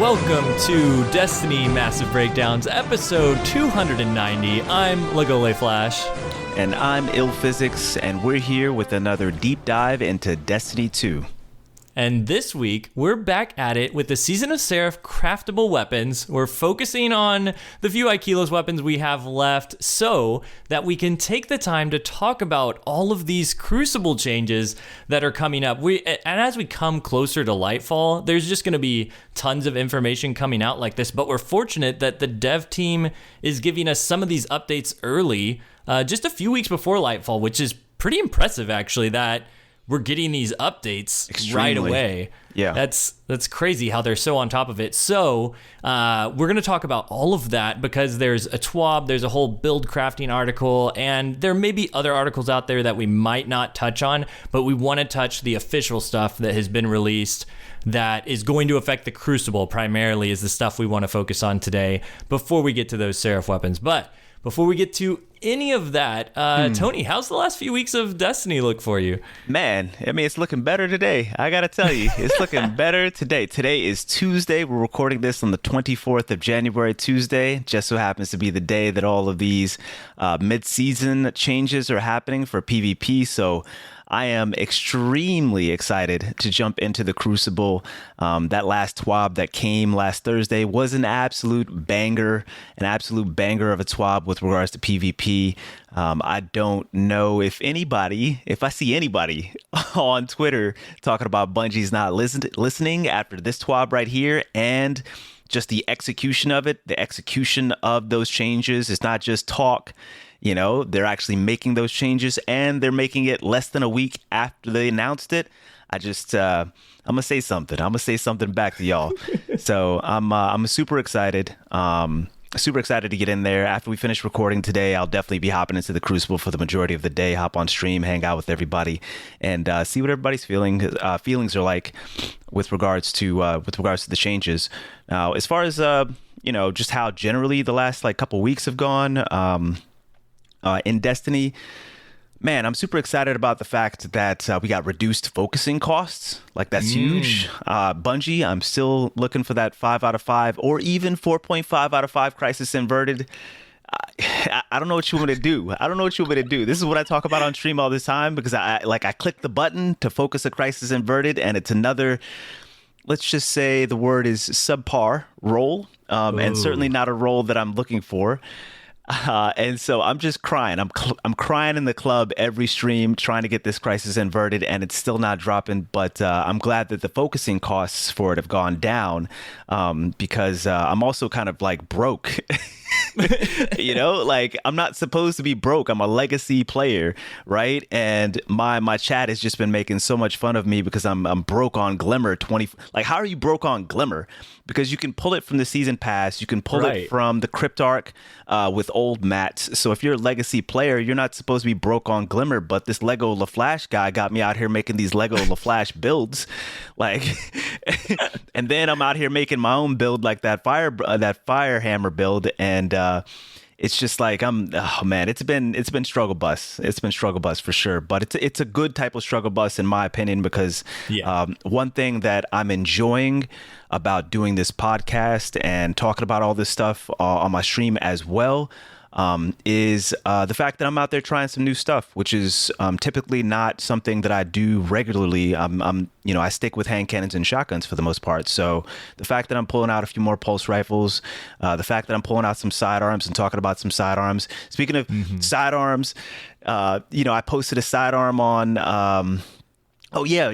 Welcome to Destiny Massive Breakdowns, episode 290. I'm Legole Flash. And I'm Ill Physics, and we're here with another deep dive into Destiny 2. And this week, we're back at it with the Season of Seraph craftable weapons. We're focusing on the few Ikelos weapons we have left so that we can take the time to talk about all of these crucible changes that are coming up. And as we come closer to Lightfall, there's just going to be tons of information coming out like this, but we're fortunate that the dev team is giving us some of these updates early, just a few weeks before Lightfall, which is pretty impressive, actually, that we're getting these updates right away. Yeah. That's crazy how they're so on top of it. So we're going to talk about all of that because there's a TWAB, there's a whole build crafting article, and there may be other articles out there that we might not touch on, but we want to touch the official stuff that has been released that is going to affect the Crucible primarily is the stuff we want to focus on today before we get to those Seraph weapons. But before we get to any of that, Tony, how's the last few weeks of Destiny look for you? Man, I mean, it's looking better today. I got to tell you, it's looking better today. Today is Tuesday. We're recording this on the 24th of January, Tuesday. Just so happens to be the day that all of these mid-season changes are happening for PvP. So I am extremely excited to jump into the Crucible. That last TWAB that came last Thursday was an absolute banger of a TWAB with regards to PvP. I don't know if I see anybody on Twitter talking about Bungie's not listening after this TWAB right here, and just the execution of it, the execution of those changes. It's not just talk. You know, they're actually making those changes, and they're making it less than a week after they announced it. I'm going to say something. I'm going to say something back to y'all. So I'm super excited. Super excited to get in there. After we finish recording today, I'll definitely be hopping into the Crucible for the majority of the day, hop on stream, hang out with everybody, and see what everybody's feelings are like with regards to the changes. Now, as far as, just how generally the last couple weeks have gone, in Destiny, man, I'm super excited about the fact that we got reduced focusing costs. That's huge. Bungie, I'm still looking for that 5 out of 5 or even 4.5 out of 5 Crisis Inverted. I don't know what you want me to do. This is what I talk about on stream all this time because I click the button to focus a Crisis Inverted, and it's another, let's just say the word is subpar roll, and certainly not a roll that I'm looking for. And so I'm just crying. I'm crying in the club every stream trying to get this Crisis Inverted, and it's still not dropping. But I'm glad that the focusing costs for it have gone down, because I'm also kind of broke. I'm not supposed to be broke. I'm a legacy player, right? And my chat has just been making so much fun of me because I'm broke on Glimmer 20. How are you broke on Glimmer? Because you can pull it from the season pass, you can pull it from the Cryptarch with old mats. So if you're a legacy player, you're not supposed to be broke on Glimmer. But this Lego LaFlash guy got me out here making these Lego LaFlash builds, and then I'm out here making my own build that fire hammer build, and it's just it's been struggle bus. It's been struggle bus for sure, but it's a good type of struggle bus in my opinion because one thing that I'm enjoying about doing this podcast and talking about all this stuff on my stream as well is the fact that I'm out there trying some new stuff, which is typically not something that I do regularly. I stick with hand cannons and shotguns for the most part. So the fact that I'm pulling out a few more pulse rifles, the fact that I'm pulling out some sidearms and talking about some sidearms. Speaking of sidearms, I posted a sidearm on. Oh yeah,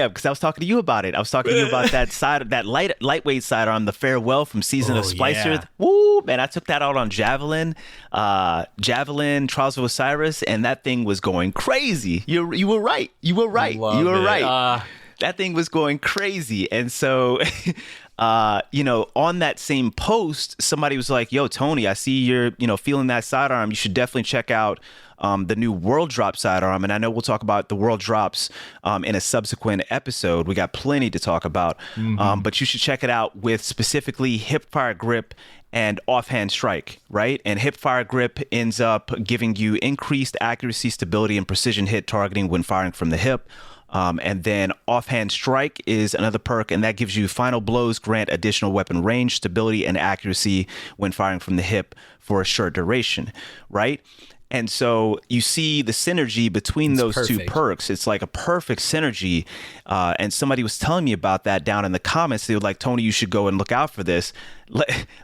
because I was talking to you about it. I was talking to you about that lightweight sidearm, the Farewell from Season of Splicer. Yeah. Woo, man, I took that out on Javelin, Trials of Osiris, and that thing was going crazy. You were right. That thing was going crazy, and so. On that same post, somebody was like, yo, Tony, I see you're, feeling that sidearm. You should definitely check out the new World Drop sidearm. And I know we'll talk about the World Drops in a subsequent episode. We got plenty to talk about, but you should check it out with specifically hipfire grip and offhand strike, right? And hipfire grip ends up giving you increased accuracy, stability, and precision hit targeting when firing from the hip. And then Offhand Strike is another perk, and that gives you final blows grant additional weapon range, stability, and accuracy when firing from the hip for a short duration, right? And so you see the synergy between those two perks. It's like a perfect synergy. And somebody was telling me about that down in the comments. They were like, Tony, you should go and look out for this.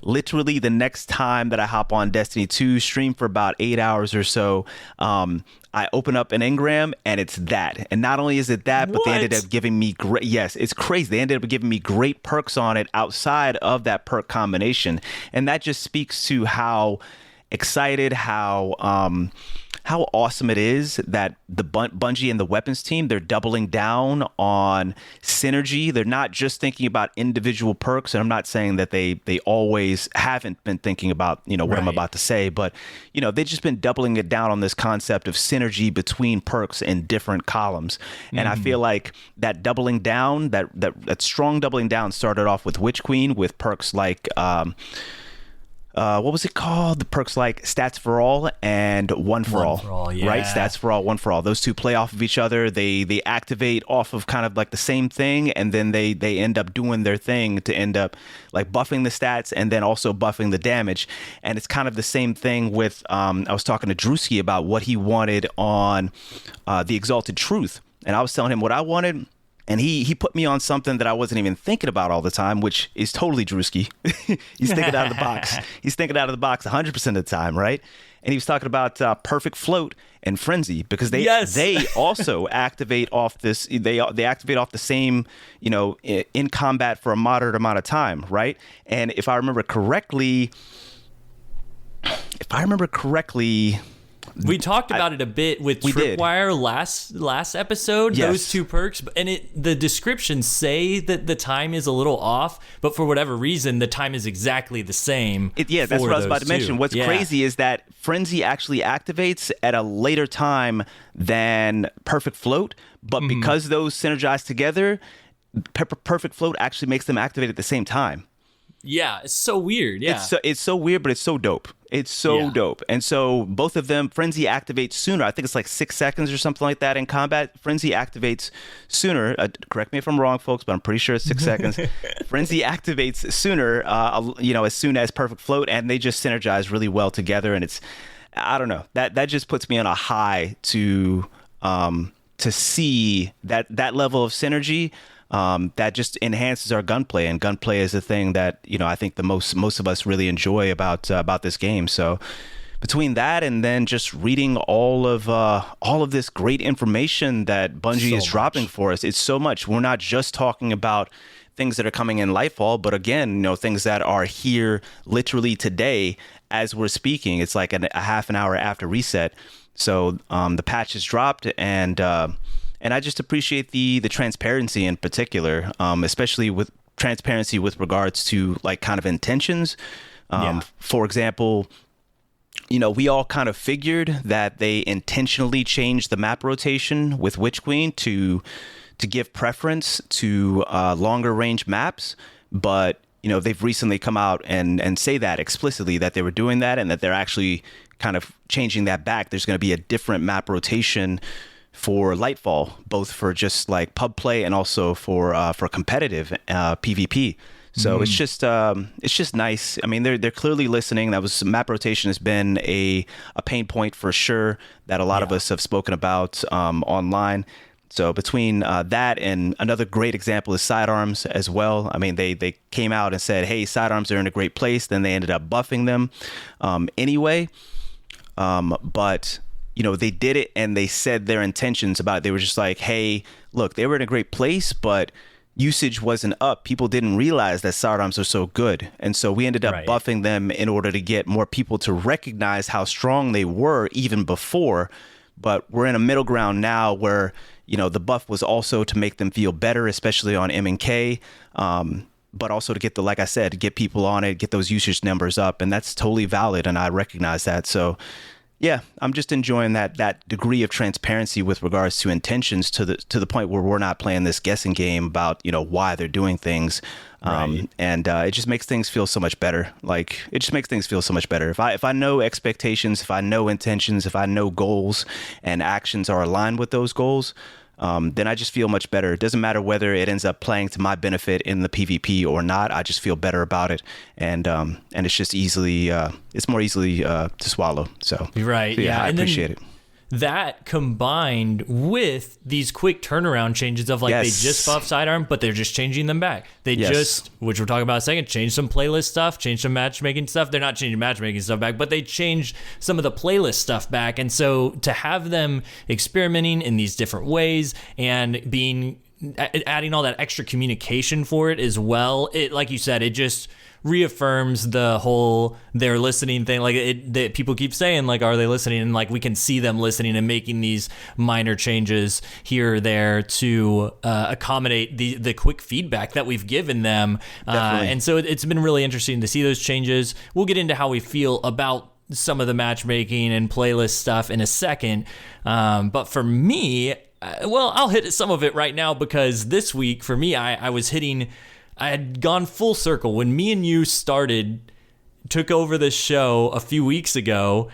Literally the next time that I hop on Destiny 2, stream for about 8 hours or so, I open up an engram and it's that. And not only is it that, but they ended up giving me great. Yes, it's crazy. They ended up giving me great perks on it outside of that perk combination. And that just speaks to how excited, how awesome it is that the Bungie and the weapons team, they're doubling down on synergy. They're not just thinking about individual perks, and I'm not saying that they always haven't been thinking about, what I'm about to say, but they've just been doubling it down on this concept of synergy between perks in different columns. And I feel like that doubling down, that strong doubling down started off with Witch Queen with perks like what was it called? The perks like Stats for All and One for All, right? Stats for All, One for All. Those two play off of each other. They activate off of kind of like the same thing, and then they end up doing their thing to end up like buffing the stats and then also buffing the damage. And it's kind of the same thing with I was talking to Drewski about what he wanted on the Exalted Truth, and I was telling him what I wanted. And he put me on something that I wasn't even thinking about all the time, which is totally Drewski. He's thinking out of the box. He's thinking out of the box 100% of the time, right? And he was talking about Perfect Float and Frenzy, because they also activate off this. They activate off the same, in combat for a moderate amount of time, right? And if I remember correctly. We talked about it a bit with Tripwire last episode, those two perks, and the descriptions say that the time is a little off, but for whatever reason, the time is exactly the same. That's what I was about to mention. What's crazy is that Frenzy actually activates at a later time than Perfect Float, but because those synergize together, Perfect Float actually makes them activate at the same time. Yeah, it's so weird. Yeah, it's so weird, but it's so dope. It's so dope. And so both of them, Frenzy activates sooner. I think it's like 6 seconds or something like that in combat. Frenzy activates sooner. Correct me if I'm wrong, folks, but I'm pretty sure it's 6 seconds. Frenzy activates sooner, as soon as Perfect Float, and they just synergize really well together. And I don't know, that just puts me on a high to see that level of synergy. That just enhances our gunplay, and gunplay is a thing that I think the most of us really enjoy about this game. So between that and then just reading all of this great information that Bungie is dropping for us, it's so much. We're not just talking about things that are coming in Lightfall, but again, things that are here literally today as we're speaking. It's like a half an hour after reset. So the patch has dropped, and I just appreciate the transparency in particular, especially with transparency with regards to like kind of intentions. For example, we all kind of figured that they intentionally changed the map rotation with Witch Queen to give preference to longer range maps. But, they've recently come out and say that explicitly, that they were doing that and that they're actually kind of changing that back. There's going to be a different map rotation for Lightfall, both for just like pub play and also for competitive PvP. So it's just nice. I mean, they're clearly listening. Map rotation has been a pain point for sure that a lot of us have spoken about online. So between that and another great example is sidearms as well. I mean, they came out and said, hey, sidearms are in a great place. Then they ended up buffing them anyway. But they did it, and they said their intentions about it. They were just like, hey, look, they were in a great place, but usage wasn't up. People didn't realize that sidearms are so good. And so we ended up buffing them in order to get more people to recognize how strong they were even before. But we're in a middle ground now where, the buff was also to make them feel better, especially on M and K. But also to get like I said, get people on it, get those usage numbers up. And that's totally valid. And I recognize that. So yeah, I'm just enjoying that degree of transparency with regards to intentions to the point where we're not playing this guessing game about, why they're doing things. And it just makes things feel so much better. Like, it just makes things feel so much better. If I know expectations, if I know intentions, if I know goals and actions are aligned with those goals, then I just feel much better. It doesn't matter whether it ends up playing to my benefit in the PvP or not. I just feel better about it, and it's just it's more easily to swallow. So right, so yeah, I appreciate it. That combined with these quick turnaround changes of like they just buff sidearm, but they're just changing them back. They just, which we'll talk about in a second, change some playlist stuff, change some matchmaking stuff. They're not changing matchmaking stuff back, but they changed some of the playlist stuff back. And so to have them experimenting in these different ways and adding all that extra communication for it as well, it, like you said, it just reaffirms the whole they're listening thing. Like people keep saying, like, are they listening? And like we can see them listening and making these minor changes here or there to accommodate the quick feedback that we've given them. And so it's been really interesting to see those changes. We'll get into how we feel about some of the matchmaking and playlist stuff in a second. But for me, well, I'll hit some of it right now because this week for me, I had gone full circle. When me and you took over this show a few weeks ago,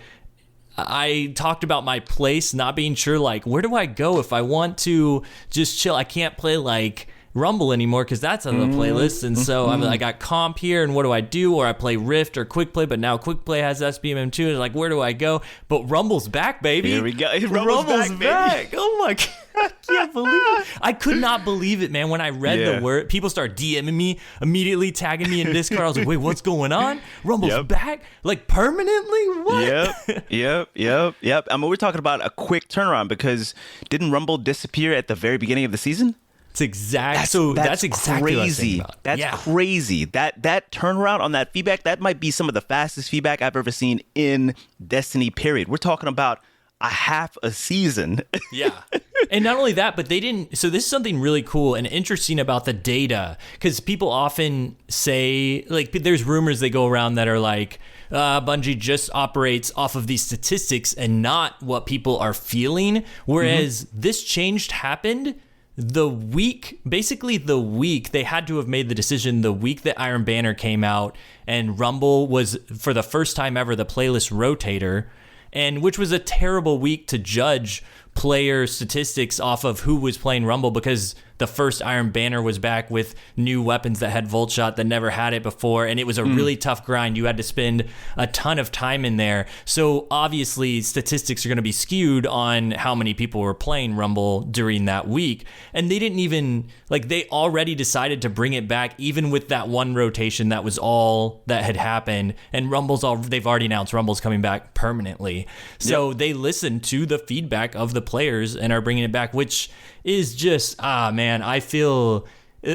I talked about my place, not being sure, like, where do I go if I want to just chill? I can't play, like, Rumble anymore because that's on the playlist. And so I got comp here, and what do I do? Or I play Rift or Quick Play, but now Quick Play has SBMM2. And like, where do I go? But Rumble's back, baby. Here we go. Rumble's back. Oh my God. I can't believe it. I could not believe it, man. When I read the word, people start DMing me, immediately tagging me in Discord. I was like, wait, what's going on? Rumble's back? Like permanently? What? Yep. I mean, we're talking about a quick turnaround because didn't Rumble disappear at the very beginning of the season? That's exactly crazy. What That's crazy. That turnaround on that feedback, that might be some of the fastest feedback I've ever seen in Destiny, period. We're talking about a half a season. Yeah. And not only that, but they didn't. So this is something really cool and interesting about the data, because people often say, like, there's rumors that go around that are like, Bungie just operates off of these statistics and not what people are feeling. Whereas this change happened the week they had to have made the decision the week that Iron Banner came out and Rumble was, for the first time ever, the playlist rotator, and which was a terrible week to judge player statistics off of who was playing Rumble, because the first Iron Banner was back with new weapons that had Volt Shot that never had it before, and it was a really tough grind. You had to spend a ton of time in there. So obviously statistics are going to be skewed on how many people were playing Rumble during that week. And they didn't even, like, they already decided to bring it back even with that one rotation that was all that had happened. And they've already announced Rumble's coming back permanently. So they listened to the feedback of the players and are bringing it back, which is just, man, I feel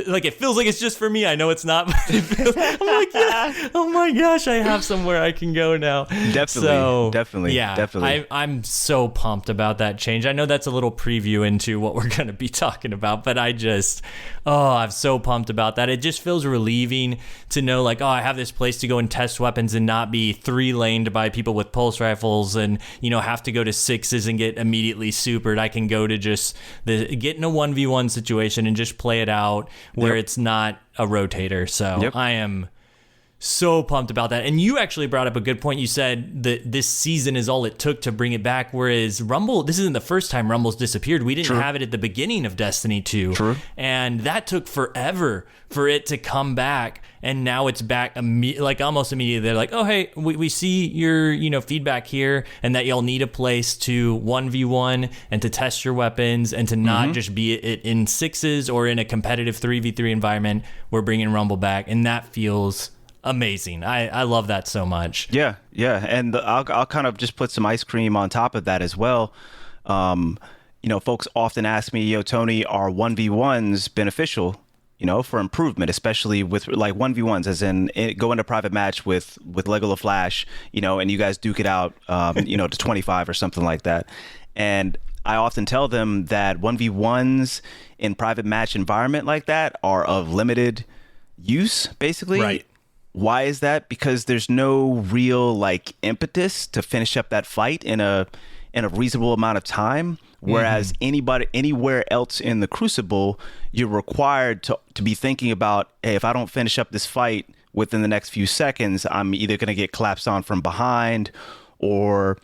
like it feels like it's just for me. I know it's not, but I'm like, yeah, oh my gosh, I have somewhere I can go now. Definitely. I'm so pumped about that change. I know that's a little preview into what we're going to be talking about, but I'm so pumped about that. It just feels relieving to know, like, I have this place to go and test weapons and not be 3-laned by people with pulse rifles and, have to go to 6s and get immediately supered. I can go to just get in a 1v1 situation and just play it out where it's not a rotator. So I am so pumped about that. And you actually brought up a good point. You said that this season is all it took to bring it back, whereas Rumble, this isn't the first time Rumble's disappeared. We didn't have it at the beginning of Destiny 2. And that took forever for it to come back. And now it's back almost immediately. They're like, oh, hey, we see your feedback here, and that y'all need a place to 1v1 and to test your weapons and to not just be it in 6s or in a competitive 3v3 environment. We're bringing Rumble back, and that feels amazing. I love that so much. Yeah. And I'll kind of just put some ice cream on top of that as well. Folks often ask me, Tony, are 1v1s beneficial, for improvement, especially with like 1v1s, as in go into private match with Legola Flash, and you guys duke it out, to 25 or something like that. And I often tell them that 1v1s in private match environment like that are of limited use, basically. Right. Why is that? Because there's no real impetus to finish up that fight in a reasonable amount of time. Whereas anywhere else in the Crucible, you're required to be thinking about, hey, if I don't finish up this fight within the next few seconds, I'm either going to get collapsed on from behind, or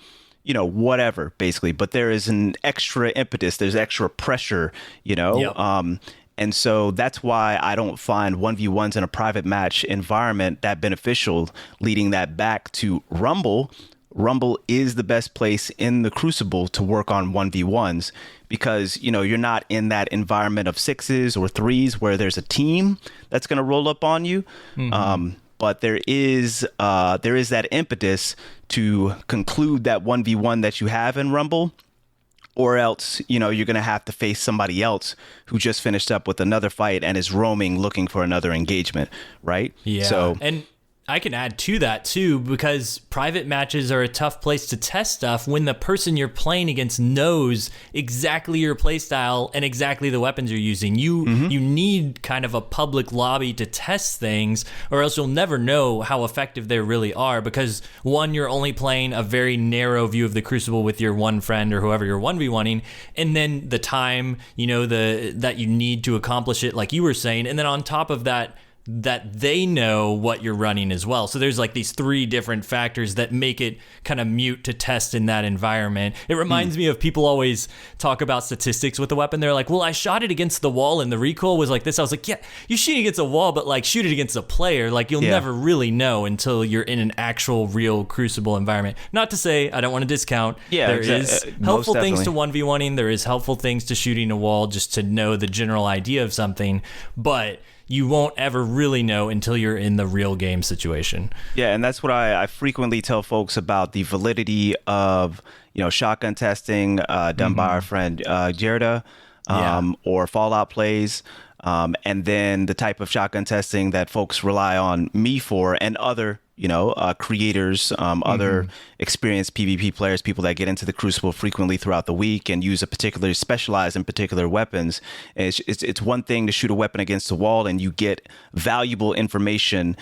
whatever, basically. But there is an extra impetus. There's extra pressure, Yep. And so that's why I don't find 1v1s in a private match environment that beneficial, leading that back to Rumble. Rumble is the best place in the Crucible to work on 1v1s because, you're not in that environment of sixes or threes where there's a team that's going to roll up on you. But there is that impetus to conclude that 1v1 that you have in Rumble, or else, you're going to have to face somebody else who just finished up with another fight and is roaming looking for another engagement, right? Yeah. So, and I can add to that too, because private matches are a tough place to test stuff when the person you're playing against knows exactly your playstyle and exactly the weapons you're using. You need kind of a public lobby to test things, or else you'll never know how effective they really are, because one, you're only playing a very narrow view of the Crucible with your one friend or whoever you're 1v1ing, and then the time, that you need to accomplish it, like you were saying, and then on top of that they know what you're running as well. So there's like these three different factors that make it kind of mute to test in that environment. It reminds me of people always talk about statistics with the weapon. They're like, well, I shot it against the wall and the recoil was like this. I was like, yeah, you shoot against a wall, but like shoot it against a player. Like you'll never really know until you're in an actual real Crucible environment. Not to say I don't want to discount. Yeah, there is helpful things to 1v1ing. There is helpful things to shooting a wall just to know the general idea of something. But you won't ever really know until you're in the real game situation. Yeah, and that's what I frequently tell folks about the validity of, shotgun testing done by our friend Gerda or Fallout plays. And then the type of shotgun testing that folks rely on me for and other creators, other experienced PvP players, people that get into the Crucible frequently throughout the week and use specialize in particular weapons. It's one thing to shoot a weapon against the wall and you get valuable information,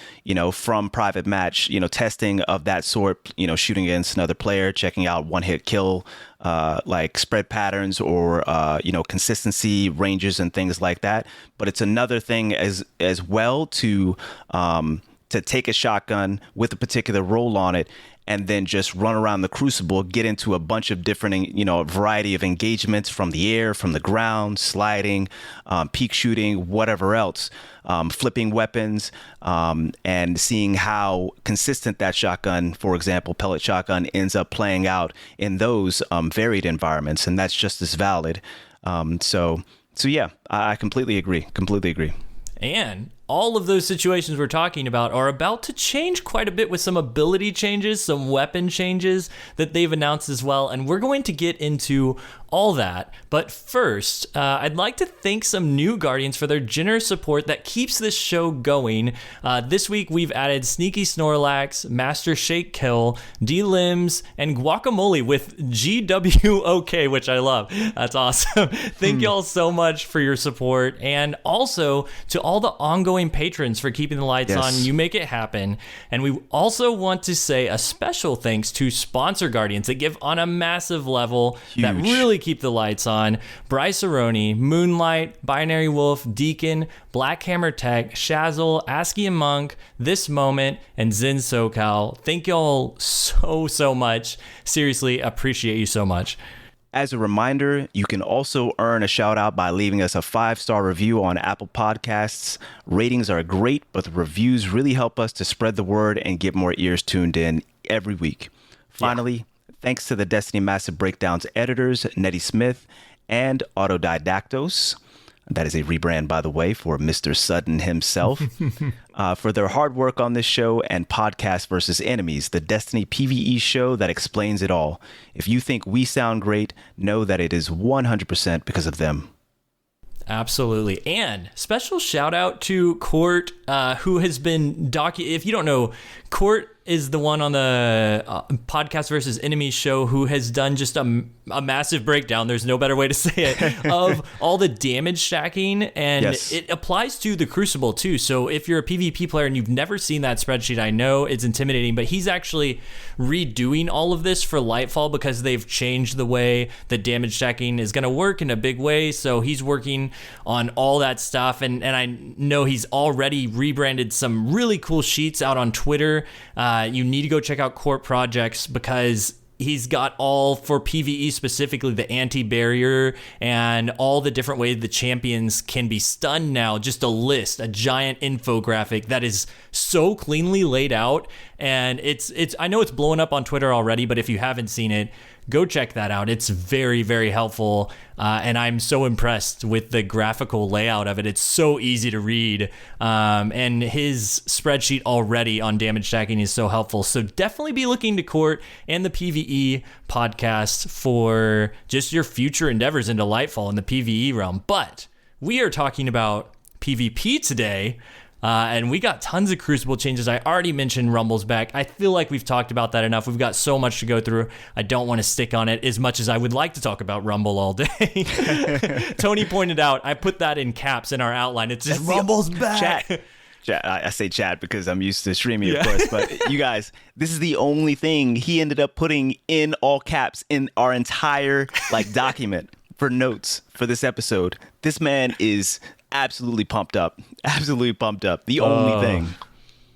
from private match, testing of that sort, shooting against another player, checking out one hit kill, like spread patterns or, consistency ranges and things like that. But it's another thing as well to take a shotgun with a particular role on it and then just run around the Crucible, get into a bunch of different, variety of engagements from the air, from the ground, sliding, peek shooting, whatever else, flipping weapons, and seeing how consistent that shotgun, for example, pellet shotgun, ends up playing out in those varied environments. And that's just as valid. So yeah, I completely agree. And all of those situations we're talking about are about to change quite a bit with some ability changes, some weapon changes that they've announced as well. And we're going to get into all that. But first, I'd like to thank some new Guardians for their generous support that keeps this show going. This week, we've added Sneaky Snorlax, Master Shake Kill, D-Limbs, and Guacamole with GWOK, which I love. That's awesome. Thank y'all so much for your support. And also to all the ongoing patrons for keeping the lights on. You make it happen. And we also want to say a special thanks to sponsor Guardians that give on a massive level. Huge. That really keep the lights on. Bryce Aroni, Moonlight, Binary Wolf, Deacon, Black Hammer Tech, Shazzle, ASCII and Monk, This Moment, and Zen SoCal. Thank y'all so much. Seriously, appreciate you so much. As a reminder, you can also earn a shout out by leaving us a 5-star review on Apple Podcasts. Ratings are great, but the reviews really help us to spread the word and get more ears tuned in every week. Finally, thanks to the Destiny Massive Breakdowns editors, Nettie Smith and Autodidactos. That is a rebrand, by the way, for Mr. Sutton himself, for their hard work on this show and Podcast versus Enemies, the Destiny PvE show that explains it all. If you think we sound great, know that it is 100% because of them. Absolutely. And special shout out to Court, who has been if you don't know, Court is the one on the Podcast versus Enemies show who has done just a massive breakdown, there's no better way to say it, of all the damage stacking, and it applies to the Crucible too. So if you're a PvP player and you've never seen that spreadsheet, I know it's intimidating, but he's actually redoing all of this for Lightfall because they've changed the way the damage stacking is going to work in a big way. So he's working on all that stuff, and I know he's already rebranded some really cool sheets out on Twitter. You need to go check out Court Projects because He's got all, for PvE specifically, the anti-barrier and all the different ways the champions can be stunned now. Just a giant infographic that is so cleanly laid out. And it's I know it's blowing up on Twitter already, but if you haven't seen it, go check that out. It's very, very helpful. And I'm so impressed with the graphical layout of it. It's so easy to read. And his spreadsheet already on damage stacking is so helpful. So definitely be looking to Court and the PvE podcast for just your future endeavors into Lightfall in the PvE realm. But we are talking about PvP today. And we got tons of Crucible changes. I already mentioned Rumble's back. I feel like we've talked about that enough. We've got so much to go through. I don't want to stick on it as much as I would like to talk about Rumble all day. Tony pointed out, I put that in caps in our outline. It's just Rumble's back. Chat. I say chat because I'm used to streaming, of course. But you guys, this is the only thing he ended up putting in all caps in our entire document for notes for this episode. This man is absolutely pumped up. The only thing.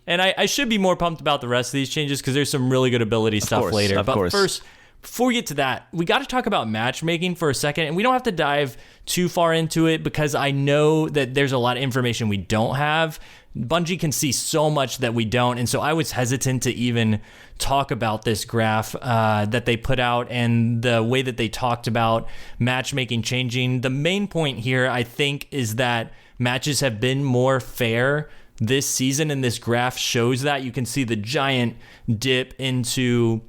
And I should be more pumped about the rest of these changes because there's some really good ability stuff later. But first, before we get to that, we got to talk about matchmaking for a second. And we don't have to dive too far into it because I know that there's a lot of information we don't have. Bungie can see so much that we don't. And so I was hesitant to even talk about this graph that they put out and the way that they talked about matchmaking changing. The main point here, I think, is that matches have been more fair this season, and this graph shows that. You can see the giant dip into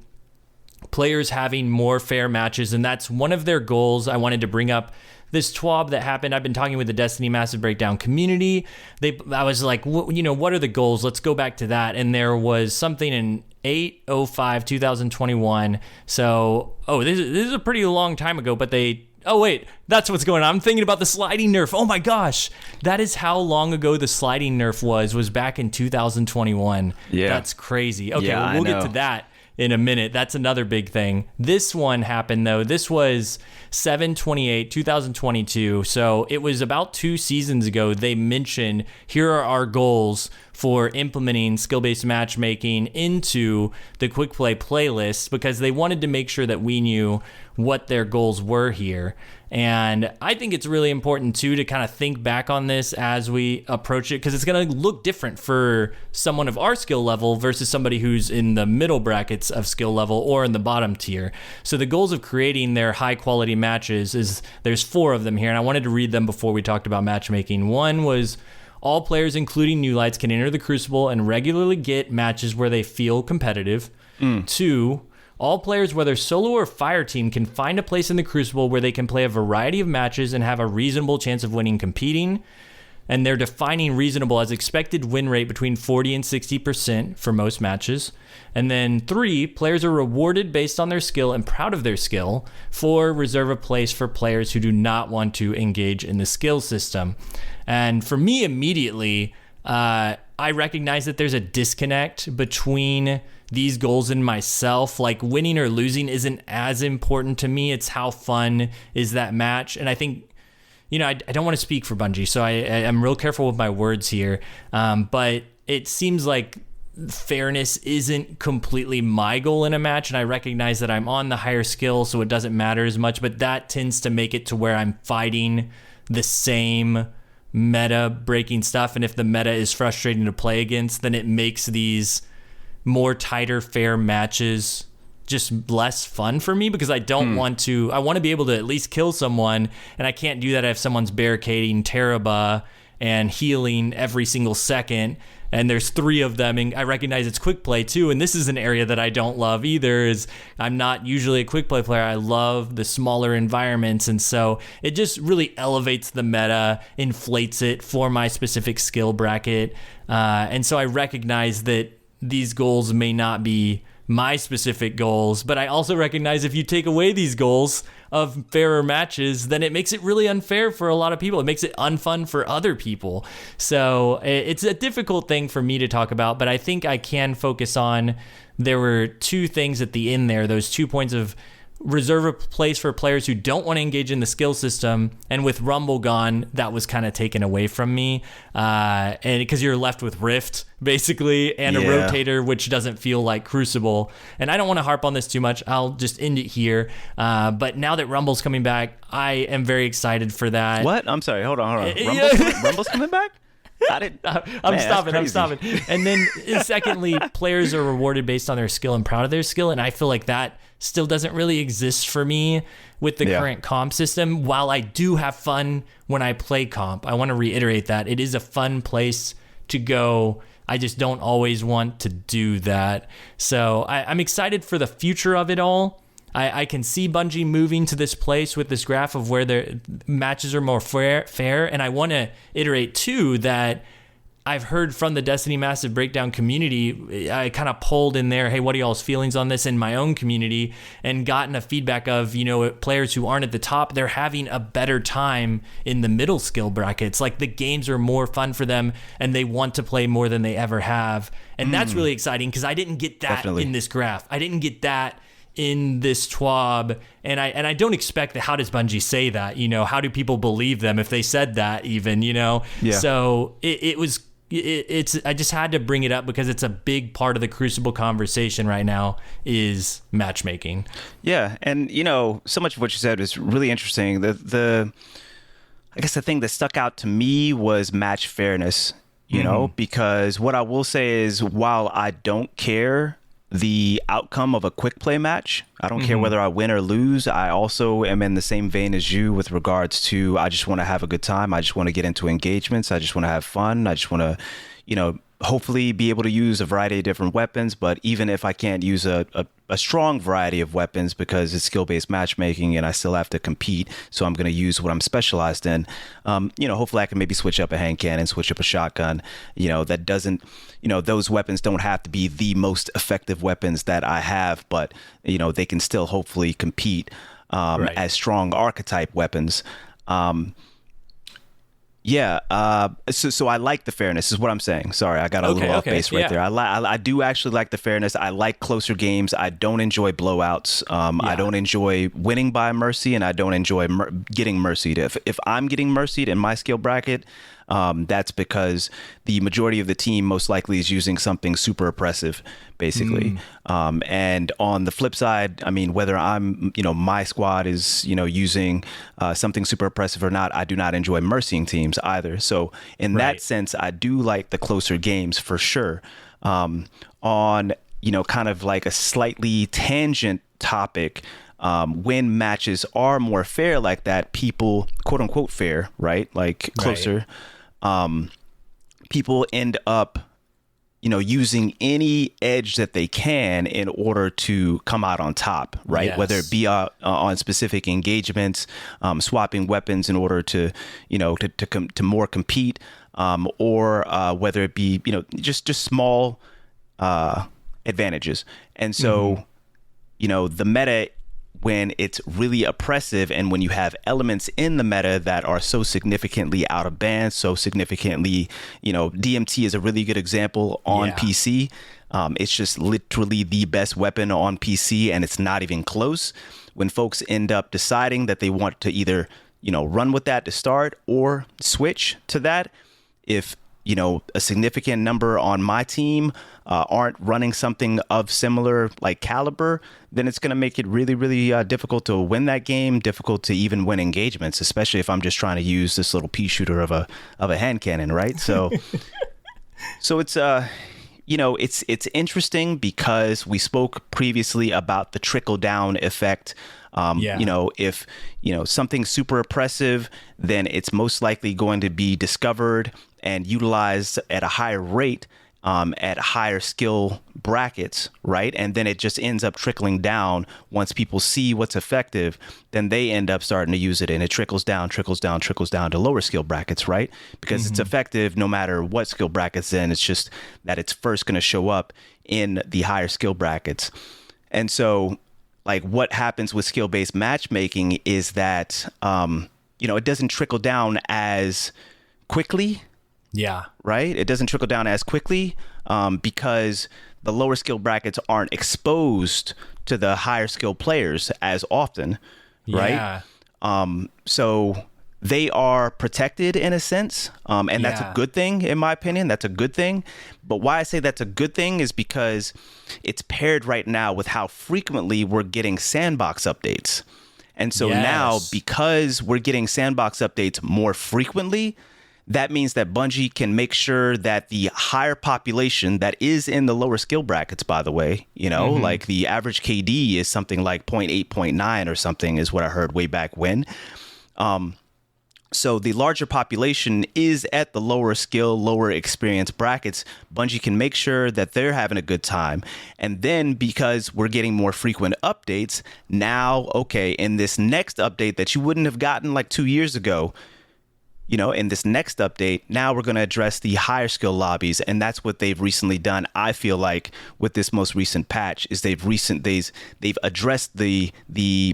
players having more fair matches, and that's one of their goals. I wanted to bring up this TWAB that happened. I've been talking with the Destiny Massive Breakdown community. I was like, what are the goals? Let's go back to that. And there was something in 8/05/2021. So, this is a pretty long time ago, but that's what's going on. I'm thinking about the sliding nerf. Oh my gosh. That is how long ago the sliding nerf was back in 2021. Yeah. That's crazy. Okay, yeah, we'll get to that in a minute. That's another big thing. This one happened though. This was 7/28/2022. So it was about 2 seasons ago. They mentioned, here are our goals for implementing skill-based matchmaking into the quick play playlist, because they wanted to make sure that we knew what their goals were here. And I think it's really important too to kind of think back on this as we approach it, because it's going to look different for someone of our skill level versus somebody who's in the middle brackets of skill level or in the bottom tier. So the goals of creating their high quality matches there's 4 of them here, and I wanted to read them before we talked about matchmaking. One was, all players, including new lights, can enter the Crucible and regularly get matches where they feel competitive. 2, all players, whether solo or fire team, can find a place in the Crucible where they can play a variety of matches and have a reasonable chance of winning competing. And they're defining reasonable as expected win rate between 40 and 60% for most matches. And then 3, players are rewarded based on their skill and proud of their skill. 4, reserve a place for players who do not want to engage in the skill system. And for me, immediately, I recognize that there's a disconnect between these goals and myself. Like, winning or losing isn't as important to me. It's how fun is that match. And I think, I don't want to speak for Bungie, so I'm real careful with my words here. But it seems like fairness isn't completely my goal in a match, and I recognize that I'm on the higher skill, so it doesn't matter as much, but that tends to make it to where I'm fighting the same meta breaking stuff. And if the meta is frustrating to play against, then it makes these more tighter, fair matches just less fun for me, because I don't want to. I want to be able to at least kill someone, and I can't do that if someone's barricading Teraba and healing every single second, and there's 3 of them, and I recognize it's quick play too, and this is an area that I don't love either. Is I'm not usually a quick play player. I love the smaller environments, and so it just really elevates the meta, inflates it for my specific skill bracket, and so I recognize that these goals may not be my specific goals, but I also recognize if you take away these goals of fairer matches, then it makes it really unfair for a lot of people. It makes it unfun for other people. So it's a difficult thing for me to talk about, but I think I can focus on, there were 2 things at the end there, those 2 points of reserve a place for players who don't want to engage in the skill system. And with Rumble gone, that was kind of taken away from me. And because you're left with Rift, basically, and a rotator, which doesn't feel like Crucible. And I don't want to harp on this too much. I'll just end it here. But now that Rumble's coming back, I am very excited for that. What? I'm sorry. Hold on. Rumble's coming back? I'm stopping. And then secondly, players are rewarded based on their skill and proud of their skill. And I feel like that still doesn't really exist for me with the current comp system. While I do have fun when I play comp, I want to reiterate that it is a fun place to go. I just don't always want to do that. So I'm excited for the future of it all. I can see Bungie moving to this place with this graph of where their matches are more fair. And I want to iterate too that I've heard from the Destiny Massive Breakdown community, I kind of polled in there, hey, what are y'all's feelings on this in my own community, and gotten a feedback of, players who aren't at the top, they're having a better time in the middle skill brackets. Like the games are more fun for them and they want to play more than they ever have. And that's really exciting because I didn't get that in this graph. I didn't get that in this TWAB, and I don't expect that. How does Bungie say that? How do people believe them if they said that even? So it's I just had to bring it up because it's a big part of the Crucible conversation right now is matchmaking. Yeah, and so much of what you said is really interesting. I guess the thing that stuck out to me was match fairness. Because what I will say is, while I don't care the outcome of a quick play match, I don't care whether I win or lose. I also am in the same vein as you with regards to, I just want to have a good time. I just want to get into engagements. I just want to have fun. I just want to, hopefully be able to use a variety of different weapons. But even if I can't use a strong variety of weapons because it's skill-based matchmaking and I still have to compete, so I'm going to use what I'm specialized in, hopefully I can maybe switch up a hand cannon, switch up a shotgun, that doesn't, those weapons don't have to be the most effective weapons that I have, but, they can still hopefully compete as strong archetype weapons. So I like the fairness is what I'm saying. Sorry, I got a little off base right there. I do actually like the fairness. I like closer games. I don't enjoy blowouts. I don't enjoy winning by mercy, and I don't enjoy getting mercied. If I'm getting mercied in my skill bracket, that's because the majority of the team most likely is using something super oppressive, basically. And on the flip side, I mean, whether I'm, my squad is, using something super oppressive or not, I do not enjoy mercying teams either. So in that sense, I do like the closer games for sure. On, kind of like a slightly tangent topic, when matches are more fair like that, people, quote unquote fair, right? Like closer, people end up, using any edge that they can in order to come out on top, right? Yes. Whether it be on specific engagements, swapping weapons in order to, to more compete, or whether it be, just small advantages. And so, the meta, when it's really oppressive and when you have elements in the meta that are so significantly out of band, so significantly, DMT is a really good example on PC. It's just literally the best weapon on PC, and it's not even close. When folks end up deciding that they want to either, run with that to start or switch to that, if a significant number on my team aren't running something of similar like caliber, then it's going to make it really, really difficult to win that game, difficult to even win engagements, especially if I'm just trying to use this little pea shooter of a hand cannon, right? So, it's it's interesting because we spoke previously about the trickle down effect. If something's super oppressive, then it's most likely going to be discovered and utilized at a higher rate, at higher skill brackets, right? And then it just ends up trickling down. Once people see what's effective, then they end up starting to use it, and it trickles down to lower skill brackets, right? Because it's effective no matter what skill brackets in. It's just that it's first going to show up in the higher skill brackets. And so, like, what happens with skill-based matchmaking is that, it doesn't trickle down as quickly. Yeah. Right? It doesn't trickle down as quickly. because the lower skill brackets aren't exposed to the higher skill players as often, right? Yeah. So they are protected in a sense, and that's a good thing, in my opinion. That's a good thing. But why I say that's a good thing is because it's paired right now with how frequently we're getting sandbox updates. And so now, because we're getting sandbox updates more frequently, that means that Bungie can make sure that the higher population that is in the lower skill brackets, by the way, like the average KD is something like 0.8, 0.9 or something is what I heard way back when. So the larger population is at the lower skill, lower experience brackets. Bungie can make sure that they're having a good time. And then because we're getting more frequent updates, now, okay, in this next update that you wouldn't have gotten like 2 years ago, in this next update, now we're going to address the higher skill lobbies. And that's what they've recently done. I feel like with this most recent patch is they've addressed the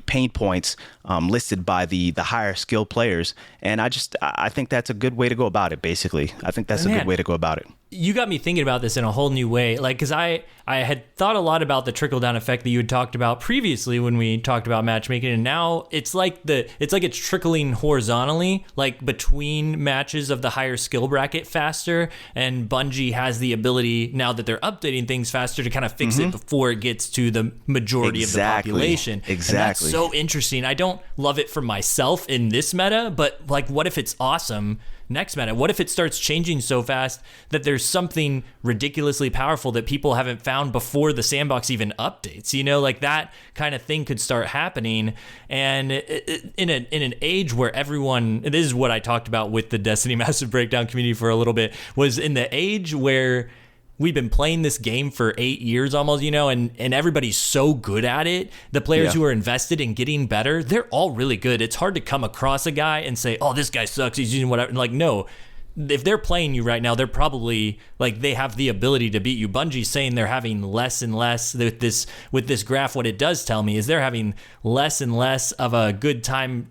pain points listed by the higher skill players. And I think that's a good way to go about it, basically. I think that's a good way to go about it. You got me thinking about this in a whole new way. Like, because I had thought a lot about the trickle-down effect that you had talked about previously when we talked about matchmaking, and now it's like it's trickling horizontally, like between matches of the higher skill bracket faster, and Bungie has the ability, now that they're updating things faster, to kind of fix it before it gets to the majority of the population. Exactly. And that's so interesting. I don't love it for myself in this meta, but like, what if it's awesome next meta? What if it starts changing so fast that there's something ridiculously powerful that people haven't found before the sandbox even updates? Like that kind of thing could start happening. And in an age where everyone, this is what I talked about with the Destiny Massive Breakdown community for a little bit, was in the age where we've been playing this game for 8 years almost, and everybody's so good at it. The players who are invested in getting better, they're all really good. It's hard to come across a guy and say, oh, this guy sucks, he's using whatever. Like, no, if they're playing you right now, they're probably like, they have the ability to beat you. Bungie's saying they're having less and less with this graph. What it does tell me is they're having less and less of a good time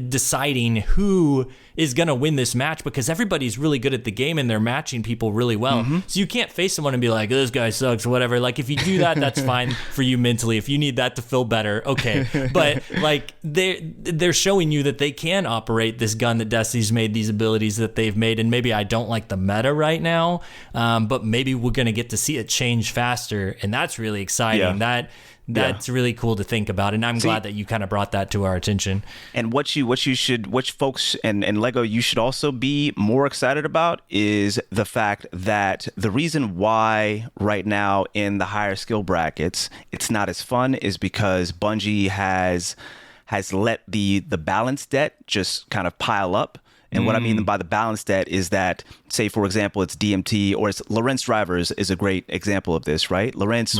deciding who is going to win this match, because everybody's really good at the game and they're matching people really well. So you can't face someone and be like, this guy sucks or whatever. Like, if you do that, that's fine for you mentally. If you need that to feel better, okay. But like, they're showing you that they can operate this gun that Destiny's made, these abilities that they've made. And maybe I don't like the meta right now, but maybe we're going to get to see it change faster. And that's really exciting. That's really cool to think about, and I'm glad that you kind of brought that to our attention. And which folks and Lego you should also be more excited about is the fact that the reason why right now in the higher skill brackets it's not as fun is because Bungie has let the balance debt just kind of pile up. And what I mean by the balance debt is that, say, for example, it's DMT or it's Lorentz drivers is a great example of this, right? Lorentz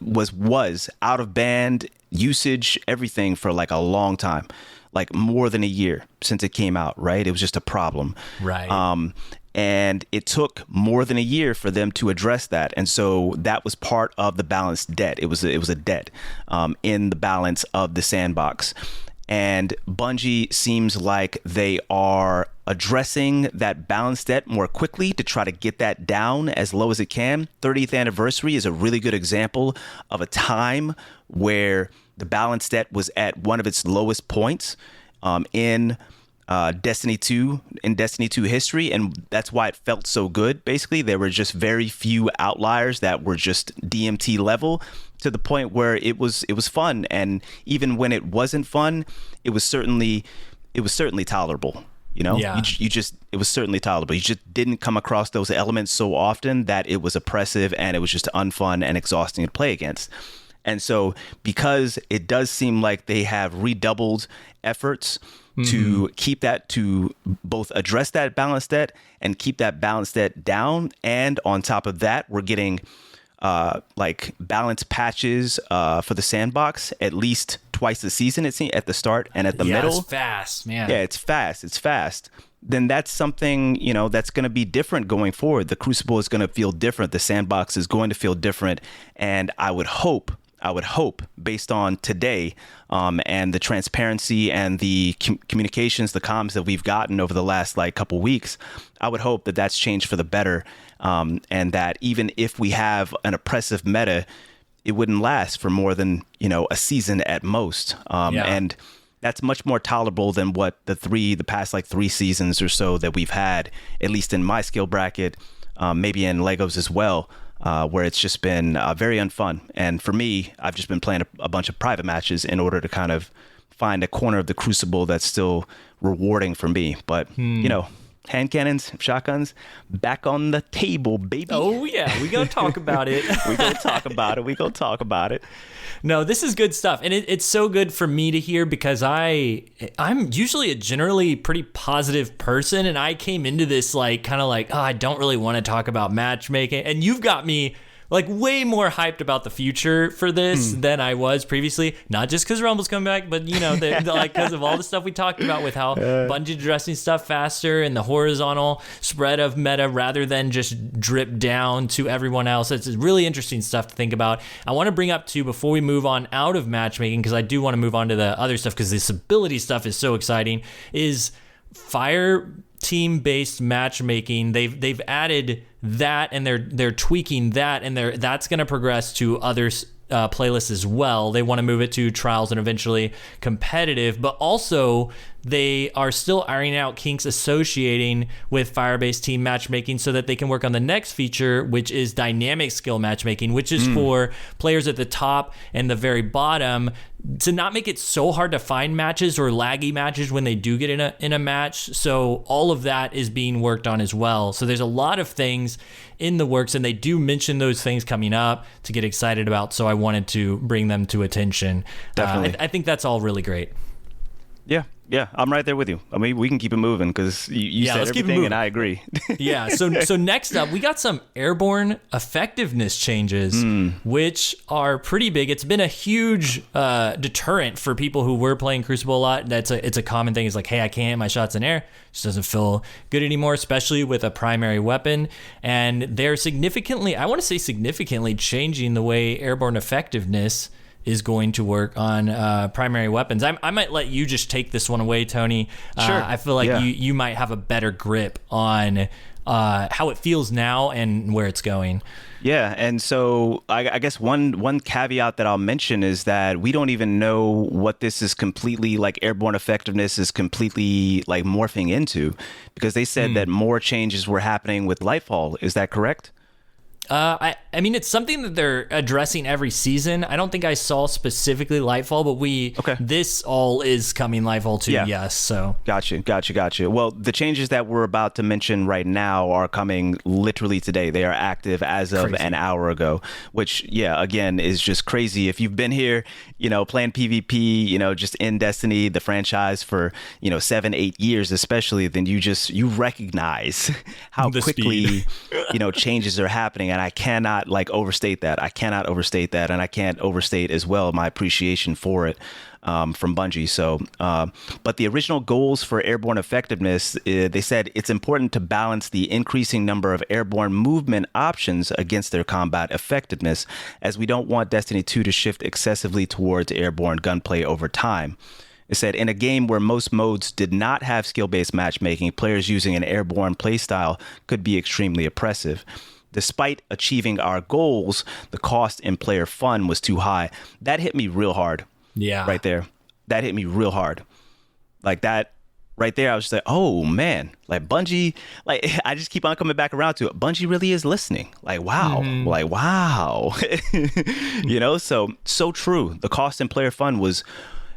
was out of band usage, everything for like a long time, like more than a year since it came out, right? It was just a problem. Right. And it took more than a year for them to address that. And so that was part of the balance debt. It was a debt in the balance of the sandbox. And Bungie seems like they are addressing that balance debt more quickly to try to get that down as low as it can. 30th anniversary is a really good example of a time where the balance debt was at one of its lowest points in Destiny 2 history, and that's why it felt so good. Basically, there were just very few outliers that were just DMT level, to the point where it was fun. And even when it wasn't fun, it was certainly tolerable. It was certainly tolerable. You just didn't come across those elements so often that it was oppressive and it was just unfun and exhausting to play against. And so, because it does seem like they have redoubled efforts to keep that, to both address that balance debt and keep that balance debt down, and on top of that, we're getting like balance patches for the sandbox at least twice a season, it seems, at the start and at the middle. It's fast, man. Yeah, it's fast. Then that's something, that's going to be different going forward. The Crucible is going to feel different. The sandbox is going to feel different. And I would hope, based on today and the transparency and the communications, the comms that we've gotten over the last couple weeks, I would hope that that's changed for the better. and that even if we have an oppressive meta, it wouldn't last for more than, a season at most. And that's much more tolerable than what the past like 3 seasons or so that we've had, at least in my skill bracket, maybe in Legos as well, where it's just been very unfun. And for me, I've just been playing a bunch of private matches in order to kind of find a corner of the crucible that's still rewarding for me. But, hand cannons, shotguns, back on the table, baby. Oh, yeah. We going to talk about it. We going to talk about it. No, this is good stuff. And it's so good for me to hear because I'm usually a generally pretty positive person. And I came into this I don't really want to talk about matchmaking. And you've got me like way more hyped about the future for this than I was previously. Not just because Rumble's coming back, but because of all the stuff we talked about with how Bungie addressing stuff faster and the horizontal spread of meta rather than just drip down to everyone else. It's really interesting stuff to think about. I want to bring up too before we move on out of matchmaking, because I do want to move on to the other stuff because this ability stuff is so exciting. Is fire team based matchmaking. They've added that, and they're tweaking that, and that's going to progress to other playlists as well. They want to move it to trials and eventually competitive, but also they are still ironing out kinks associating with fire-based team matchmaking so that they can work on the next feature, which is dynamic skill matchmaking, which is for players at the top and the very bottom to not make it so hard to find matches or laggy matches when they do get in a match. So all of that is being worked on as well. So there's a lot of things in the works, and they do mention those things coming up to get excited about. So I wanted to bring them to attention. Definitely. I think that's all really great. Yeah, I'm right there with you. I mean, we can keep it moving because you said everything, and I agree. Yeah, so next up, we got some Airborne effectiveness changes, which are pretty big. It's been a huge deterrent for people who were playing Crucible a lot. It's a common thing. It's like, hey, I can't hit my shots in air. It just doesn't feel good anymore, especially with a primary weapon. And they're significantly changing the way Airborne effectiveness is going to work on primary weapons. I might let you just take this one away, Tony. Sure. I feel like you might have a better grip on how it feels now and where it's going. Yeah, and so I guess one caveat that I'll mention is that we don't even know what this is completely, like Airborne effectiveness is completely like morphing into, because they said that more changes were happening with Lightfall. Is that correct? I mean, it's something that they're addressing every season. I don't think I saw specifically Lightfall, but this all is coming Lightfall too. Yeah. Yes. So Gotcha. Well, the changes that we're about to mention right now are coming literally today. They are active as of an hour ago, which, again, is just crazy. If you've been here, playing PvP, just in Destiny, the franchise for, 7-8 years, especially, then you recognize how quickly, changes are happening. And I cannot overstate that. And I can't overstate as well my appreciation for it from Bungie. So, but the original goals for Airborne effectiveness, they said it's important to balance the increasing number of airborne movement options against their combat effectiveness, as we don't want Destiny 2 to shift excessively towards airborne gunplay over time. It said, in a game where most modes did not have skill-based matchmaking, players using an airborne playstyle could be extremely oppressive. Despite achieving our goals, the cost in player fun was too high. That hit me real hard. Yeah. Right there. That hit me real hard. Like that right there, I was just like, oh man, like Bungie, like I just keep on coming back around to it. Bungie really is listening. Like, wow. Like, wow. So true. The cost in player fun was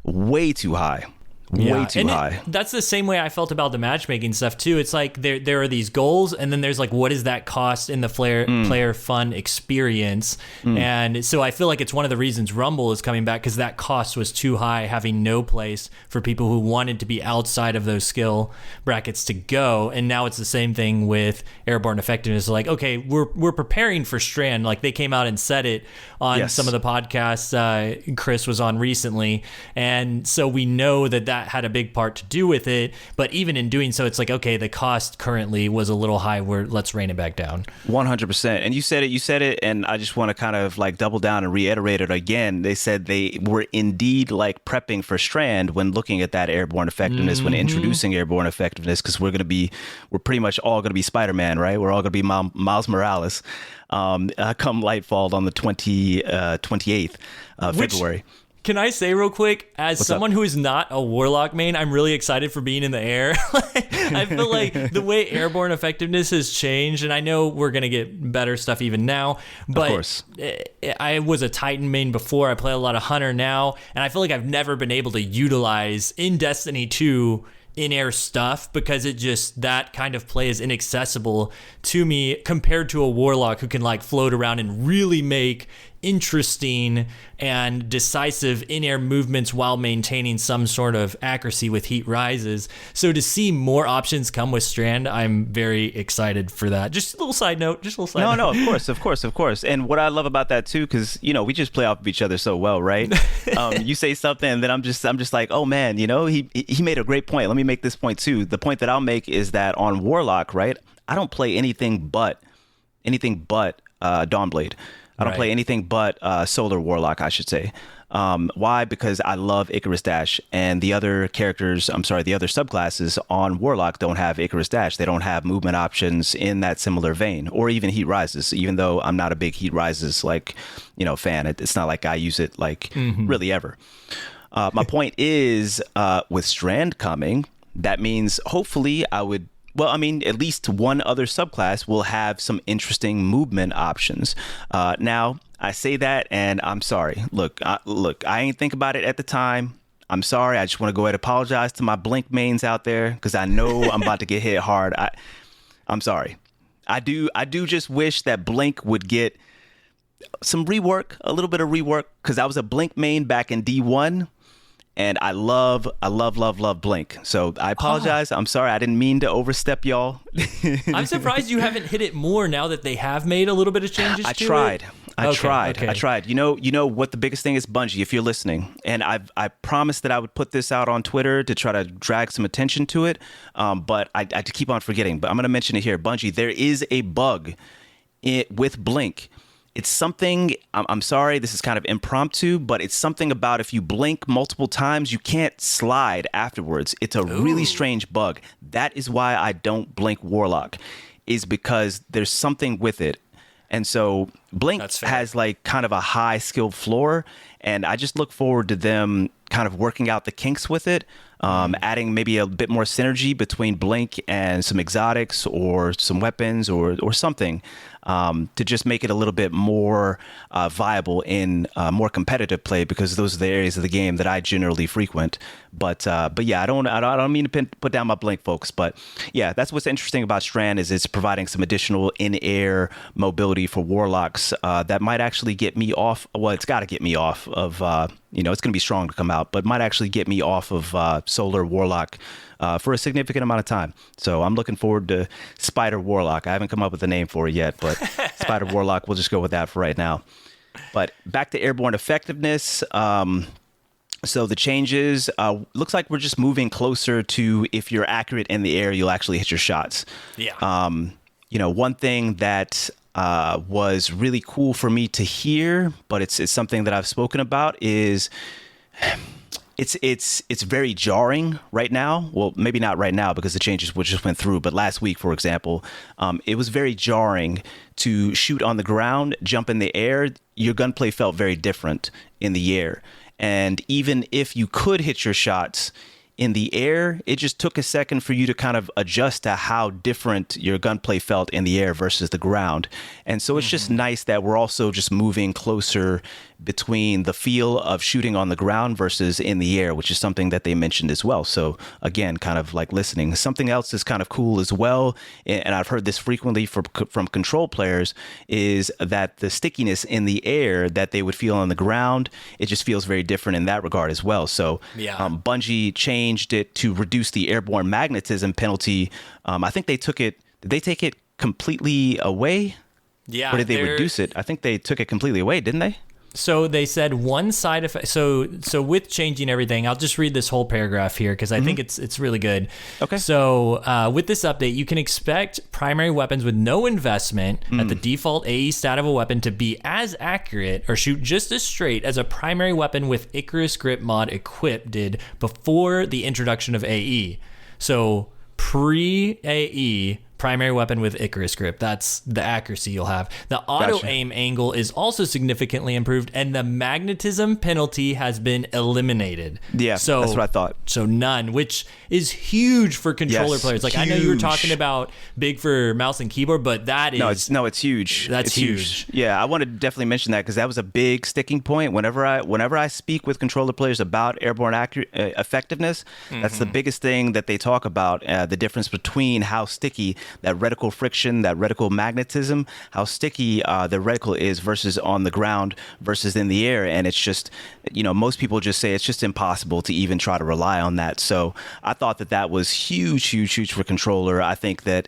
way too high. Way too high. That's the same way I felt about the matchmaking stuff too. It's like there are these goals, and then there's like, what does that cost in the player fun experience? And so I feel like it's one of the reasons Rumble is coming back, because that cost was too high, having no place for people who wanted to be outside of those skill brackets to go. And now it's the same thing with Airborne effectiveness. Like, okay, we're preparing for Strand. Like they came out and said it on some of the podcasts Chris was on recently, and so we know that that had a big part to do with it. But even in doing so, it's like, okay, the cost currently was a little high. Let's rein it back down. 100%. And you said it, and I just want to kind of like double down and reiterate it again. They said they were indeed like prepping for Strand when looking at that airborne effectiveness, when introducing airborne effectiveness, because we're pretty much all going to be Spider-Man, right? We're all going to be Miles Morales come Lightfall on the 28th February. Can I say real quick, as What's someone up? who is not a Warlock main, I'm really excited for being in the air. I feel like the way airborne effectiveness has changed, and I know we're going to get better stuff even now, but Of course. I was a Titan main before. I play a lot of Hunter now, and I feel like I've never been able to utilize in Destiny 2 in-air stuff because that kind of play is inaccessible to me compared to a Warlock who can like float around and really make interesting and decisive in-air movements while maintaining some sort of accuracy with heat rises. So to see more options come with Strand, I'm very excited for that. Just a little side note. No, of course. And what I love about that too, because we just play off of each other so well, right? You say something, and then I'm just like, oh man, he made a great point. Let me make this point too. The point that I'll make is that on Warlock, right? I don't play anything but Dawnblade. I don't play anything but Solar Warlock, I should say. Why? Because I love Icarus Dash, and the other subclasses on Warlock don't have Icarus Dash. They don't have movement options in that similar vein, or even Heat Rises, even though I'm not a big Heat Rises fan. It's not like I use it really ever. My point is, with Strand coming, that means hopefully at least one other subclass will have some interesting movement options. Now, I say that, and I'm sorry. Look, I ain't think about it at the time. I'm sorry. I just want to go ahead and apologize to my Blink mains out there because I know I'm about to get hit hard. I'm sorry. I do just wish that Blink would get some rework, a little bit of rework, because I was a Blink main back in D1. And I love Blink. So I apologize. I'm sorry. I didn't mean to overstep y'all. I'm surprised you haven't hit it more now that they have made a little bit of changes I to tried. it. I tried. You know what the biggest thing is? Bungie, if you're listening. And I promised that I would put this out on Twitter to try to drag some attention to it. But I keep on forgetting. But I'm going to mention it here. Bungie, there is a bug with Blink. It's something, I'm sorry, this is kind of impromptu, but it's something about if you blink multiple times, you can't slide afterwards. It's a really strange bug. That is why I don't blink Warlock, is because there's something with it. And so Blink has like kind of a high skill floor, and I just look forward to them kind of working out the kinks with it, adding maybe a bit more synergy between Blink and some exotics or some weapons or something. To just make it a little bit more viable in more competitive play, because those are the areas of the game that I generally frequent. But yeah, I don't mean to put down my Blink folks, but yeah, that's what's interesting about Strand is it's providing some additional in-air mobility for Warlocks that might actually get me off. Well, it's got to get me off of it's going to be strong to come out, but might actually get me off of Solar Warlock for a significant amount of time. So I'm looking forward to Spider Warlock. I haven't come up with a name for it yet, but Spider Warlock, we'll just go with that for right now. But back to airborne effectiveness. So the changes, looks like we're just moving closer to if you're accurate in the air, you'll actually hit your shots. Yeah. One thing that was really cool for me to hear, but it's something that I've spoken about, is it's very jarring right now. Well, maybe not right now because the changes just went through, but last week, for example, it was very jarring to shoot on the ground, jump in the air. Your gunplay felt very different in the air. And even if you could hit your shots in the air, it just took a second for you to kind of adjust to how different your gunplay felt in the air versus the ground. And so it's just nice that we're also just moving closer between the feel of shooting on the ground versus in the air, which is something that they mentioned as well. So again, kind of like listening. Something else is kind of cool as well, and I've heard this frequently from control players, is that the stickiness in the air that they would feel on the ground, it just feels very different in that regard as well. So Bungie changed it to reduce the airborne magnetism penalty. I think they took it, did they take it completely away? Yeah. Or did they reduce it? I think they took it completely away, didn't they? So they said one side effect. So with changing everything, I'll just read this whole paragraph here because I think it's really good. Okay. So with this update, you can expect primary weapons with no investment at the default AE stat of a weapon to be as accurate or shoot just as straight as a primary weapon with Icarus Grip mod equipped did before the introduction of AE. So pre-AE, primary weapon with Icarus Grip. That's the accuracy you'll have. The auto aim angle is also significantly improved, and the magnetism penalty has been eliminated. Yeah, so that's what I thought. So none, which is huge for controller players. Like, huge. I know you were talking about big for mouse and keyboard, but that is it's huge. That's huge. Yeah, I wanted to definitely mention that because that was a big sticking point. Whenever I speak with controller players about airborne effectiveness, that's the biggest thing that they talk about. The difference between how sticky that reticle friction, that reticle magnetism, how sticky the reticle is versus on the ground versus in the air. And it's just, most people just say it's just impossible to even try to rely on that. So I thought that was huge for controller. I think that,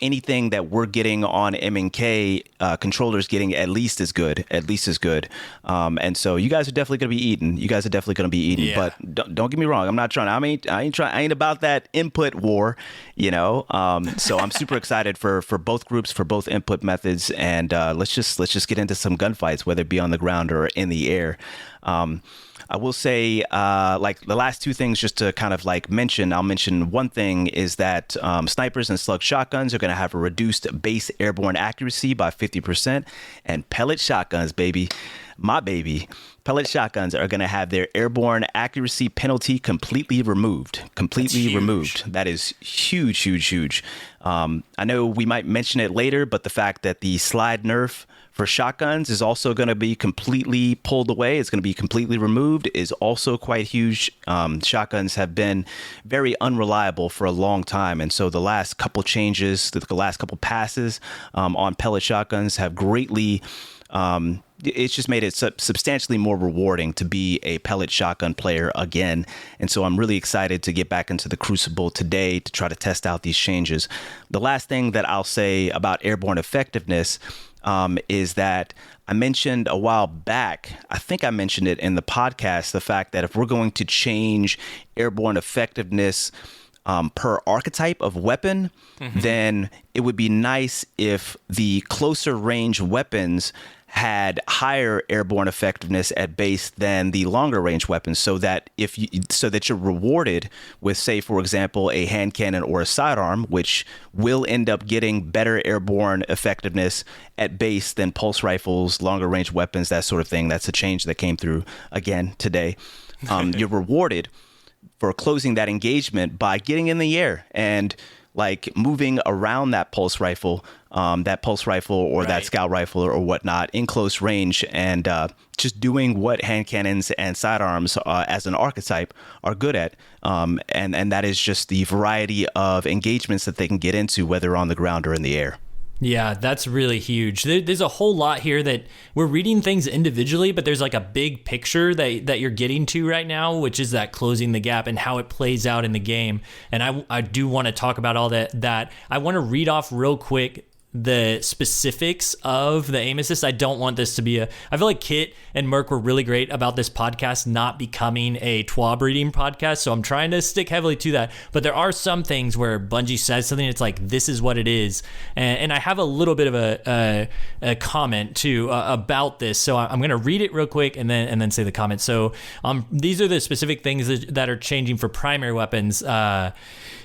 anything that we're getting on M&K, controllers getting at least as good. And so you guys are definitely going to be eating. Yeah. But don't get me wrong. I'm not trying. I ain't about that input war, So I'm super excited for both groups, for both input methods. And let's just get into some gunfights, whether it be on the ground or in the air. I will say, like the last two things just to kind of like mention, I'll mention one thing is that snipers and slug shotguns are going to have a reduced base airborne accuracy by 50%, and pellet shotguns, pellet shotguns are going to have their airborne accuracy penalty completely removed. That is huge. I know we might mention it later, but the fact that the slide nerf for shotguns is also going to be completely pulled away. It's going to be completely removed is also quite huge. Shotguns have been very unreliable for a long time. And so the last couple changes, the last couple passes on pellet shotguns have greatly it's just made it substantially more rewarding to be a pellet shotgun player again. And so I'm really excited to get back into the Crucible today to try to test out these changes. The last thing that I'll say about airborne effectiveness is that I mentioned a while back, I think I mentioned it in the podcast, the fact that if we're going to change airborne effectiveness per archetype of weapon, then it would be nice if the closer range weapons had higher airborne effectiveness at base than the longer range weapons, so that you're rewarded with, say, for example, a hand cannon or a sidearm, which will end up getting better airborne effectiveness at base than pulse rifles, longer range weapons, that sort of thing. That's a change that came through again today. You're rewarded for closing that engagement by getting in the air and like moving around that pulse rifle or that scout rifle or whatnot in close range, and just doing what hand cannons and sidearms as an archetype are good at. And that is just the variety of engagements that they can get into, whether on the ground or in the air. Yeah, that's really huge. There's a whole lot here that we're reading things individually, but there's like a big picture that you're getting to right now, which is that closing the gap and how it plays out in the game. And I do want to talk about all that. I want to read off real quick the specifics of the aim assist. I don't want this to be I feel like Kit and Merc were really great about this podcast not becoming a TWA breeding podcast, so I'm trying to stick heavily to that. But there are some things where Bungie says something, it's like, this is what it is. And I have a little bit of a comment too about this, so I'm going to read it real quick and then say the comment. So these are the specific things that are changing for primary weapons.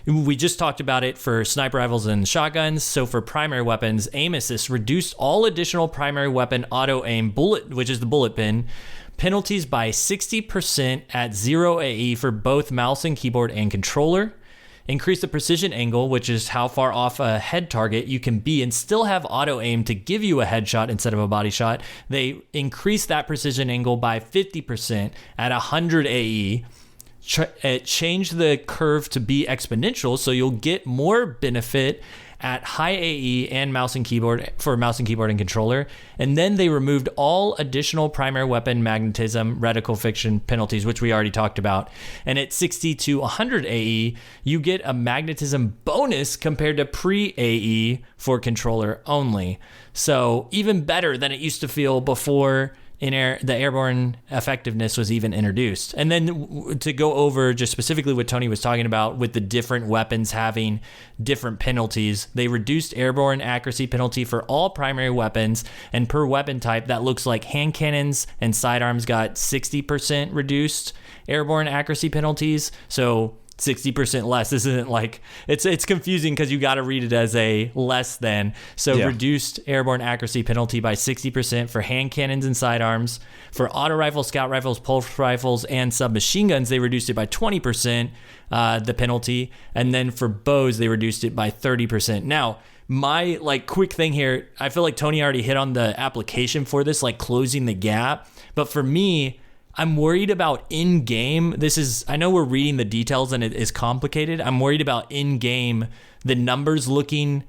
We just talked about it for sniper rifles and shotguns. So for primary weapons, aim assist reduced all additional primary weapon auto aim which is the bullet pin, penalties by 60% at 0 AE for both mouse and keyboard and controller. Increase the precision angle, which is how far off a head target you can be and still have auto aim to give you a headshot instead of a body shot. They increase that precision angle by 50% at 100 AE. Change the curve to be exponential, so you'll get more benefit at high AE and mouse and keyboard and controller. And then they removed all additional primary weapon magnetism, reticle friction penalties, which we already talked about. And at 60 to 100 AE, you get a magnetism bonus compared to pre-AE for controller only. So even better than it used to feel before the airborne effectiveness was even introduced. And then to go over just specifically what Tony was talking about with the different weapons having different penalties, they reduced airborne accuracy penalty for all primary weapons, and per weapon type, that looks like hand cannons and sidearms got 60% reduced airborne accuracy penalties. So 60% less. This isn't like, it's confusing because you got to read it as a less than. So reduced airborne accuracy penalty by 60% for hand cannons and sidearms. For auto rifles, scout rifles, pulse rifles, and submachine guns, they reduced it by 20%, the penalty. And then for bows, they reduced it by 30%. Now, my quick thing here, I feel like Tony already hit on the application for this, like closing the gap. But for me, I'm worried about in-game. I know we're reading the details and it is complicated. I'm worried about in-game, the numbers looking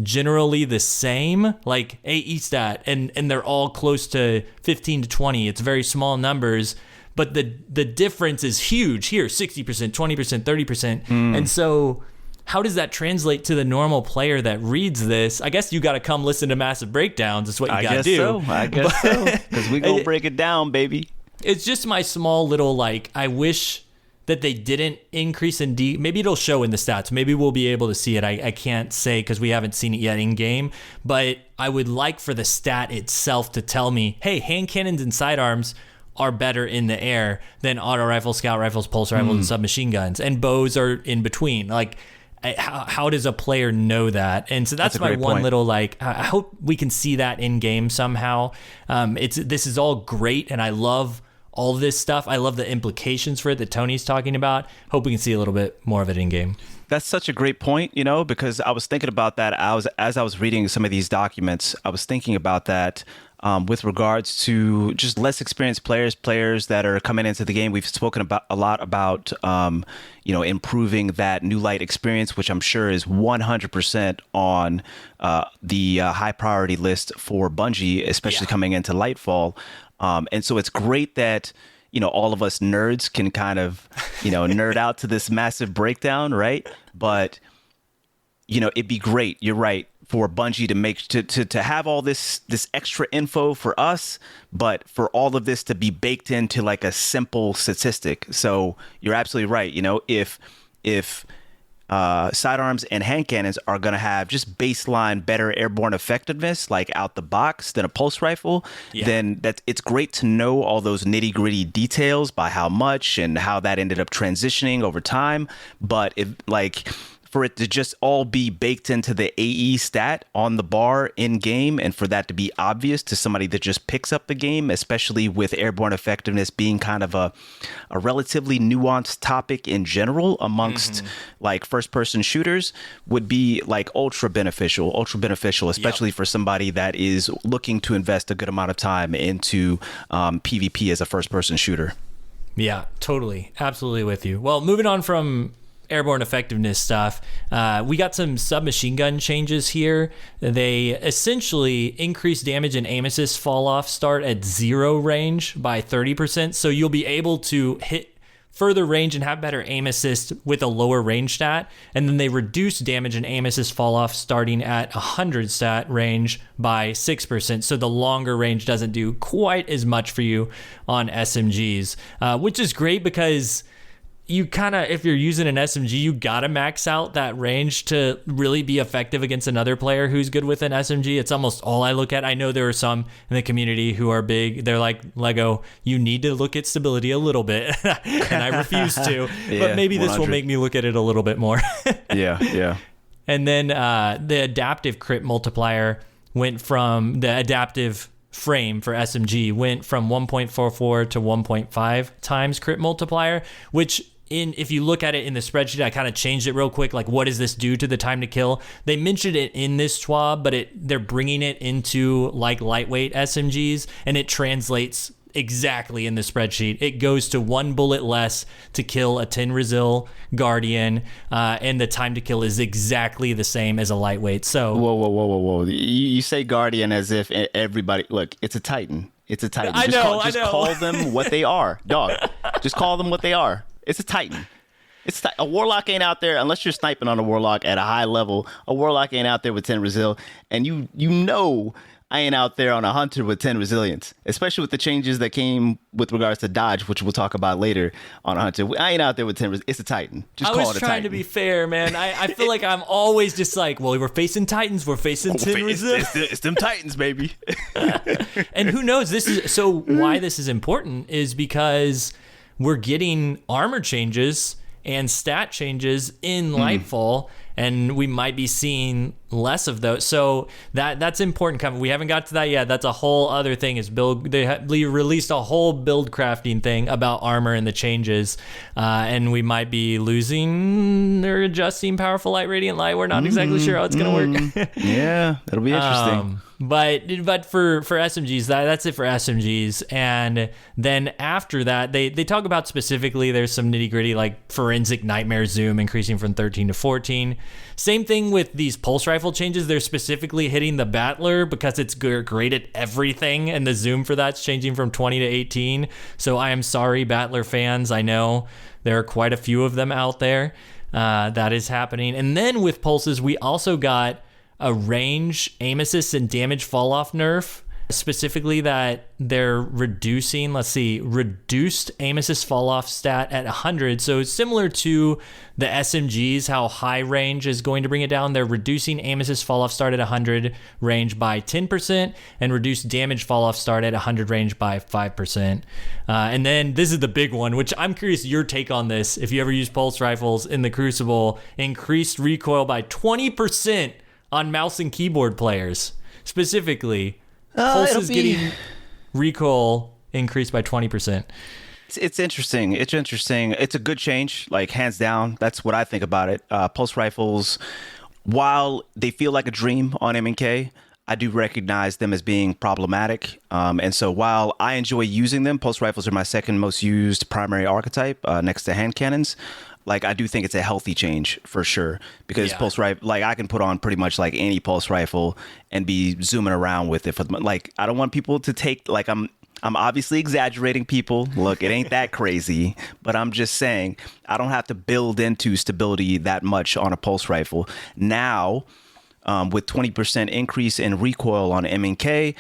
generally the same, like AE stat, and they're all close to 15 to 20. It's very small numbers, but the difference is huge here, 60%, 20%, 30%. And so how does that translate to the normal player that reads this? I guess you got to come listen to Massive Breakdowns. That's what you got to do. I guess so. Because we going to break it down, baby. It's just my small little, I wish that they didn't increase in maybe it'll show in the stats. Maybe we'll be able to see it. I can't say because we haven't seen it yet in game, but I would like for the stat itself to tell me, hey, hand cannons and sidearms are better in the air than auto rifles, scout rifles, pulse rifles, and submachine guns. And bows are in between. How does a player know that? And so that's my one point. Little, I hope we can see that in game somehow. This is all great, and I love all this stuff. I love the implications for it that Tony's talking about. Hope we can see a little bit more of it in game. That's such a great point, because I was thinking about that. As I was reading some of these documents, I was thinking about that with regards to just less experienced players that are coming into the game. We've spoken a lot about improving that new light experience, which I'm sure is 100% on the high priority list for Bungie, especially coming into Lightfall. And so it's great that, all of us nerds can kind of, nerd out to this massive breakdown, right? But, it'd be great. You're right. For Bungie to have all this extra info for us, but for all of this to be baked into a simple statistic. So you're absolutely right. If sidearms and hand cannons are going to have just baseline better airborne effectiveness, out the box than a pulse rifle, then it's great to know all those nitty gritty details by how much and how that ended up transitioning over time. But for it to just all be baked into the AE stat on the bar in game, and for that to be obvious to somebody that just picks up the game, especially with airborne effectiveness being kind of a relatively nuanced topic in general amongst first person shooters, would be ultra beneficial, especially for somebody that is looking to invest a good amount of time into PvP as a first person shooter. Yeah, totally. Absolutely with you. Well, moving on from airborne effectiveness stuff, we got some submachine gun changes here. They essentially increase damage and aim assist fall off start at 0 range by 30%. So you'll be able to hit further range and have better aim assist with a lower range stat. And then they reduce damage and aim assist fall off starting at 100 stat range by 6%. So the longer range doesn't do quite as much for you on SMGs, which is great because you kind of, if you're using an SMG, you gotta max out that range to really be effective against another player who's good with an SMG. It's almost all I look at. I know there are some in the community who are big. They're like, Lego, you need to look at stability a little bit. And I refuse to. But maybe 100. This will make me look at it a little bit more. Yeah. And then the adaptive crit multiplier went from the adaptive frame for SMG went from 1.44 to 1.5 times crit multiplier, which if you look at it in the spreadsheet, I kind of changed it real quick. What does this do to the time to kill? They mentioned it in this TWAB, but they're bringing it into lightweight SMGs, and it translates exactly in the spreadsheet. It goes to 1 bullet less to kill a 10 Resil Guardian, and the time to kill is exactly the same as a lightweight. So whoa. You say Guardian as if everybody, look, it's a Titan. It's a Titan. I know. Call them what they are, dog. Just call them what they are. It's a Titan. A Warlock ain't out there unless you're sniping on a Warlock at a high level. A Warlock ain't out there with 10 Resil, and you know I ain't out there on a hunter with 10 resilience, especially with the changes that came with regards to dodge, which we'll talk about later on a hunter. I ain't out there with 10 It's a Titan. Just call it a Titan. I was trying to be fair, man. I feel like I'm always just like, well, we're facing Titans. We're facing 10 resilience. It's them Titans, baby. And who knows? Why this is important is because we're getting armor changes and stat changes in Lightfall, and we might be seeing less of those. So that's important. Coming, we haven't got to that yet. That's a whole other thing. They released a whole build crafting thing about armor and the changes, and we might be losing or adjusting powerful light, radiant light. We're not exactly sure how it's going to work. Yeah, it'll be interesting. But for SMGs, that's it for SMGs. And then after that, they talk about specifically, there's some nitty gritty like forensic nightmare zoom increasing from 13 to 14. Same thing with these pulse rifle changes. They're specifically hitting the battler because it's great at everything, and the zoom for that's changing from 20 to 18. So I am sorry, battler fans. I know there are quite a few of them out there. That is happening. And then with pulses, we also got a range, aim assist, and damage fall off nerf. Specifically that they're reducing, reduced aim assist fall off stat at 100. So it's similar to the SMGs, how high range is going to bring it down. They're reducing aim assist fall off start at 100 range by 10% and reduced damage fall off start at 100 range by 5%. And then this is the big one, which I'm curious your take on this. If you ever use pulse rifles in the Crucible, increased recoil by 20% on mouse and keyboard players. Specifically, Pulse is getting recoil increased by 20%. It's interesting. It's interesting. It's a good change, like hands down. That's what I think about it. Pulse rifles, while they feel like a dream on M&K, I do recognize them as being problematic. And so while I enjoy using them, pulse rifles are my second most used primary archetype next to hand cannons. Like, I do think it's a healthy change for sure, because pulse rifle, like, I can put on pretty much like any pulse rifle and be zooming around with it. Like, I don't want people to take, like, I'm obviously exaggerating, people. Look, it ain't that crazy, but I'm just saying I don't have to build into stability that much on a pulse rifle. Now, with 20% increase in recoil on M&K,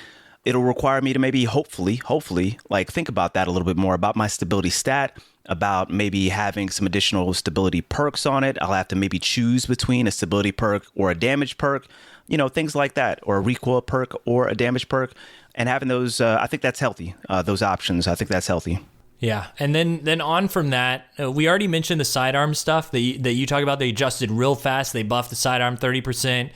it'll require me to maybe hopefully, like, think about that a little bit more, about my stability stat, about maybe having some additional stability perks on it. I'll have to maybe choose between a stability perk or a damage perk, things like that, or a recoil perk or a damage perk. And having those, I think that's healthy. Those options, I think that's healthy. Yeah, and then on from that, we already mentioned the sidearm stuff that you talk about. They adjusted real fast. They buffed the sidearm 30%.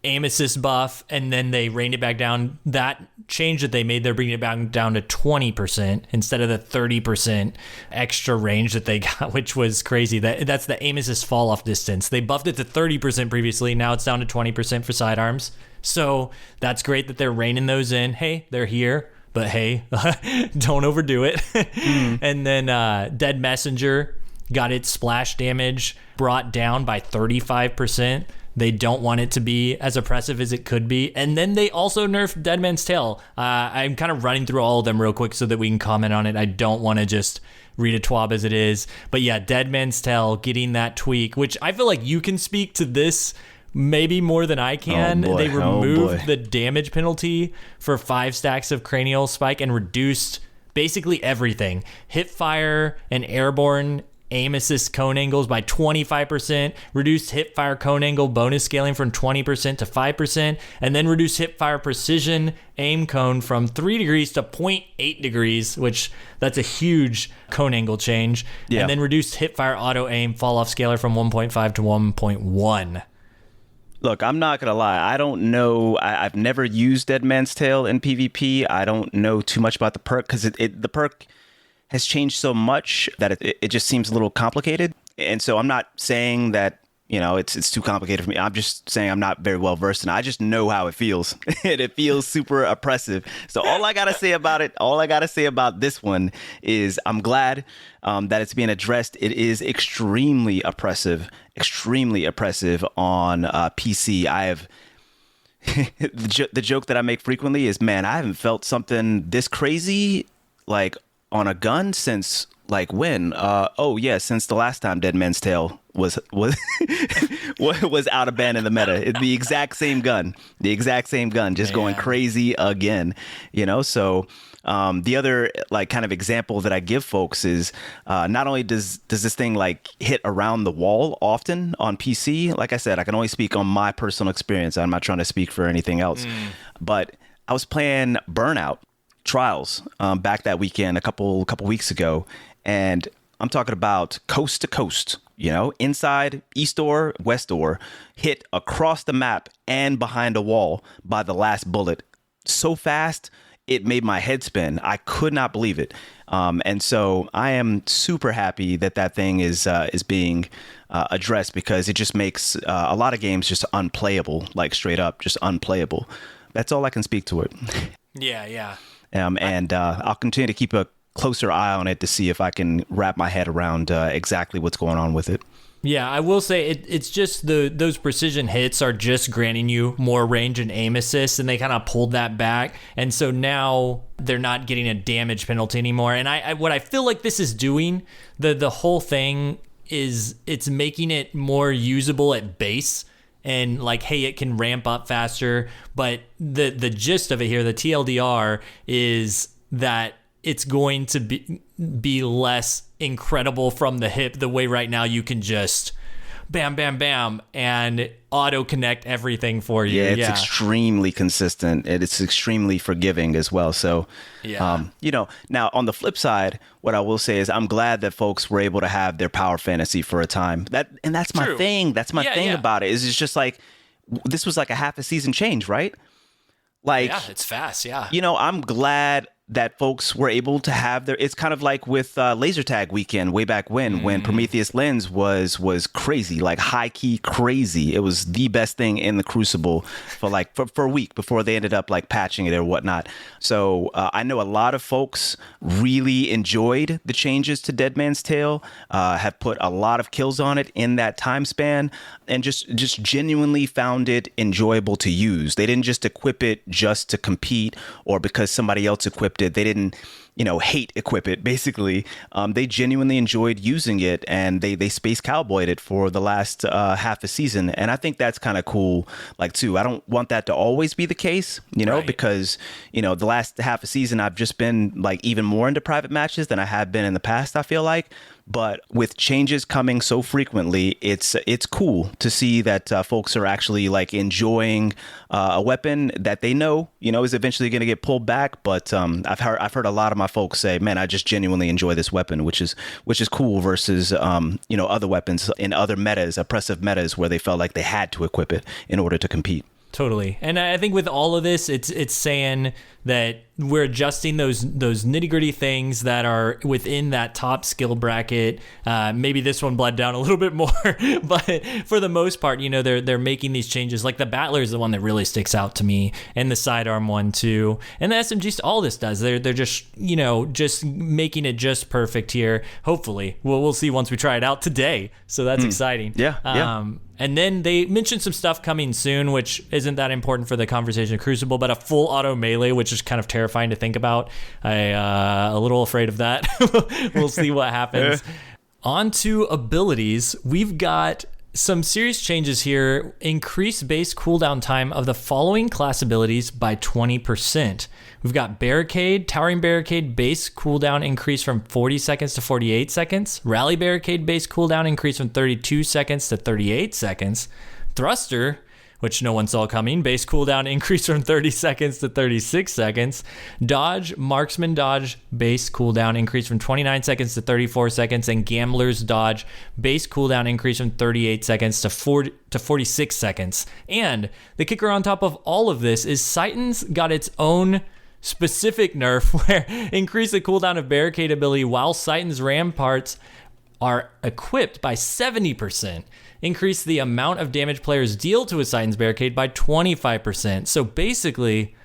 Aim assist buff, and then they reined it back down. That change that they made, they're bringing it back down to 20% instead of the 30% extra range that they got, which was crazy. That's the aim assist fall off distance. They buffed it to 30% previously. Now it's down to 20% for sidearms. So that's great that they're reining those in. Hey, they're here, but hey, don't overdo it. And then Dead Messenger got its splash damage brought down by 35%. They don't want it to be as oppressive as it could be. And then they also nerfed Dead Man's Tale. I'm kind of running through all of them real quick so that we can comment on it. I don't want to just read a twab as it is. But yeah, Dead Man's Tale getting that tweak, which I feel like you can speak to this maybe more than I can. Oh boy. They removed the damage penalty for 5 stacks of Cranial Spike and reduced basically everything. Hipfire and Airborne aim assist cone angles by 25%, reduced hipfire cone angle bonus scaling from 20% to 5%, and then reduced hipfire precision aim cone from 3 degrees to 0.8 degrees, which that's a huge cone angle change. Yeah. And then reduced hipfire auto aim fall off scaler from 1.5 to 1.1. Look, I'm not going to lie. I don't know. I've never used Dead Man's Tale in PvP. I don't know too much about the perk because the perk has changed so much that it just seems a little complicated. And so I'm not saying that, it's too complicated for me. I'm just saying I'm not very well versed in it. I just know how it feels. And it feels super oppressive. So all I got to say about this one is I'm glad that it's being addressed. It is extremely oppressive on PC. I have the joke that I make frequently is, man, I haven't felt something this crazy, like, on a gun since, like, when? Since the last time Dead Man's Tale was was out of band in the meta. It's the exact same gun, just going crazy again, So the other like kind of example that I give folks is not only does this thing like hit around the wall often on PC. Like I said, I can only speak on my personal experience. I'm not trying to speak for anything else, but I was playing Burnout Trials back that weekend a couple weeks ago, and I'm talking about coast to coast, inside, east door, west door, hit across the map and behind a wall by the last bullet so fast it made my head spin. I could not believe it. And so I am super happy that thing is being addressed, because it just makes a lot of games just unplayable, like straight up just unplayable. That's all I can speak to it. Yeah. And I'll continue to keep a closer eye on it to see if I can wrap my head around exactly what's going on with it. Yeah, I will say it's just those precision hits are just granting you more range and aim assist, and they kind of pulled that back, and so now they're not getting a damage penalty anymore. And I what I feel like this is doing, the whole thing is it's making it more usable at base, and like, hey, it can ramp up faster. But the gist of it here, the TLDR, is that it's going to be less incredible from the hip, the way right now you can just bam, bam, bam, and auto connect everything for you. Yeah, it's extremely consistent, and it's extremely forgiving as well. So, now on the flip side, what I will say is I'm glad that folks were able to have their power fantasy for a time. That's my thing. That's my thing about it. Is it's just like, this was like a half a season change, right? Like, yeah, it's fast. Yeah, I'm glad that folks were able to have it's kind of like with laser tag weekend way back when Prometheus Lens was crazy, like high key crazy. It was the best thing in the Crucible for a week before they ended up like patching it or whatnot. So I know a lot of folks really enjoyed the changes to Dead Man's Tale, have put a lot of kills on it in that time span, and just genuinely found it enjoyable to use. They didn't just equip it just to compete or because somebody else equipped it. They didn't, hate equip it, basically. They genuinely enjoyed using it, and they space cowboyed it for the last half a season. And I think that's kind of cool, like, too. I don't want that to always be the case, right, because, the last half a season, I've just been like even more into private matches than I have been in the past, I feel like. But with changes coming so frequently, it's cool to see that folks are actually like enjoying a weapon that they know, is eventually going to get pulled back. But I've heard a lot of my folks say, man, I just genuinely enjoy this weapon, which is cool versus other weapons in other metas, oppressive metas, where they felt like they had to equip it in order to compete. Totally. And I think with all of this, it's saying that we're adjusting those nitty gritty things that are within that top skill bracket. Maybe this one bled down a little bit more, but for the most part, they're making these changes. Like the Battler is the one that really sticks out to me, and the sidearm one too. And the SMGs, all this does, they're just, just making it just perfect here. Hopefully, we'll see once we try it out today. So that's exciting. Yeah. And then they mentioned some stuff coming soon, which isn't that important for the conversation of Crucible, but a full auto melee, which is kind of terrifying to think about. A little afraid of that. We'll see what happens. On to abilities. We've got some serious changes here. Increase base cooldown time of the following class abilities by 20%. We've got Barricade, Towering Barricade base cooldown increase from 40 seconds to 48 seconds. Rally Barricade base cooldown increase from 32 seconds to 38 seconds. Thruster, which no one saw coming, base cooldown increase from 30 seconds to 36 seconds. Dodge, Marksman Dodge, base cooldown increase from 29 seconds to 34 seconds. And Gambler's Dodge, base cooldown increase from 38 seconds to 46 seconds. And the kicker on top of all of this is Sighton's got its own specific nerf where increase the cooldown of Barricade ability while Sighton's ramparts are equipped by 70%. Increase the amount of damage players deal to a Sighton's Barricade by 25%. So basically,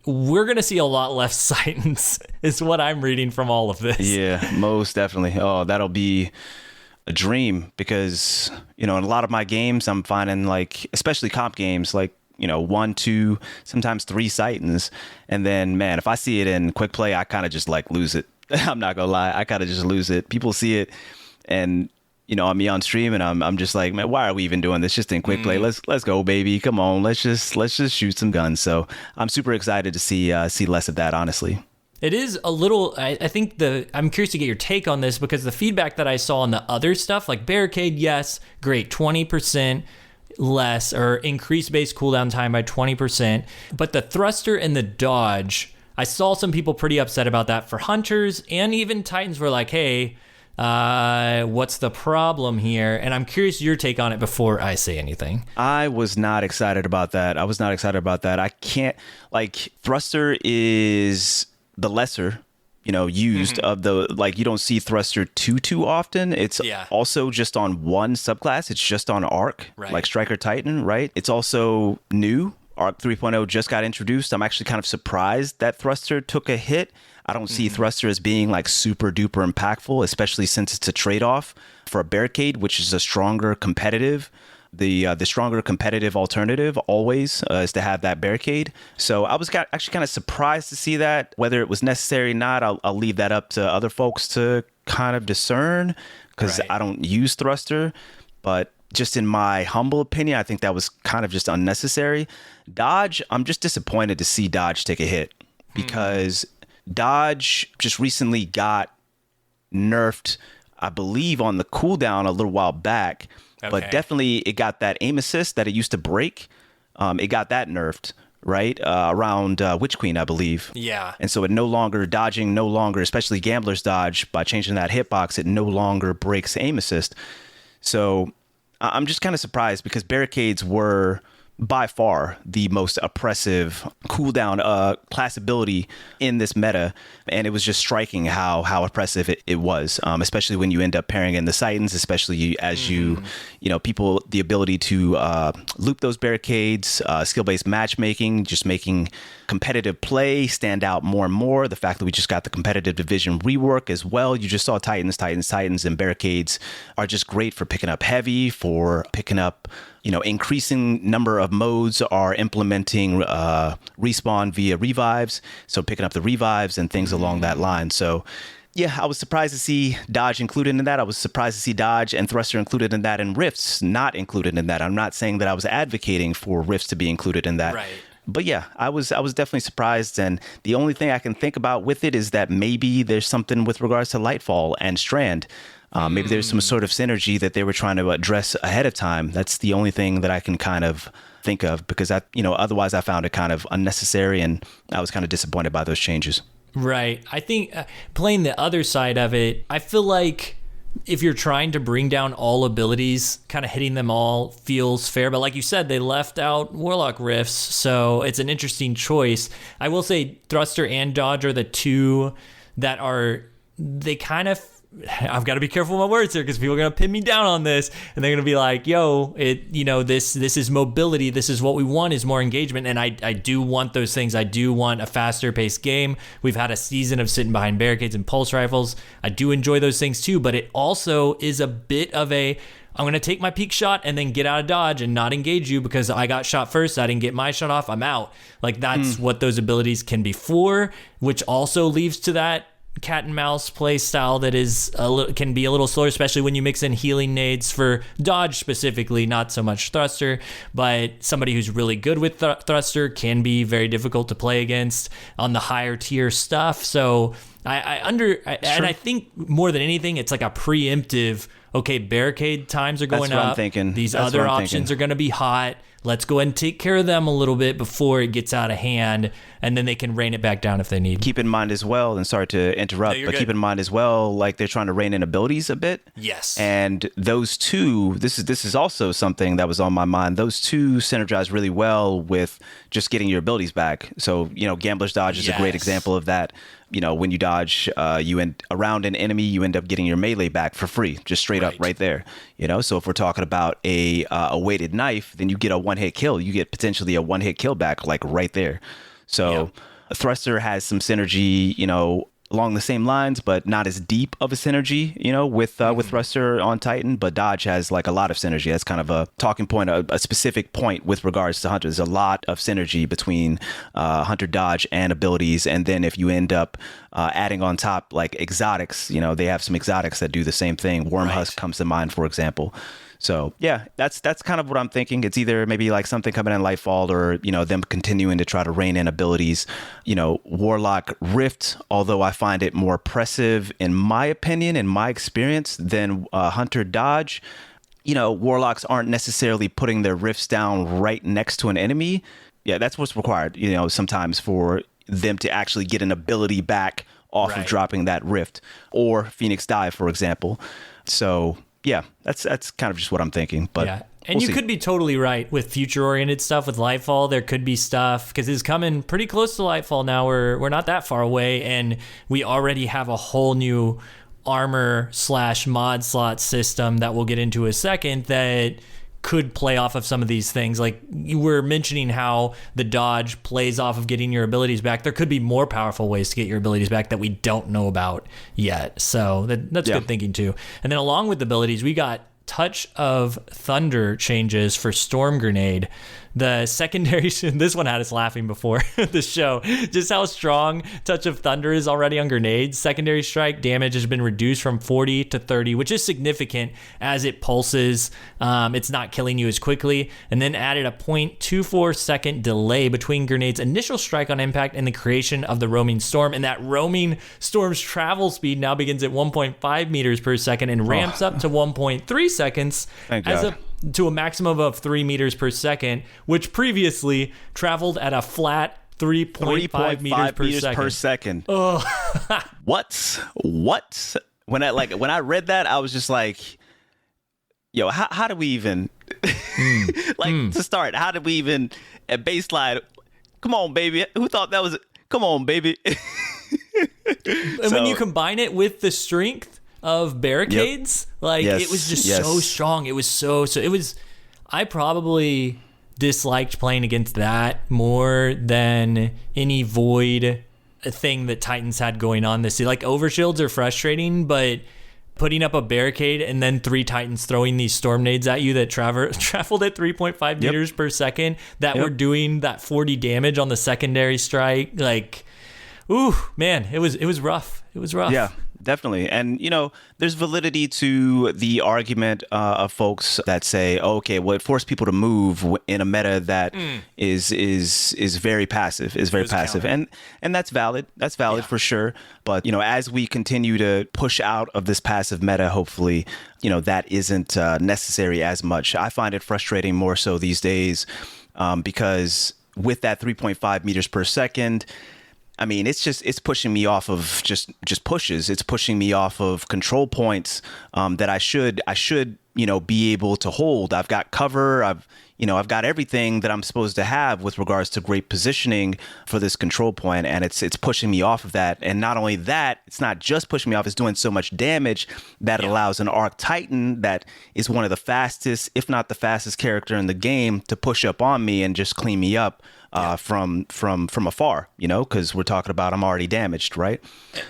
we're going to see a lot less Sightons, is what I'm reading from all of this. Yeah, most definitely. Oh, that'll be a dream, because, in a lot of my games, I'm finding, like, especially comp games, like, 1, 2, sometimes 3 Sightons. And then, man, if I see it in quick play, I kind of just like lose it. I'm not going to lie. I kind of just lose it. People see it and on me on stream, and I'm just like, man, why are we even doing this? Just in quick play. Let's go, baby. Come on, let's just shoot some guns. So I'm super excited to see less of that, honestly. It is a little, I think I'm curious to get your take on this, because the feedback that I saw on the other stuff, like barricade, yes, great, 20% less or increased base cooldown time by 20%. But the thruster and the dodge, I saw some people pretty upset about that. For hunters and even Titans were like, hey, what's the problem here? And I'm curious your take on it before I say anything. I was not excited about that. I can't, like, thruster is the lesser, used of the, like, you don't see thruster too often. It's also just on one subclass. It's just on Arc, like Striker Titan, right? It's also new. Arc 3.0 just got introduced. I'm actually kind of surprised that thruster took a hit. I don't see thruster as being like super duper impactful, especially since it's a trade-off for a barricade, which is a stronger competitive. The stronger competitive alternative always is to have that barricade. So I was actually kind of surprised to see that. Whether it was necessary or not, I'll leave that up to other folks to kind of discern, because I don't use thruster. But just in my humble opinion, I think that was kind of just unnecessary. Dodge, I'm just disappointed to see Dodge take a hit, because Dodge just recently got nerfed, I believe, on the cooldown a little while back. But definitely it got that aim assist that it used to break. It got that nerfed, right? Around Witch Queen, I believe. Yeah. And so it no longer, especially Gambler's dodge, by changing that hitbox, it no longer breaks aim assist. So I'm just kind of surprised, because barricades were by far the most oppressive cooldown class ability in this meta, and it was just striking how oppressive it was, especially when you end up pairing in the Titans, especially as people, the ability to loop those barricades, skill-based matchmaking, just making competitive play stand out more and more. The fact that we just got the competitive division rework as well. You just saw Titans, and barricades are just great for picking up heavy, for picking up, increasing number of modes are implementing respawn via revives. So picking up the revives and things along that line. So yeah, I was surprised to see dodge included in that. I was surprised to see dodge and thruster included in that, and rifts not included in that. I'm not saying that I was advocating for rifts to be included in that. Right. But yeah, I was definitely surprised. And the only thing I can think about with it is that maybe there's something with regards to Lightfall and Strand. Maybe there's some sort of synergy that they were trying to address ahead of time. That's the only thing that I can kind of think of, because otherwise I found it kind of unnecessary, and I was kind of disappointed by those changes. Right. I think playing the other side of it, I feel like if you're trying to bring down all abilities, kind of hitting them all feels fair. But like you said, they left out Warlock Rifts, so it's an interesting choice. I will say Thruster and Dodge are the two that they kind of, I've got to be careful with my words here, because people are going to pin me down on this, and they're going to be like, yo, this is mobility. This is what we want, is more engagement. And I do want those things. I do want a faster paced game. We've had a season of sitting behind barricades and pulse rifles. I do enjoy those things too, but it also is a bit of I'm going to take my peak shot and then get out of dodge and not engage you because I got shot first. I didn't get my shot off. I'm out. Like, that's what those abilities can be for, which also leads to that cat and mouse play style that can be a little slower, especially when you mix in healing nades for dodge specifically, not so much thruster. But somebody who's really good with thruster can be very difficult to play against on the higher tier stuff. So and I think more than anything, it's like a preemptive, okay, barricade times are going up. I'm thinking. These other options are going to be hot. Let's go ahead and take care of them a little bit before it gets out of hand, and then they can rein it back down if they need. Keep in mind as well, and sorry to interrupt, but keep in mind as well, like, they're trying to rein in abilities a bit. Yes. And those two, this is also something that was on my mind. Those two synergize really well with just getting your abilities back. So, Gambler's Dodge is a great example of that. When you dodge, around an enemy, you end up getting your melee back for free, just straight up right there. So if we're talking about a weighted knife, then you get a one-hit kill. You get potentially a one-hit kill back, like right there. So a thruster has some synergy, along the same lines, but not as deep of a synergy, with Thruster on Titan. But Dodge has like a lot of synergy. That's kind of a talking point, a specific point with regards to Hunter. There's a lot of synergy between Hunter Dodge and abilities. And then if you end up adding on top like exotics, they have some exotics that do the same thing. Wormhusk comes to mind, for example. So yeah, that's kind of what I'm thinking. It's either maybe like something coming in Lightfall or, them continuing to try to rein in abilities. Warlock Rift, although I find it more oppressive in my opinion, in my experience, than Hunter Dodge. Warlocks aren't necessarily putting their rifts down right next to an enemy. Yeah, that's what's required, sometimes for them to actually get an ability back off of dropping that rift, or Phoenix Dive, for example. So yeah, that's kind of just what I'm thinking. But yeah. And you could be totally right with future-oriented stuff with Lightfall. There could be stuff, because it's coming pretty close to Lightfall now. We're not that far away, and we already have a whole new armor/mod slot system that we'll get into a second that could play off of some of these things. Like you were mentioning how the dodge plays off of getting your abilities back. There could be more powerful ways to get your abilities back that we don't know about yet. So that's good thinking too. And then along with the abilities, we got Touch of Thunder changes for Storm Grenade. The secondary, this one had us laughing before the show, just how strong Touch of Thunder is already on grenades. Secondary strike damage has been reduced from 40 to 30, which is significant as it pulses. It's not killing you as quickly. And then added a 0.24 second delay between grenades' initial strike on impact and the creation of the roaming storm. And that roaming storm's travel speed now begins at 1.5 meters per second and ramps up to 1.3 seconds to a maximum of 3 meters per second, which previously traveled at a flat 3.5 meters per second. Oh. What? When I read that, I was just like, yo, how do we even to start? How did we even at baseline? Come on, baby. Who thought that was? Come on, baby. And when you combine it with the strength of barricades, it was just so strong. It was I probably disliked playing against that more than any void thing that Titans had going on this year. Like overshields are frustrating, but putting up a barricade and then 3 Titans throwing these storm nades at you that traveled at 3.5 meters per second that were doing that 40 damage on the secondary strike, ooh, man, it was rough. It was rough. Yeah. Definitely. And, there's validity to the argument of folks that say, okay, well, it forced people to move in a meta that is very passive, And that's valid. That's valid for sure. But, as we continue to push out of this passive meta, hopefully, that isn't necessary as much. I find it frustrating more so these days because with that 3.5 meters per second, I mean, it's pushing me off of just pushes. It's pushing me off of control points that I should be able to hold. I've got cover. I've got everything that I'm supposed to have with regards to great positioning for this control point, and it's pushing me off of that. And not only that, it's not just pushing me off. It's doing so much damage that it allows an Arc Titan that is one of the fastest, if not the fastest character in the game to push up on me and just clean me up. From afar, because we're talking about I'm already damaged, right?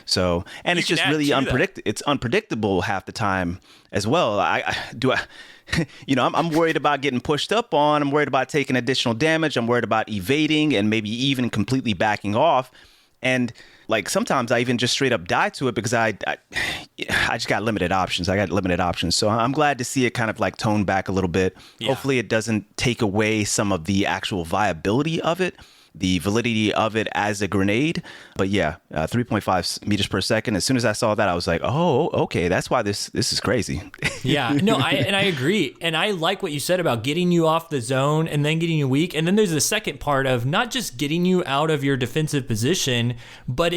So, and it's just really unpredictable. It's unpredictable half the time as well. I'm worried about getting pushed up on. I'm worried about taking additional damage. I'm worried about evading and maybe even completely backing off. And sometimes I even just straight up die to it because I just got limited options. So I'm glad to see it kind of tone back a little bit. Yeah. Hopefully it doesn't take away some of the actual viability of it, the validity of it as a grenade. But 3.5 meters per second. As soon as I saw that, I was like, oh, okay, that's why this is crazy. Yeah, no, I agree. And I like what you said about getting you off the zone and then getting you weak. And then there's the second part of not just getting you out of your defensive position, but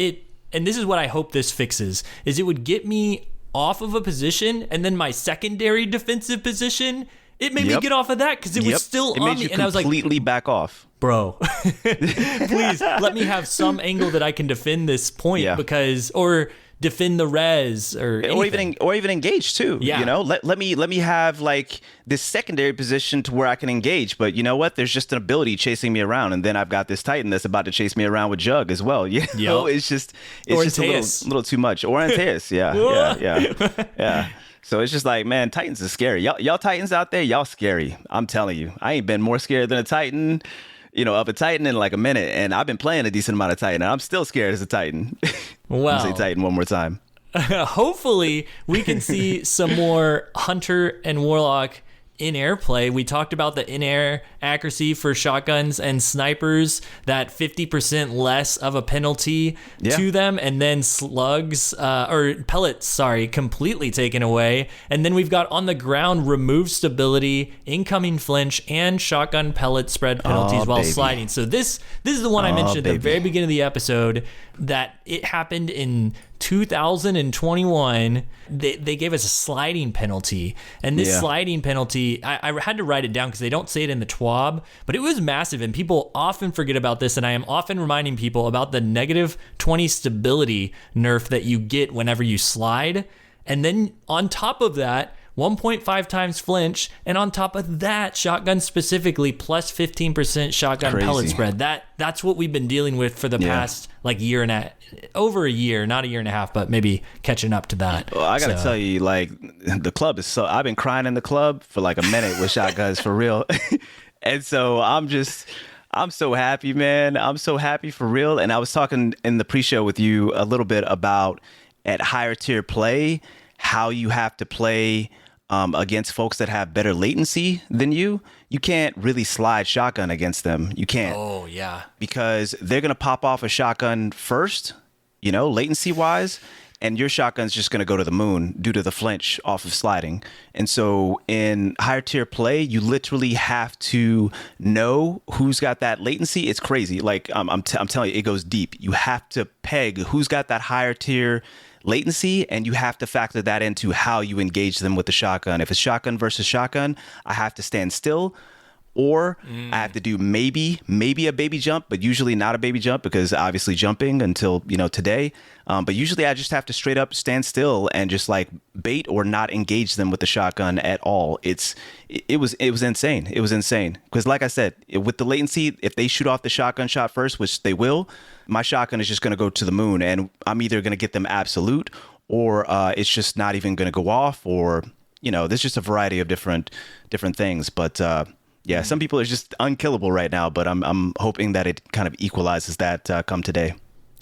and this is what I hope this fixes, is it would get me off of a position and then my secondary defensive position, it made me get off of that because it was still on me. And I was like, completely back off. Bro, please let me have some angle that I can defend this point because, or defend the res or anything. or even engage too. Yeah. You know, let me have like this secondary position to where I can engage. But you know what? There's just an ability chasing me around, and then I've got this Titan that's about to chase me around with Jug as well. You know, it's just a little too much. Or Antaeus, yeah. So it's just like, man, Titans is scary. Y'all Titans out there, y'all scary. I'm telling you, I ain't been more scared than a Titan. Of a Titan in like a minute, and I've been playing a decent amount of Titan, and I'm still scared as a Titan. Well, say Titan one more time. Hopefully, we can see some more Hunter and Warlock in-air play. We talked about the in-air accuracy for shotguns and snipers, that 50% less of a penalty to them, and then slugs, or pellets, completely taken away. And then we've got on the ground, remove stability, incoming flinch, and shotgun pellet spread penalties while sliding. So this is the one I mentioned at the very beginning of the episode, that it happened in 2021. They gave us a sliding penalty, and this sliding penalty, I had to write it down because they don't say it in the TWAB, but it was massive, and people often forget about this, and I am often reminding people about the -20 stability nerf that you get whenever you slide. And then on top of that, 1.5 times flinch, and on top of that, shotgun specifically, plus 15% shotgun pellet spread. That's what we've been dealing with for the past year and over a year, not a year and a half, but maybe catching up to that. Well, I gotta tell you, the club is I've been crying in the club for like a minute with shotguns for real. And so I'm so happy, man. I'm so happy for real. And I was talking in the pre-show with you a little bit about at higher tier play, how you have to play against folks that have better latency than you. You can't really slide shotgun against them. You can't. Oh, yeah. Because they're going to pop off a shotgun first, latency wise, and your shotgun's just going to go to the moon due to the flinch off of sliding. And so in higher tier play, you literally have to know who's got that latency. It's crazy. Like I'm telling you, it goes deep. You have to peg who's got that higher tier latency, and you have to factor that into how you engage them with the shotgun. If it's shotgun versus shotgun, I have to stand still, or I have to do maybe a baby jump, but usually not a baby jump because obviously jumping until today. But usually I just have to straight up stand still and just like bait or not engage them with the shotgun at all. It was insane. It was insane because, like I said, with the latency, if they shoot off the shotgun shot first, which they will, my shotgun is just going to go to the moon, and I'm either going to get them absolute, or it's just not even going to go off, or there's just a variety of different things. But yeah, some people are just unkillable right now, but I'm hoping that it kind of equalizes that come today.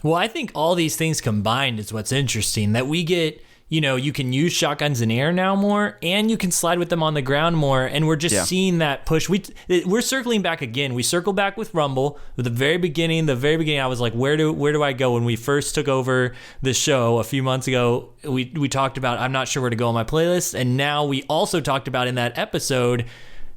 Well, I think all these things combined is what's interesting, that we get, you can use shotguns in air now more, and you can slide with them on the ground more, and we're just seeing that push. We're circling back again. We circle back with Rumble. At the very beginning, I was like, where do I go? When we first took over the show a few months ago, we talked about, I'm not sure where to go on my playlist, and now we also talked about in that episode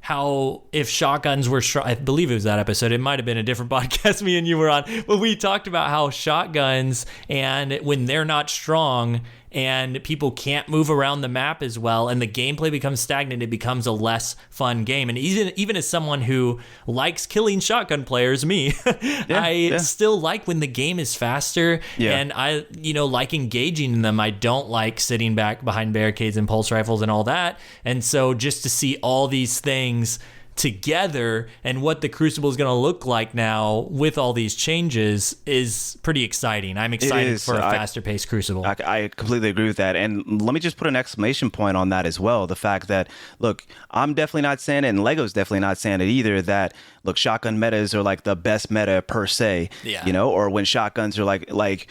how if shotguns were strong, I believe it was that episode, it might have been a different podcast me and you were on, but we talked about how shotguns, and when they're not strong and people can't move around the map as well, and the gameplay becomes stagnant, it becomes a less fun game. And even as someone who likes killing shotgun players, I still like when the game is faster, and I like engaging in them. I don't like sitting back behind barricades and pulse rifles and all that. And so just to see all these things together and what the Crucible is going to look like now with all these changes is pretty exciting. I'm excited for a faster paced Crucible. I completely agree with that. And let me just put an exclamation point on that as well. The fact that, look, I'm definitely not saying it, and Lego's definitely not saying it either, that, look, shotgun metas are like the best meta per se, or when shotguns are like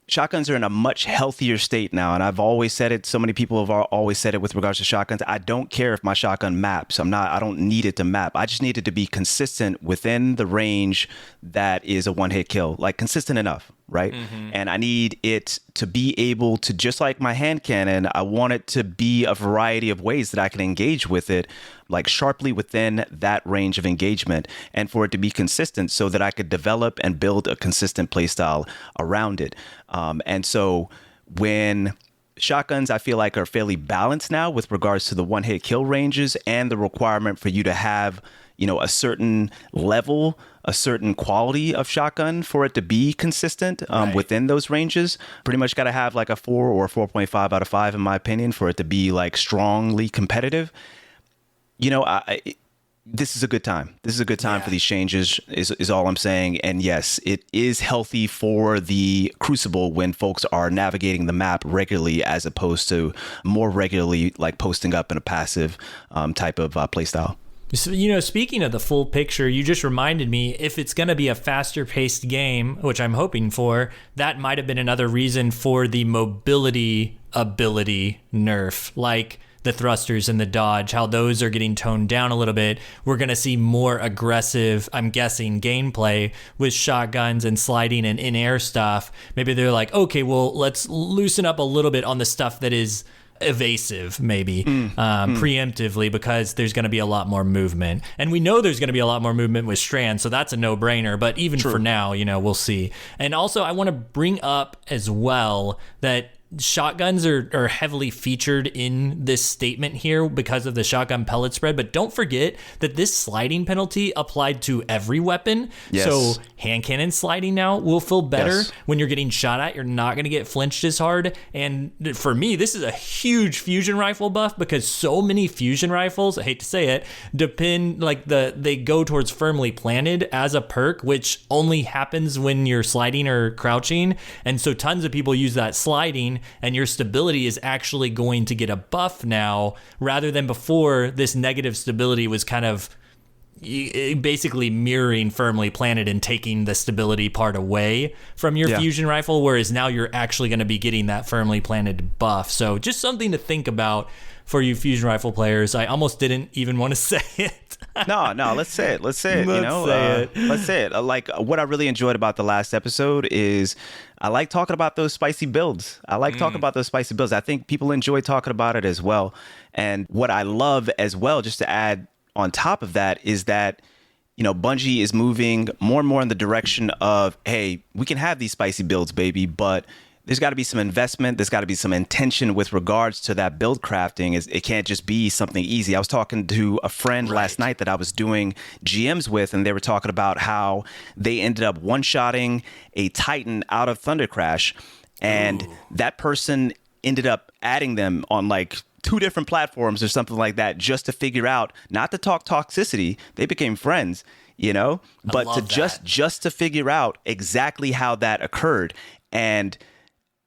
shotguns are in a much healthier state now, and I've always said it. So many people have always said it with regards to shotguns. I don't care if my shotgun maps. I don't need it to map. I just need it to be consistent within the range that is a one-hit kill, like consistent enough, right? Mm-hmm. And I need it to be able to, just like my hand cannon, I want it to be a variety of ways that I can engage with it, like sharply within that range of engagement, and for it to be consistent so that I could develop and build a consistent play style around it. And so when shotguns, I feel like, are fairly balanced now with regards to the one-hit kill ranges and the requirement for you to have, a certain level, a certain quality of shotgun for it to be consistent within those ranges. Pretty much got to have like a 4 or 4.5 out of 5, in my opinion, for it to be like strongly competitive. This is a good time. This is a good time for these changes, is all I'm saying. And yes, it is healthy for the Crucible when folks are navigating the map regularly, as opposed to more regularly like posting up in a passive type of playstyle. So, speaking of the full picture, you just reminded me, if it's going to be a faster paced game, which I'm hoping for, that might have been another reason for the mobility ability nerf. Like the thrusters and the dodge, how those are getting toned down a little bit. We're going to see more aggressive, I'm guessing, gameplay with shotguns and sliding and in-air stuff. Maybe they're like, okay, well, let's loosen up a little bit on the stuff that is evasive, maybe preemptively, because there's going to be a lot more movement. And we know there's going to be a lot more movement with Strand, so that's a no-brainer. But even for now, we'll see. And also, I want to bring up as well that shotguns are heavily featured in this statement here because of the shotgun pellet spread, but don't forget that this sliding penalty applied to every weapon. Yes. So hand cannon sliding now will feel better when you're getting shot at. You're not going to get flinched as hard. And for me, this is a huge fusion rifle buff, because so many fusion rifles, I hate to say it, depend, like they go towards firmly planted as a perk, which only happens when you're sliding or crouching. And so tons of people use that sliding, and your stability is actually going to get a buff now, rather than before. This negative stability was kind of basically mirroring firmly planted and taking the stability part away from your fusion rifle, whereas now you're actually going to be getting that firmly planted buff. So just something to think about for you fusion rifle players. I almost didn't even want to say it. No, let's say it. Let's say it. Like, what I really enjoyed about the last episode is I like talking about those spicy builds. I think people enjoy talking about it as well. And what I love as well, just to add on top of that, is that, Bungie is moving more and more in the direction of, hey, we can have these spicy builds, baby, but there's got to be some investment. There's got to be some intention with regards to that build crafting. It can't just be something easy. I was talking to a friend last night that I was doing GMs with, and they were talking about how they ended up one-shotting a Titan out of Thunder Crash, and that person ended up adding them on like 2 different platforms or something like that, just to figure out, not to talk toxicity. They became friends, but to just to figure out exactly how that occurred. And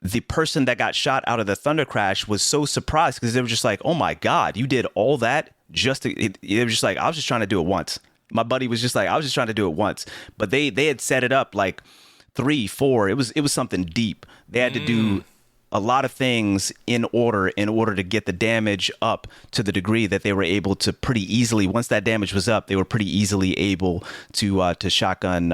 the person that got shot out of the Thunder Crash was so surprised, because they were just like, oh my God, you did all that just to, they were just like, I was just trying to do it once. My buddy was just like, I was just trying to do it once. But they had set it up like 3, 4. It was something deep. They had to do a lot of things in order to get the damage up to the degree that they were able to pretty easily, once that damage was up, they were pretty easily able to shotgun,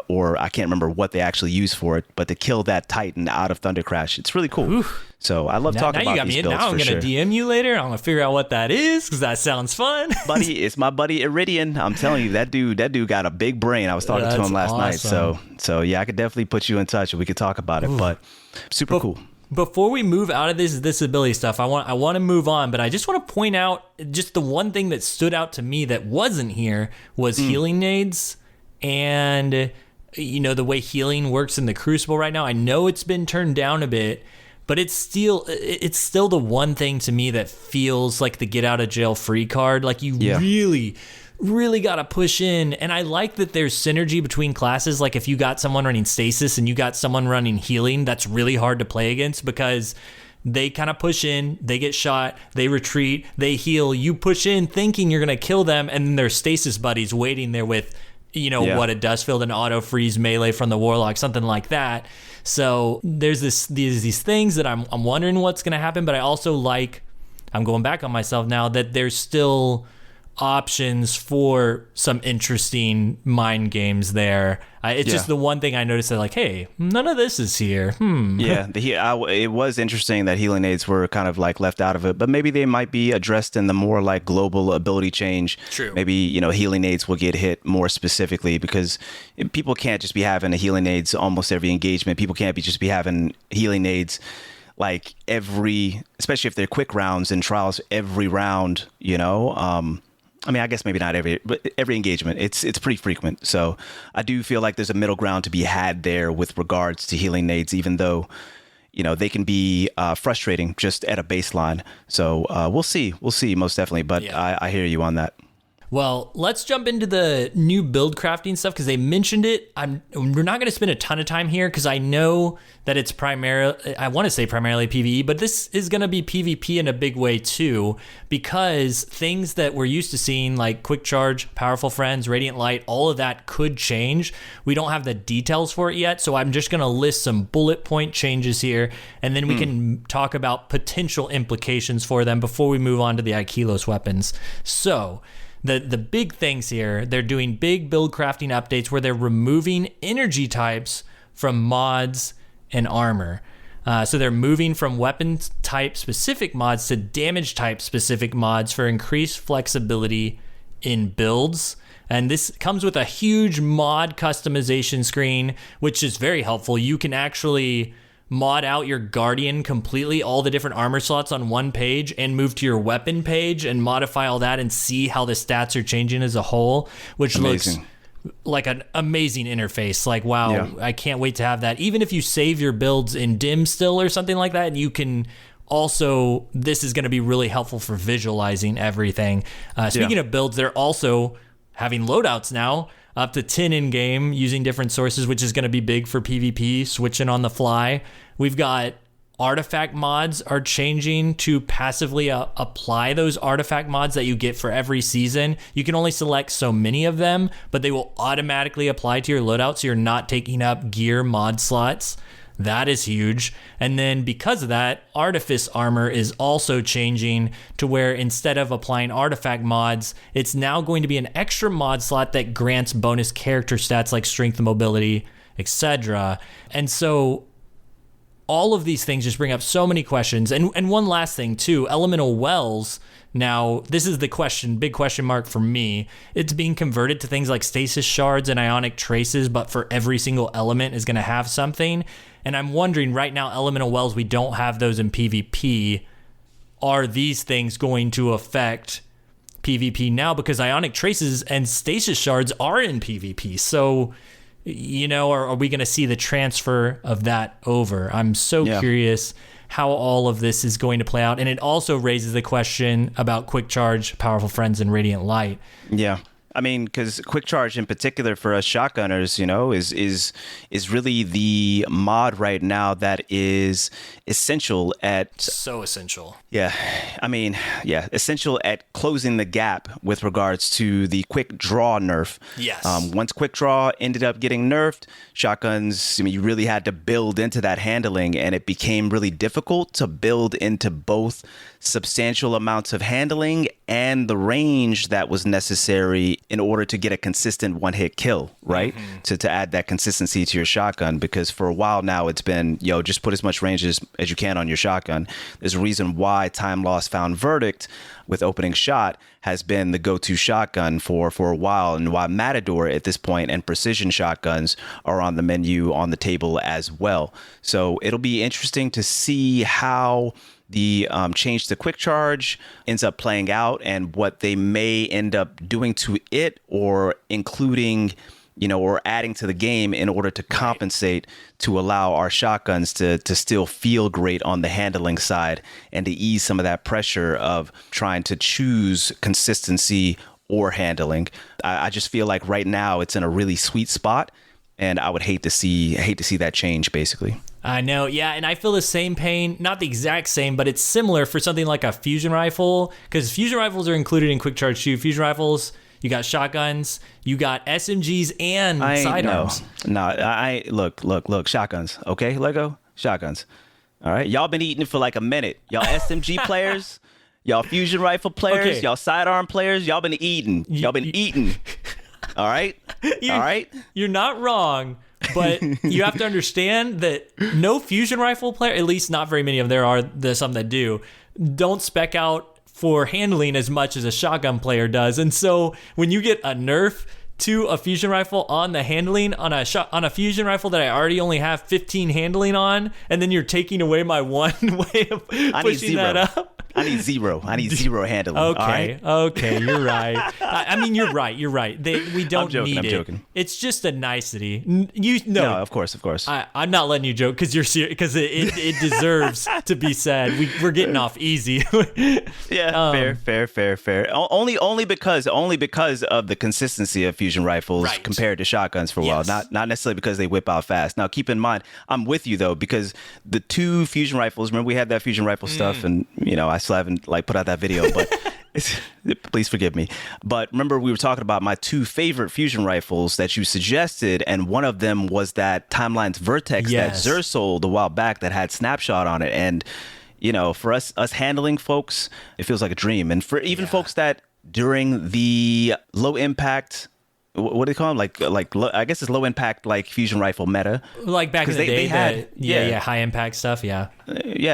or I can't remember what they actually used for it, but to kill that Titan out of Thunder Crash. It's really cool. Oof. So I love talking about these builds. Now I'm going to DM you later. I'm going to figure out what that is, because that sounds fun. Buddy, it's my buddy Iridian. I'm telling you, that dude got a big brain. I was talking to him last night. So yeah, I could definitely put you in touch and we could talk about it. But super cool. Before we move out of this ability stuff, I want to move on, but I just want to point out just the one thing that stood out to me that wasn't here was healing nades, and the way healing works in the Crucible right now. I know it's been turned down a bit, but it's still the one thing to me that feels like the get out of jail free card. Like you really got to push in. And I like that there's synergy between classes. Like if you got someone running stasis and you got someone running healing, that's really hard to play against, because they kind of push in, they get shot, they retreat, they heal, you push in thinking you're going to kill them, and then their stasis buddies waiting there with, what, a dust field, an auto freeze melee from the Warlock, something like that. So there's these things that I'm wondering what's going to happen, but I also like, I'm going back on myself now, that there's still options for some interesting mind games there. It's just the one thing I noticed, that like, hey, none of this is here. Yeah, it was interesting that healing aids were kind of like left out of it, but maybe they might be addressed in the more like global ability change. True. Maybe, healing aids will get hit more specifically, because people can't just be having a healing aids almost every engagement. People can't just be having healing aids like especially if they're quick rounds in trials, every round, I mean, I guess maybe not but every engagement, it's pretty frequent. So I do feel like there's a middle ground to be had there with regards to healing nades, even though, they can be frustrating just at a baseline. So we'll see most definitely. But yeah. I hear you on that. Well, let's jump into the new build crafting stuff because they mentioned it. We're not going to spend a ton of time here because I know that it's I want to say primarily PvE, but this is going to be PvP in a big way too, because things that we're used to seeing like Quick Charge, Powerful Friends, Radiant Light, all of that could change. We don't have the details for it yet, so I'm just going to list some bullet point changes here, and then we can talk about potential implications for them before we move on to the Ikelos weapons. So the big things here, they're doing big build crafting updates where they're removing energy types from mods and armor. So they're moving from weapon type specific mods to damage type specific mods for increased flexibility in builds. And this comes with a huge mod customization screen, which is very helpful. You can actually mod out your Guardian completely, all the different armor slots on one page, and move to your weapon page and modify all that and see how the stats are changing as a whole, which looks like an amazing interface. Like, wow, yeah. I can't wait to have that. Even if you save your builds in dim still or something like that, you can also, this is going to be really helpful for visualizing everything. Speaking of builds, they're also having loadouts now, up to 10 in-game using different sources, which is going to be big for PvP, switching on the fly. We've got artifact mods are changing to passively apply those artifact mods that you get for every season. You can only select so many of them, but they will automatically apply to your loadout, so you're not taking up gear mod slots. That is huge. And then because of that, Artifice armor is also changing to where instead of applying artifact mods, it's now going to be an extra mod slot that grants bonus character stats like strength and mobility, etc. And so all of these things just bring up so many questions. And one last thing too, elemental wells. Now, this is the big question mark for me. It's being converted to things like stasis shards and ionic traces, but for every single element is going to have something. And I'm wondering right now, elemental wells, we don't have those in PvP. Are these things going to affect PvP now? Because ionic traces and stasis shards are in PvP. So, are we going to see the transfer of that over? I'm so curious how all of this is going to play out. And it also raises the question about Quick Charge, Powerful Friends, and Radiant Light. Yeah. I mean, because Quick Charge in particular for us shotgunners, is really the mod right now that is essential at... So essential. Yeah. I mean, essential at closing the gap with regards to the quick draw nerf. Yes. Once quick draw ended up getting nerfed, shotguns, you really had to build into that handling, and it became really difficult to build into both substantial amounts of handling and the range that was necessary in order to get a consistent one-hit kill, right? Mm-hmm. To add that consistency to your shotgun, because for a while now it's been, just put as much range as you can on your shotgun. There's a reason why Time Lost Found Verdict with opening shot has been the go-to shotgun for a while, and why Matador at this point and precision shotguns are on the menu, on the table as well. So it'll be interesting to see how the change to Quick Charge ends up playing out and what they may end up doing to it, or including, or adding to the game in order to compensate to allow our shotguns to still feel great on the handling side and to ease some of that pressure of trying to choose consistency or handling. I just feel like right now it's in a really sweet spot, and I would hate to see that change, basically. I know, yeah, and I feel the same pain, not the exact same, but it's similar for something like a fusion rifle, because fusion rifles are included in Quick Charge too. Fusion rifles, you got shotguns, you got SMGs and sidearms. Look, shotguns, okay, Lego? Shotguns. All right, y'all been eating it for like a minute. Y'all SMG players, y'all fusion rifle players, y'all sidearm players, y'all been eating. Y'all been eating. All right? All right? You're not wrong. But you have to understand that no fusion rifle player, at least not very many of them, there's some that do, don't spec out for handling as much as a shotgun player does. And so when you get a nerf to a fusion rifle on the handling on a fusion rifle that I already only have 15 handling on, and then you're taking away my one way of pushing that up. I need zero handling. Okay, okay, you're right. I mean, you're right. We don't need it. I'm joking. It's just a nicety. No, of course. I'm not letting you joke because you're serious, because it deserves to be said. We're getting off easy. Yeah, fair. Only because of the consistency of fusion rifles compared to shotguns for a while. Not necessarily because they whip out fast. Now, keep in mind, I'm with you though, because the two fusion rifles. Remember, we had that fusion rifle stuff, and I still haven't put out that video, but please forgive me. But remember, we were talking about my two favorite fusion rifles that you suggested, and one of them was that Timeline's Vertex that Xur sold a while back that had Snapshot on it. And for us handling folks, it feels like a dream. And for even folks that during the low impact, what do they call them? I guess it's low impact, fusion rifle meta. Like back in the day, they had high impact stuff. Yeah,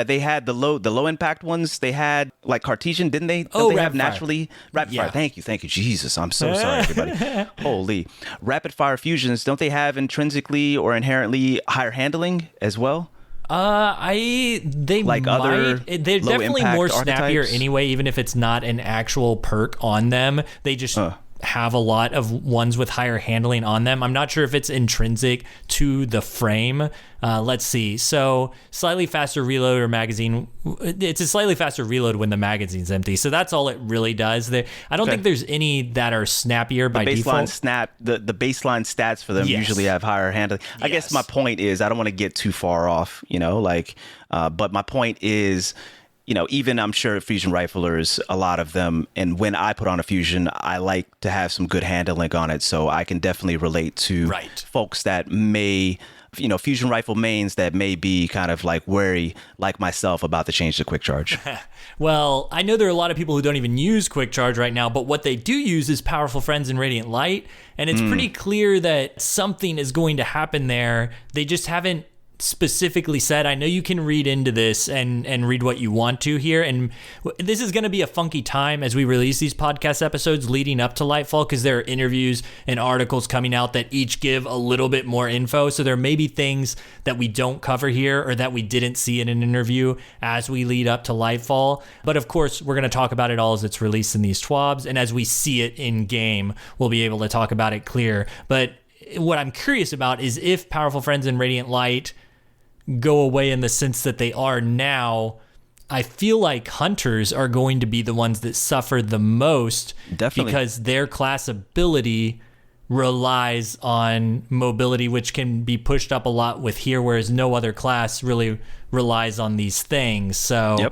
they had the low impact ones. They had Cartesian, didn't they? They have naturally rapid fire? Thank you, Jesus. I'm so sorry, everybody. Holy rapid fire fusions! Don't they have intrinsically or inherently higher handling as well? They're definitely more snappier anyway, even if it's not an actual perk on them. They just have a lot of ones with higher handling on them. I'm not sure if it's intrinsic to the frame. Let's see. So slightly faster reload or magazine. It's a slightly faster reload when the magazine's empty. So that's all it really does. I don't think there's any that are snappier by default. The baseline stats for them usually have higher handling. I guess my point is, I don't want to get too far off, but my point is, even I'm sure fusion riflers, a lot of them, and when I put on a fusion, I like to have some good handling on it. So I can definitely relate to folks that may, fusion rifle mains that may be kind of wary, like myself, about the change to quick charge. Well, I know there are a lot of people who don't even use quick charge right now, but what they do use is Powerful Friends in Radiant Light. And it's pretty clear that something is going to happen there. They just haven't specifically said. I know you can read into this and read what you want to here, and this is going to be a funky time as we release these podcast episodes leading up to Lightfall, because there are interviews and articles coming out that each give a little bit more info, so there may be things that we don't cover here or that we didn't see in an interview as we lead up to Lightfall. But of course, we're going to talk about it all as it's released in these TWABs, and as we see it in game, we'll be able to talk about it clear. But what I'm curious about is if Powerful Friends in Radiant Light go away in the sense that they are now, I feel like hunters are going to be the ones that suffer the most. Definitely. Because their class ability relies on mobility, which can be pushed up a lot with here, whereas no other class really relies on these things. So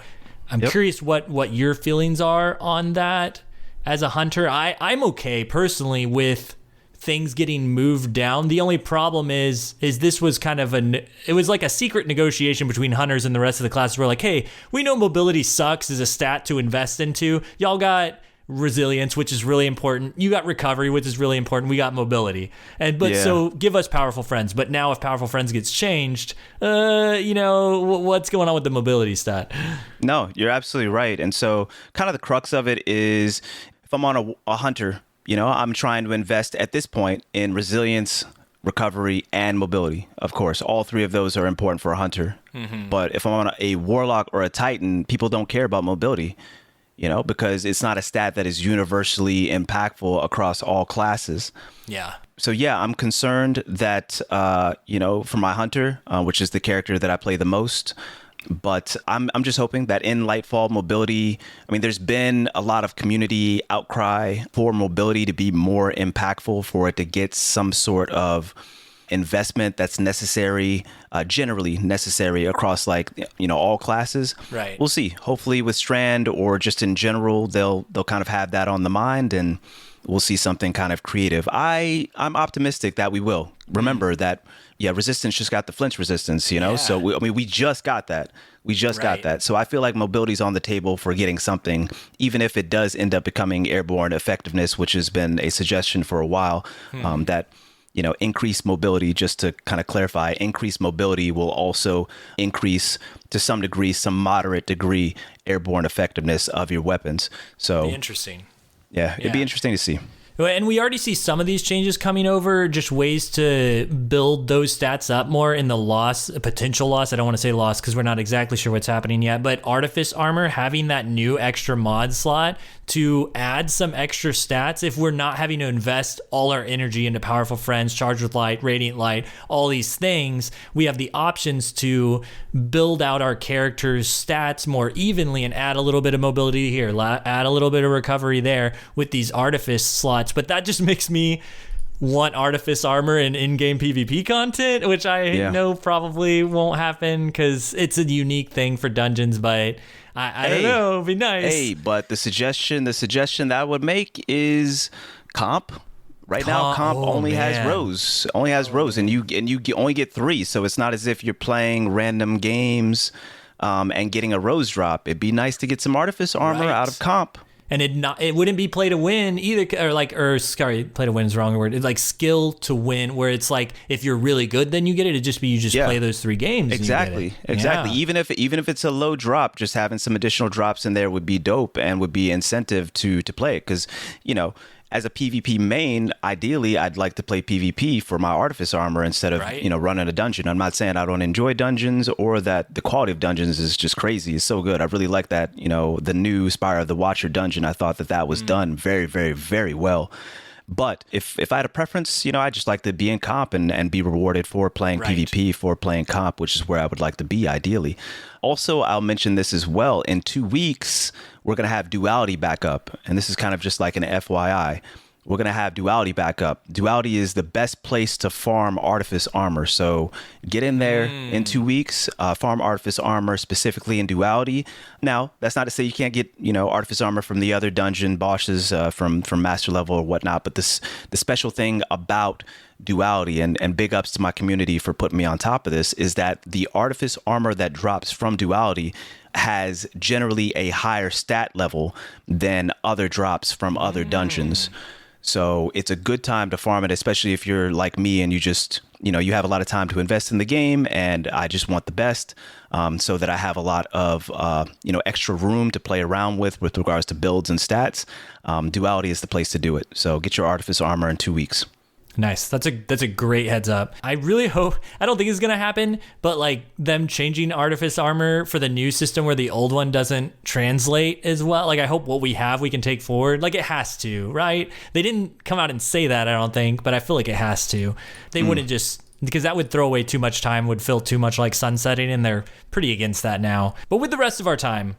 I'm curious what your feelings are on that as a hunter. I'm okay personally with things getting moved down. The only problem is this was kind of it was like a secret negotiation between hunters and the rest of the classes. We're like, hey, we know mobility sucks as a stat to invest into. Y'all got resilience, which is really important. You got recovery, which is really important. We got mobility. So give us Powerful Friends. But now if Powerful Friends gets changed, what's going on with the mobility stat? No, you're absolutely right. And so kind of the crux of it is, if I'm on a hunter, I'm trying to invest at this point in resilience, recovery, and mobility. Of course, all three of those are important for a hunter. But if I'm on a warlock or a titan, people don't care about mobility, because it's not a stat that is universally impactful across all classes. Yeah. So I'm concerned that, for my hunter, which is the character that I play the most, but I'm just hoping that in Lightfall mobility, there's been a lot of community outcry for mobility to be more impactful, for it to get some sort of investment that's necessary, generally necessary across all classes. Right. We'll see. Hopefully with Strand or just in general, they'll kind of have that on the mind, and we'll see something kind of creative. I'm optimistic that we will. Remember that, Resistance just got the flinch resistance, so we just got that. Got that. So I feel like mobility's on the table for getting something, even if it does end up becoming airborne effectiveness, which has been a suggestion for a while, that, increased mobility, just to kind of clarify, increased mobility will also increase to some degree, some moderate degree, airborne effectiveness of your weapons. So interesting. Yeah, it'd be interesting to see. And we already see some of these changes coming over, just ways to build those stats up more in the loss, potential loss. I don't want to say loss because we're not exactly sure what's happening yet, but Artifice Armor, having that new extra mod slot to add some extra stats if we're not having to invest all our energy into Powerful Friends, Charged with Light, Radiant Light, all these things, we have the options to build out our character's stats more evenly and add a little bit of mobility here, add a little bit of recovery there with these Artifice slots. But that just makes me want Artifice Armor in in-game PvP content, which I know probably won't happen because it's a unique thing for dungeons, but I don't know, it'd be nice. Hey, but the suggestion that I would make is comp. Right now, comp only has Rose. And you only get 3, so it's not as if you're playing random games and getting a Rose drop. It'd be nice to get some Artifice Armor out of comp. And it wouldn't be play to win either, play to win is the wrong word. It's like skill to win, where it's like if you're really good, then you get it. It'd just be you play those 3 games. Exactly. Yeah. Even if it's a low drop, just having some additional drops in there would be dope and would be incentive to play it. Because as a PvP main, ideally, I'd like to play PvP for my Artifice Armor instead of, running a dungeon. I'm not saying I don't enjoy dungeons or that the quality of dungeons is just crazy. It's so good. I really like that, the new Spire of the Watcher dungeon. I thought that was done very, very, very well. But if I had a preference, I just like to be in comp and be rewarded for playing PvP, for playing comp, which is where I would like to be ideally. Also, I'll mention this as well. In 2 weeks, we're going to have Duality back up. And this is kind of just like an FYI. We're going to have Duality back up. Duality is the best place to farm Artifice Armor. So get in there in 2 weeks, farm Artifice Armor specifically in Duality. Now, that's not to say you can't get, Artifice Armor from the other dungeon bosses from Master Level or whatnot. But the special thing about Duality, and big ups to my community for putting me on top of this, is that the Artifice Armor that drops from Duality has generally a higher stat level than other drops from other dungeons. So it's a good time to farm it, especially if you're like me and you just, you have a lot of time to invest in the game, and I just want the best, so that I have a lot of, extra room to play around with regards to builds and stats. Duality is the place to do it. So get your Artifice Armor in 2 weeks. Nice. That's a great heads up. I really hope, I don't think it's going to happen, but like them changing Artifice Armor for the new system where the old one doesn't translate as well. Like I hope what we have, we can take forward. Like it has to, right? They didn't come out and say that, I don't think, but I feel like it has to. They wouldn't just, because that would throw away too much time, would feel too much like sunsetting, and they're pretty against that now. But with the rest of our time,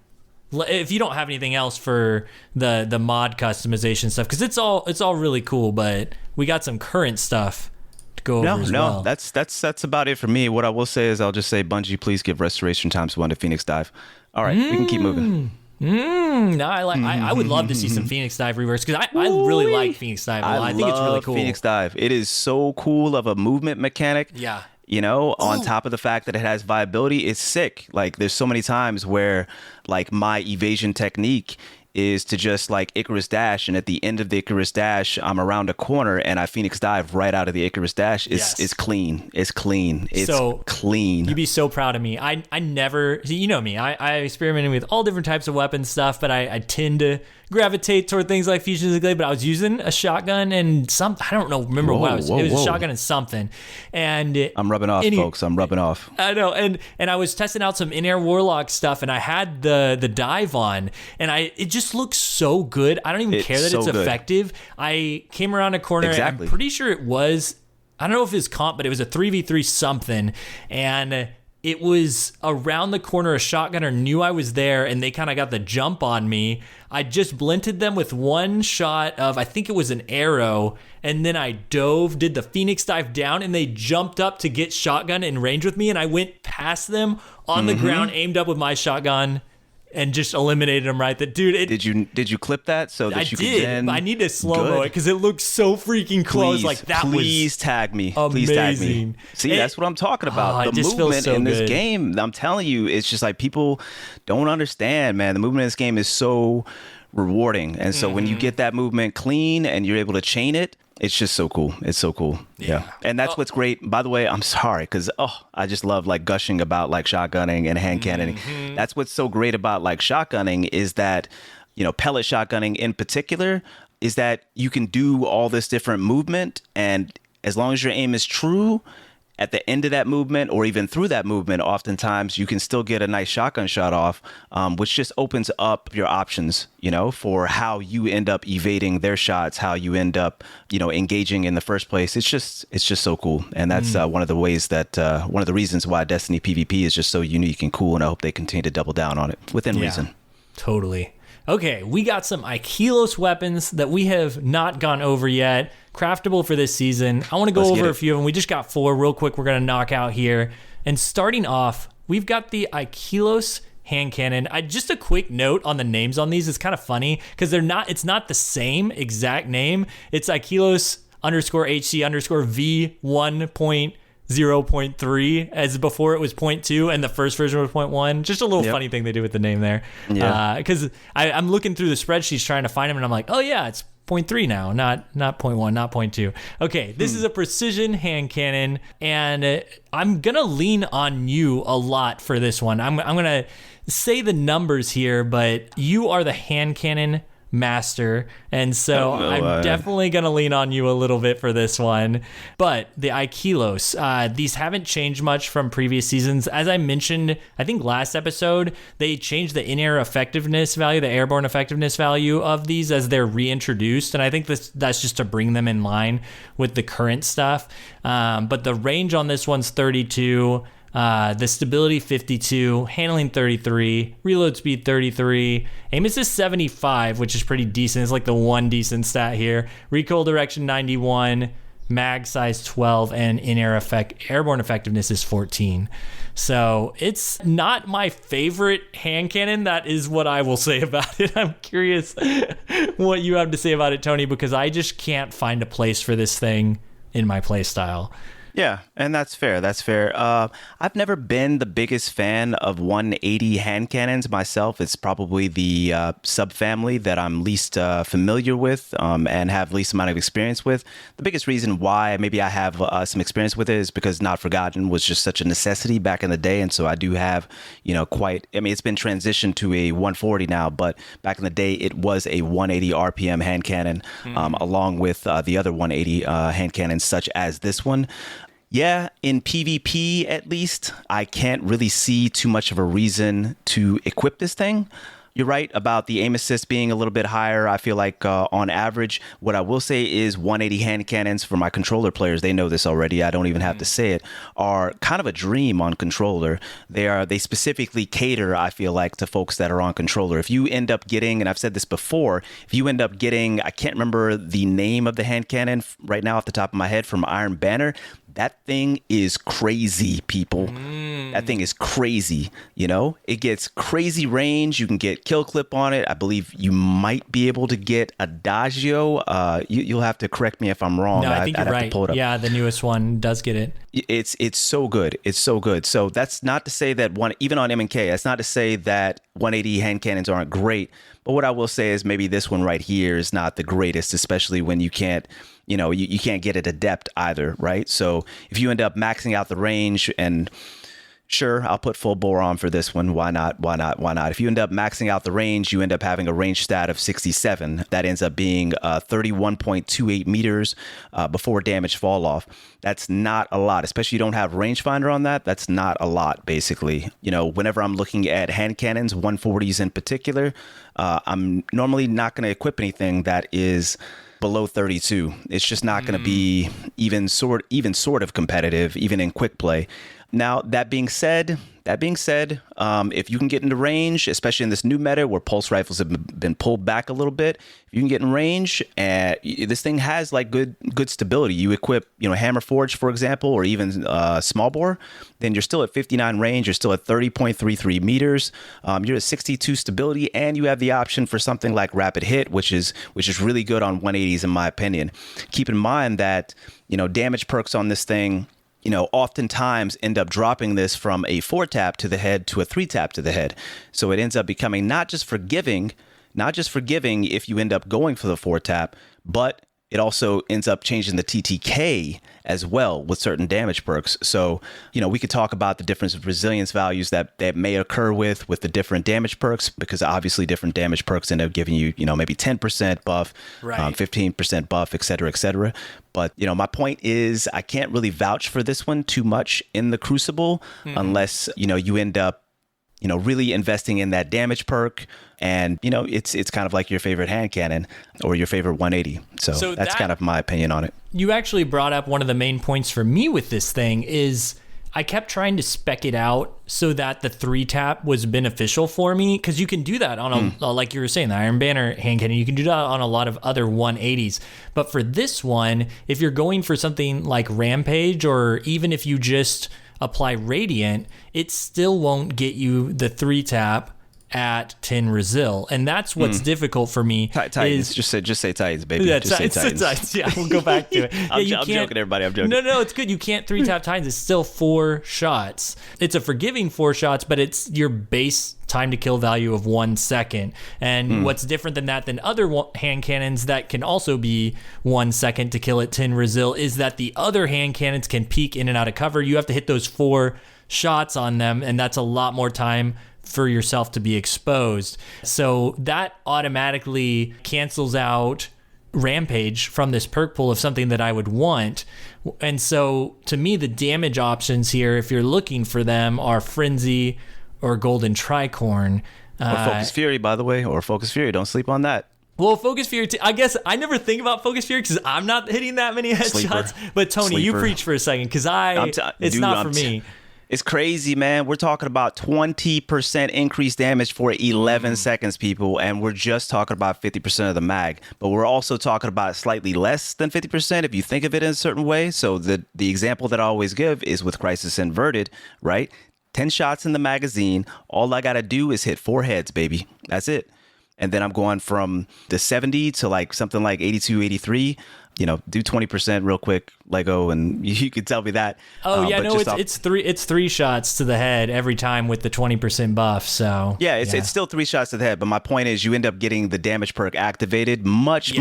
if you don't have anything else for the mod customization stuff, because it's all really cool, but we got some current stuff to go over as well. That's about it for me. What I will say is I'll just say, Bungie, please give Restoration ×1 to Phoenix Dive. All right, we can keep moving. No, I would love to see some Phoenix Dive reworks, because I really like Phoenix Dive a lot. I think it's really cool. Phoenix Dive. It is so cool of a movement mechanic. Yeah. On top of the fact that it has viability, it's sick. Like there's so many times where like my evasion technique is to just like Icarus dash, and at the end of the Icarus dash, I'm around a corner and I Phoenix dive right out of the Icarus dash. It's clean. It's clean. It's so clean. You'd be so proud of me. I never, you know me, I experimented with all different types of weapon stuff, but I tend to gravitate toward things like Fusions of Glade, but I was using a shotgun and I don't remember what I was. It was a shotgun and something. And I'm rubbing off, folks. I'm rubbing off. I know. And I was testing out some in-air warlock stuff, and I had the dive on, and it just looks so good. I don't even care that it's effective. I came around a corner. Exactly. I'm pretty sure it was, I don't know if it was comp, but it was a 3v3 something. And it was around the corner. A shotgunner knew I was there, and they kind of got the jump on me. I just blinted them with one shot of, I think it was an arrow, and then I dove, did the Phoenix dive down, and they jumped up to get shotgun in range with me, and I went past them on the ground, aimed up with my shotgun, and just eliminated him right there. Dude, did you clip that so that I you did, could then... I need to slow-mo it because it looks so freaking close. Please tag me. Amazing. Please tag me. See, that's what I'm talking about. The movement in this game, I'm telling you, it's just like people don't understand, man. The movement in this game is so rewarding. And so when you get that movement clean and you're able to chain it, it's just so cool. It's so cool. Yeah. And that's what's great. By the way, I'm sorry, because I just love like gushing about like shotgunning and hand cannoning. That's what's so great about like shotgunning is that, pellet shotgunning in particular, is that you can do all this different movement, and as long as your aim is true, at the end of that movement or even through that movement, oftentimes you can still get a nice shotgun shot off, which just opens up your options, for how you end up evading their shots, how you end up, engaging in the first place. It's just so cool. And that's one of the ways that one of the reasons why Destiny PvP is just so unique and cool. And I hope they continue to double down on it within reason. Totally. Okay, we got some Ikelos weapons that we have not gone over yet, craftable for this season. I want to go over a few of them. We just got 4 real quick we're going to knock out here. And starting off, we've got the Ikelos hand cannon. Just a quick note on the names on these. It's kind of funny because it's not the same exact name. It's Ikelos _HC _V 1.0.3 as before it was 0.2 and the first version was 0.1. Just a little funny thing they do with the name there. Because I'm looking through the spreadsheets trying to find them and I'm like, oh yeah, it's 0.3 now, not 0.1, not 0.2. Okay, this is a precision hand cannon, and I'm gonna lean on you a lot for this one. I'm gonna say the numbers here, but you are the hand cannon master, and so I'm definitely gonna lean on you a little bit for this one. But the Ikelos, these haven't changed much from previous seasons. As I mentioned, I think last episode, they changed the in-air effectiveness value, the airborne effectiveness value of these as they're reintroduced, and I think that's just to bring them in line with the current stuff. But the range on this one's 32. The stability 52, handling 33, reload speed 33, aim assist 75, which is pretty decent. It's like the one decent stat here. Recoil direction 91, mag size 12, and in-air airborne effectiveness is 14. So it's not my favorite hand cannon. That is what I will say about it. I'm curious what you have to say about it, Tony, because I just can't find a place for this thing in my playstyle. Yeah, and that's fair. That's fair. I've never been the biggest fan of 180 hand cannons myself. It's probably the subfamily that I'm least familiar with and have least amount of experience with. The biggest reason why maybe I have some experience with it is because Not Forgotten was just such a necessity back in the day, and so I do have, it's been transitioned to a 140 now, but back in the day it was a 180 RPM hand cannon, along with the other 180 hand cannons, such as this one. Yeah, in PvP at least, I can't really see too much of a reason to equip this thing. You're right about the aim assist being a little bit higher. I feel like on average, what I will say is 180 hand cannons for my controller players, they know this already, I don't even have to say it, are kind of a dream on controller. They specifically cater, I feel like, to folks that are on controller. If you end up getting, and I've said this before, if you end up getting, I can't remember the name of the hand cannon right now off the top of my head, from Iron Banner, that thing is crazy, people. That thing is crazy, It gets crazy range. You can get kill clip on it. I believe you might be able to get Adagio. You'll have to correct me if I'm wrong. No, I think you're right. Yeah, the newest one does get it. It's so good. It's so good. So that's not to say that even on M&K, that's not to say that 180 hand cannons aren't great. But what I will say is maybe this one right here is not the greatest, especially when you can't, you can't get it adept either, right? So if you end up maxing out the range, and sure, I'll put full bore on for this one. Why not? If you end up maxing out the range, you end up having a range stat of 67. That ends up being 31.28 meters before damage fall off. That's not a lot, especially you don't have rangefinder on that. That's not a lot, basically. Whenever I'm looking at hand cannons, 140s in particular, I'm normally not going to equip anything that is below 32. It's just not going to be even sort of competitive, even in quick play. Now, that being said, if you can get into range, especially in this new meta where pulse rifles have been pulled back a little bit, if you can get in range, this thing has like good stability. You equip, Hammer Forge, for example, or even small bore, then you're still at 59 range. You're still at 30.33 meters. You're at 62 stability, and you have the option for something like rapid hit, which is really good on 180s in my opinion. Keep in mind that damage perks on this thing, oftentimes end up dropping this from a 4-tap to the head to a 3-tap to the head. So it ends up becoming not just forgiving if you end up going for the 4-tap, but it also ends up changing the TTK as well with certain damage perks. So, we could talk about the difference of resilience values that may occur with the different damage perks, because obviously different damage perks end up giving you, maybe 10% buff, right. 15% buff, et cetera, et cetera. But, my point is I can't really vouch for this one too much in the Crucible unless, you end up, really investing in that damage perk. And, it's kind of like your favorite hand cannon or your favorite 180. So that's kind of my opinion on it. You actually brought up one of the main points for me with this thing is I kept trying to spec it out so that the 3-tap was beneficial for me, because you can do that on like you were saying, the Iron Banner hand cannon, you can do that on a lot of other 180s. But for this one, if you're going for something like Rampage, or even if you just apply Radiant, it still won't get you the 3-tap at 10 Resil, and that's what's difficult for me. Titans, just say Titans, baby. Yeah, just say Titans. Yeah, we'll go back to it. I'm joking, everybody. I'm joking. No, it's good. You can't 3-tap Titans. It's still 4 shots. It's a forgiving 4 shots, but it's your base time to kill value of 1 second. And what's different than that than other hand cannons that can also be 1 second to kill at 10 Resil is that the other hand cannons can peek in and out of cover. You have to hit those 4 shots on them, and that's a lot more time for yourself to be exposed. So that automatically cancels out Rampage from this perk pool of something that I would want. And so to me, the damage options here, if you're looking for them, are Frenzy or Golden Tricorn. Or Focus Fury, by the way, or Focus Fury. Don't sleep on that. Well, Focus Fury, I guess I never think about Focus Fury because I'm not hitting that many headshots. But Tony, you preach for a second, because it's not for me. It's crazy, man. We're talking about 20% increased damage for 11 seconds, people, and we're just talking about 50% of the mag. But we're also talking about slightly less than 50% if you think of it in a certain way. So the example that I always give is with Crisis Inverted, right? 10 shots in the magazine. All I got to do is hit 4 heads, baby. That's it. And then I'm going from the 70 to like something like 82, 83. Do 20% real quick, Lego, and you could tell me that. Oh yeah, no, it's 3 shots to the head every time with the 20% buff. So yeah, it's still 3 shots to the head. But my point is, you end up getting the damage perk activated much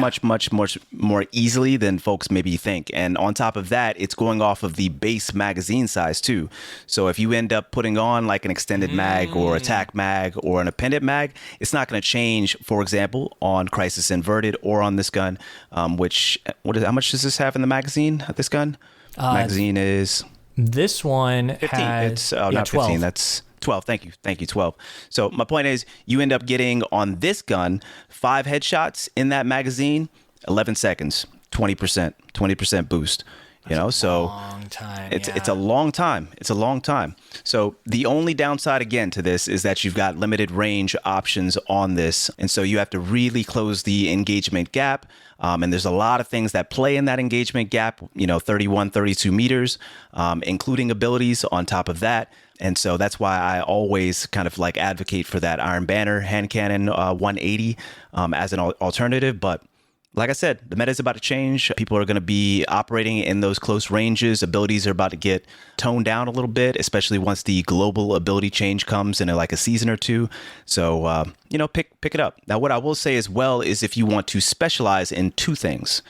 more easily than folks maybe think. And on top of that, it's going off of the base magazine size too. So if you end up putting on like an extended mag or attack mag or an appended mag, it's not going to change. For example, on Crisis Inverted or on this gun, how much does this have in the magazine? This gun magazine is this one 15. has It's not 12. 15. That's 12. Thank you. 12. So my point is, you end up getting on this gun 5 headshots in that magazine, 11 seconds, 20% boost. So long time. It's a long time. It's a long time. So the only downside again to this is that you've got limited range options on this, and so you have to really close the engagement gap. And there's a lot of things that play in that engagement gap, 31, 32 meters, including abilities on top of that. And so that's why I always kind of like advocate for that Iron Banner hand cannon 180 as an alternative. But like I said, the meta is about to change. People are going to be operating in those close ranges. Abilities are about to get toned down a little bit, especially once the global ability change comes in like a season or two. So, pick it up. Now, what I will say as well is if you want to specialize in two things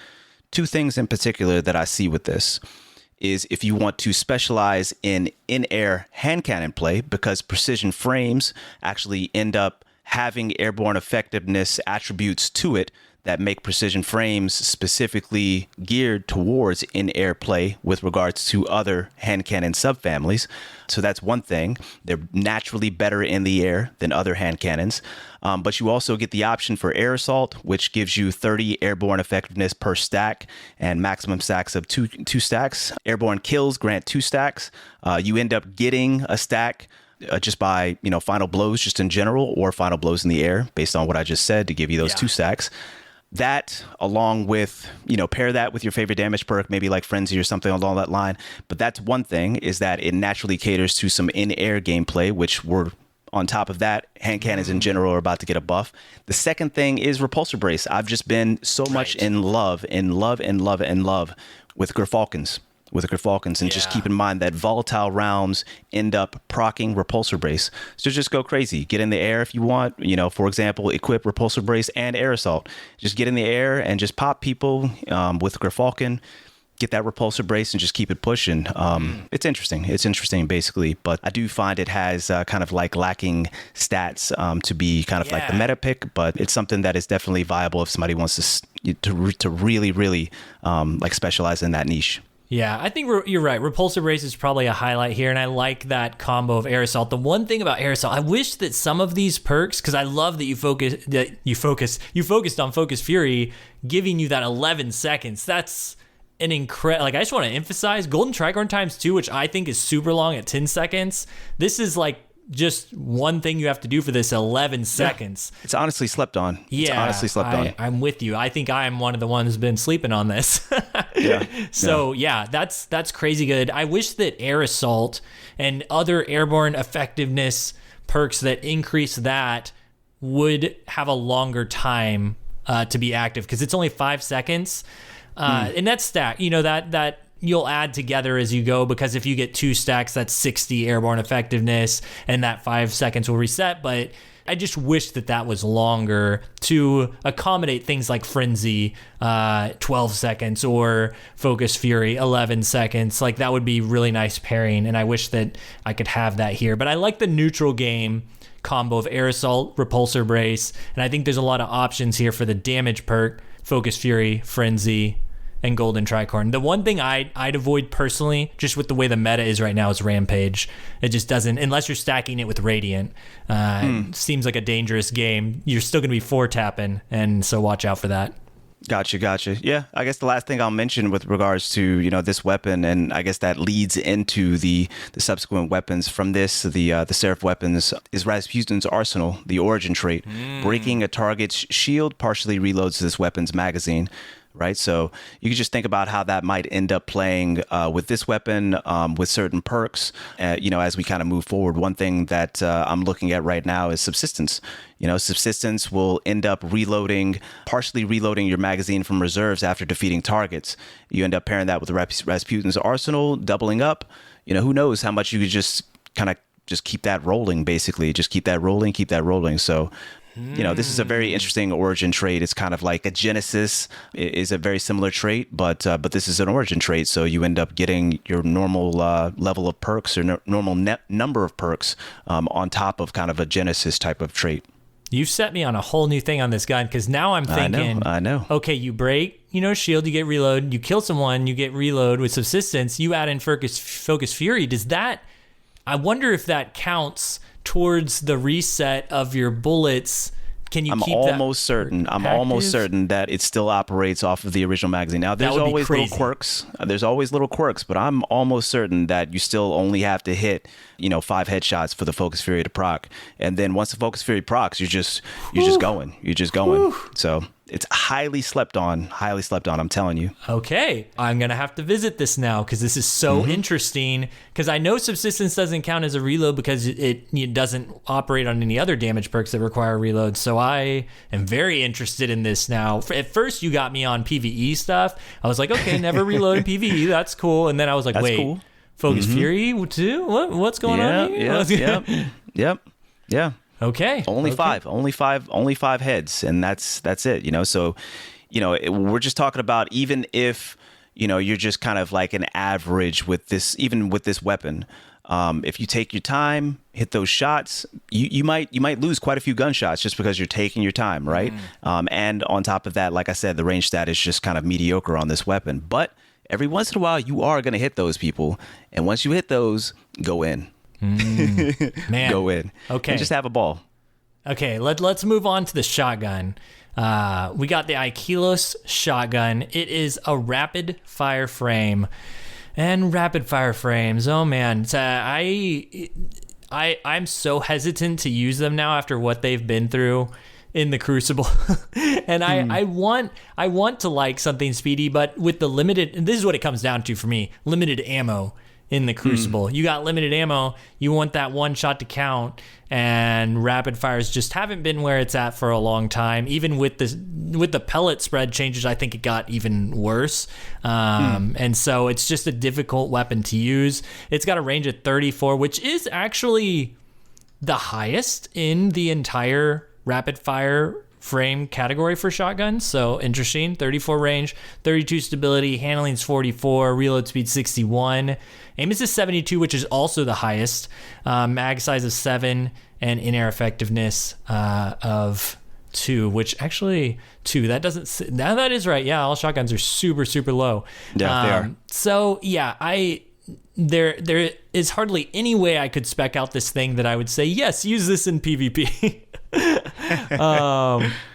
in particular that I see with this is if you want to specialize in in-air hand cannon play, because precision frames actually end up having airborne effectiveness attributes to it that make precision frames specifically geared towards in-air play with regards to other hand cannon subfamilies. So that's one thing. They're naturally better in the air than other hand cannons. But you also get the option for air assault, which gives you 30 airborne effectiveness per stack and maximum stacks of two stacks. Airborne kills grant 2 stacks. You end up getting a stack just by, final blows just in general, or final blows in the air based on what I just said to give you those 2 stacks. That, along with, pair that with your favorite damage perk, maybe like Frenzy or something along that line. But that's one thing, is that it naturally caters to some in-air gameplay, which we're on top of that. Hand cannons in general are about to get a buff. The second thing is Repulsor Brace. I've just been so much in love with Gerfalcons. with the Falcons, and just Yeah. keep in mind that volatile rounds end up proccing repulsor brace. So just go crazy. Get in the air if you want. For example, equip repulsor brace and air assault. Just get in the air and just pop people with the Falcon. Get that repulsor brace and just keep it pushing. It's interesting. It's interesting, basically. But I do find it has kind of like lacking stats to be kind of like the meta pick. But it's something that is definitely viable if somebody wants to really, really like specialize in that niche. Yeah, I think you're right. Repulsor brace is probably a highlight here, and I like that combo of air assault. The one thing about air assault, I wish that some of these perks, because I love that you focused on Focus Fury, giving you that 11 seconds. That's an incredible. Like, I just want to emphasize Golden Tricorn times 2, which I think is super long at 10 seconds. This is like just one thing you have to do for this 11 seconds. It's honestly slept on. Yeah, it's honestly slept on. I'm with you. I think I'm one of the ones who's been sleeping on this. Yeah. So yeah, that's crazy good. I wish that air assault and other airborne effectiveness perks that increase that would have a longer time to be active, because it's only 5 seconds. And that's stack, that you'll add together as you go, because if you get 2 stacks, that's 60 airborne effectiveness, and that 5 seconds will reset. But I just wish that was longer to accommodate things like Frenzy, 12 seconds, or Focus Fury, 11 seconds. Like, that would be really nice pairing, and I wish that I could have that here. But I like the neutral game combo of air assault, repulsor brace, and I think there's a lot of options here for the damage perk, Focus Fury, Frenzy, and Golden Tricorn. The one thing I'd avoid personally, just with the way the meta is right now, is Rampage. It just doesn't, unless you're stacking it with Radiant. It seems like a dangerous game. You're still going to be 4-tapping, and so watch out for that. Gotcha. Yeah, I guess the last thing I'll mention with regards to this weapon, and I guess that leads into the subsequent weapons from this, the Seraph weapons, is Rasputin's Arsenal, the origin trait. Breaking a target's shield partially reloads this weapon's magazine. Right, so you can just think about how that might end up playing with this weapon, with certain perks. As we kind of move forward, one thing that I'm looking at right now is subsistence. Subsistence will end up partially reloading your magazine from reserves after defeating targets. You end up pairing that with Rasputin's Arsenal, doubling up. Who knows how much you could just kind of just keep that rolling. Basically, just keep that rolling. So. This is a very interesting origin trait. It's kind of like a Genesis is a very similar trait, but this is an origin trait. So you end up getting your normal level of perks, or normal net number of perks on top of kind of a Genesis type of trait. You've set me on a whole new thing on this gun, because now I'm thinking, I know. Okay, you break, shield, you get reload. You kill someone, you get reload with subsistence. You add in Focus Fury. I wonder if that counts towards the reset of your bullets. Can you keep that? I'm almost certain that it still operates off of the original magazine. Now, there's always little quirks. But I'm almost certain that you still only have to hit, 5 headshots for the Focus Fury to proc. And then once the Focus Fury procs, you're just going. So it's highly slept on, I'm telling you. Okay, I'm going to have to visit this now, because this is so interesting, because I know subsistence doesn't count as a reload because it doesn't operate on any other damage perks that require reload. So I am very interested in this now. At first, you got me on PvE stuff. I was like, okay, never reload in PvE. That's cool. And then I was like, wait, cool. Focus Fury too? What's going on here? Yep. Yeah. Okay. Only 5 heads, and that's it. So, we're just talking about, even if, you're just kind of like an average with this, even with this weapon, if you take your time, hit those shots, you might lose quite a few gunshots just because you're taking your time, right? And on top of that, like I said, the range stat is just kind of mediocre on this weapon, but every once in a while you are going to hit those people, and once you hit those, go in. Man. Go in. Okay. And just have a ball. Okay, let's move on to the shotgun. We got the Ikelos shotgun. It is a rapid fire frame. And rapid fire frames, oh man. I'm so hesitant to use them now after what they've been through in the Crucible. And I want to like something speedy, but with the limited, and this is what it comes down to for me, limited ammo. in the Crucible. You got limited ammo. You want that one shot to count, and rapid fires just haven't been where it's at for a long time. Even with the pellet spread changes, I think it got even worse. And so it's just a difficult weapon to use. It's got a range of 34, which is actually the highest in the entire rapid fire frame category for shotguns. So interesting. 34 range, 32 stability, handling's 44, reload speed 61, aim is 72, which is also the highest, mag size of 7, and in-air effectiveness of 2, which actually 2, that doesn't, now that is right. Yeah, all shotguns are super, super low. Yeah, they are. So yeah, there is hardly any way I could spec out this thing that I would say, yes, use this in PvP.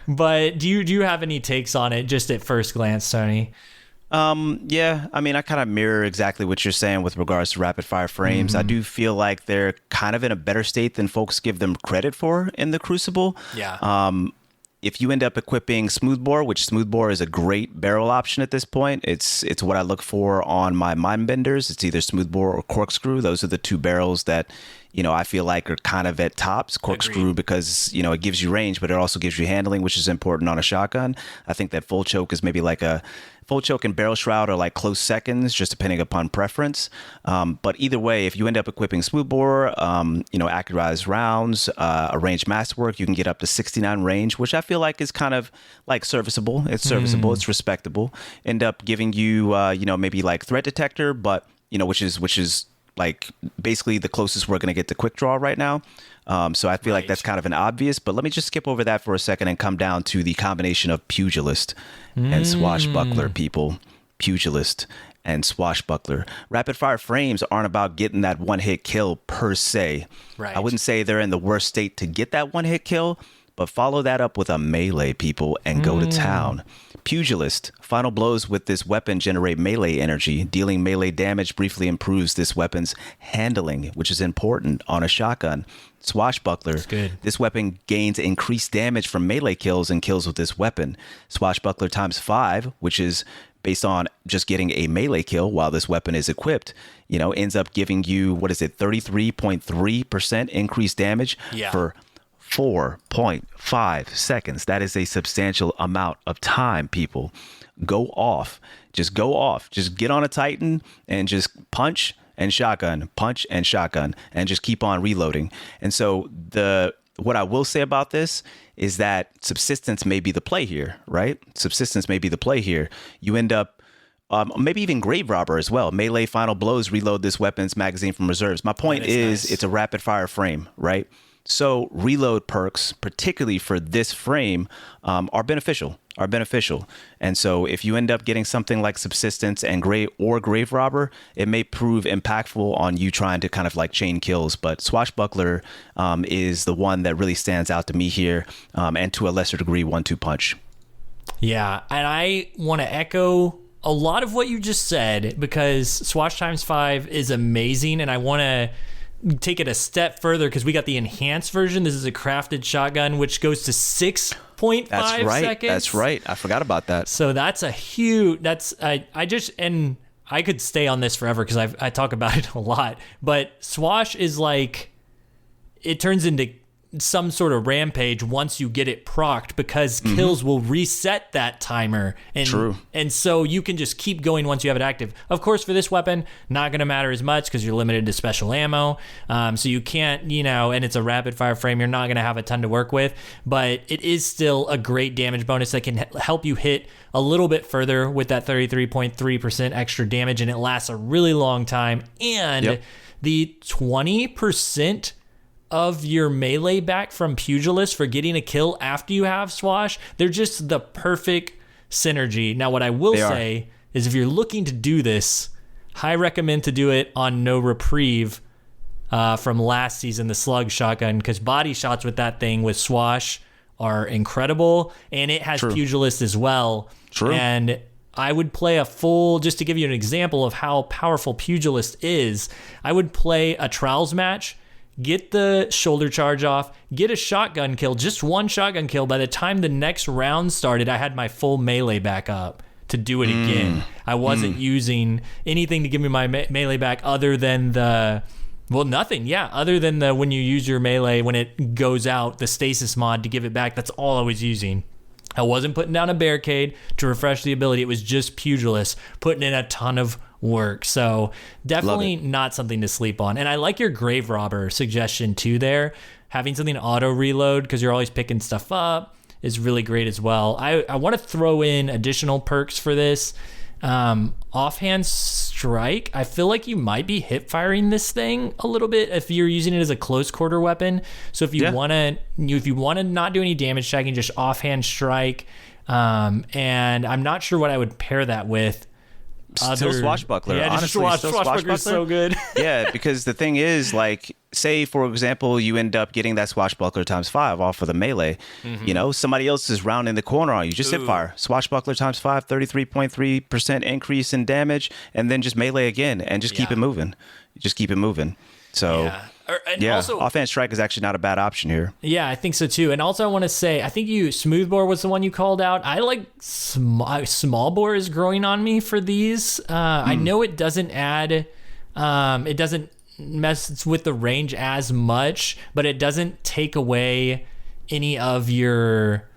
But do you have any takes on it just at first glance, Tony? Yeah, I mean, I kind of mirror exactly what you're saying with regards to rapid fire frames. I do feel like they're kind of in a better state than folks give them credit for in the Crucible. Yeah. If you end up equipping smoothbore, which smoothbore is a great barrel option at this point, it's what I look for on my mind benders. It's either smoothbore or corkscrew. Those are the two barrels that, I feel like are kind of at tops. Corkscrew Agreed. because, it gives you range, but it also gives you handling, which is important on a shotgun. I think that full choke is maybe like a full choke and barrel shroud are like close seconds, just depending upon preference. But either way, if you end up equipping smoothbore, accurized rounds, a ranged masterwork, you can get up to 69 range, which I feel like is kind of like serviceable. It's serviceable. It's respectable. End up giving you, maybe like threat detector, but which is like basically the closest we're going to get to quick draw right now. So I feel like that's kind of an obvious, but let me just skip over that for a second and come down to the combination of pugilist and swashbuckler, people. Pugilist and swashbuckler. Rapid fire frames aren't about getting that one hit kill per se. Right. I wouldn't say they're in the worst state to get that one hit kill, but follow that up with a melee, people, and go to town. Pugilist. Final blows with this weapon generate melee energy. Dealing melee damage briefly improves this weapon's handling, which is important on a shotgun. Swashbuckler. That's good. This weapon gains increased damage from melee kills and kills with this weapon. Swashbuckler times 5, which is based on just getting a melee kill while this weapon is equipped, ends up giving you, 33.3% increased damage for 4.5 seconds. That is a substantial amount of time, people. Go off. Just go off. Just get on a Titan and just punch and shotgun, and just keep on reloading. And so what I will say about this is that subsistence may be the play here, right? Subsistence may be the play here. You end up maybe even grave robber as well. Melee final blows reload this weapon's magazine from reserves. My point is nice. It's a rapid fire frame, right? So reload perks, particularly for this frame, are beneficial. And so if you end up getting something like subsistence and grave robber, it may prove impactful on you trying to kind of like chain kills. But swashbuckler is the one that really stands out to me here, and to a lesser degree, 1-2 punch. Yeah, and I want to echo a lot of what you just said, because swash times 5 is amazing, and I want to take it a step further because we got the enhanced version. This is a crafted shotgun, which goes to 6.5 seconds. That's right. I forgot about that. So that's a huge, I could stay on this forever because I talk about it a lot, but swash is like, it turns into some sort of rampage once you get it procced, because kills will reset that timer. And, True. And so you can just keep going once you have it active. Of course, for this weapon, not going to matter as much because you're limited to special ammo. So you can't, and it's a rapid fire frame, you're not going to have a ton to work with, but it is still a great damage bonus that can help you hit a little bit further with that 33.3% extra damage, and it lasts a really long time. And the 20% of your melee back from pugilist for getting a kill after you have swash, they're just the perfect synergy. Now, what I will say is if you're looking to do this, I recommend to do it on No Reprieve from last season, the slug shotgun, because body shots with that thing with swash are incredible, and it has pugilist as well. True. And I would play just to give you an example of how powerful pugilist is, I would play a trials match, get the shoulder charge off, get a shotgun kill, just one shotgun kill. By the time the next round started, I had my full melee back up to do it again. I wasn't using anything to give me my melee back other than nothing. Yeah, other than when you use your melee, when it goes out, the stasis mod to give it back, that's all I was using. I wasn't putting down a barricade to refresh the ability. It was just Pugilist, putting in a ton of work. So definitely not something to sleep on. And I like your Grave Robber suggestion too there. Having something to auto reload because you're always picking stuff up is really great as well. I want to throw in additional perks for this. Offhand strike, I feel like you might be hip firing this thing a little bit if you're using it as a close quarter weapon. So if you want to not do any damage tagging, just offhand strike. And I'm not sure what I would pair that with. Still Swashbuckler. Yeah, honestly, Swashbuckler is so good. Yeah, because the thing is, like, say, for example, you end up getting that Swashbuckler ×5 off of the melee. You know, somebody else is rounding the corner on you. Just hip fire. Swashbuckler ×5, 33.3% increase in damage, and then just melee again, and just keep it moving. Just keep it moving. So... Also, offhand strike is actually not a bad option here. Yeah, I think so too. And also I want to say, I think Smoothbore was the one you called out. I like small bore is growing on me for these. I know it doesn't add, it doesn't mess with the range as much, but it doesn't take away any of your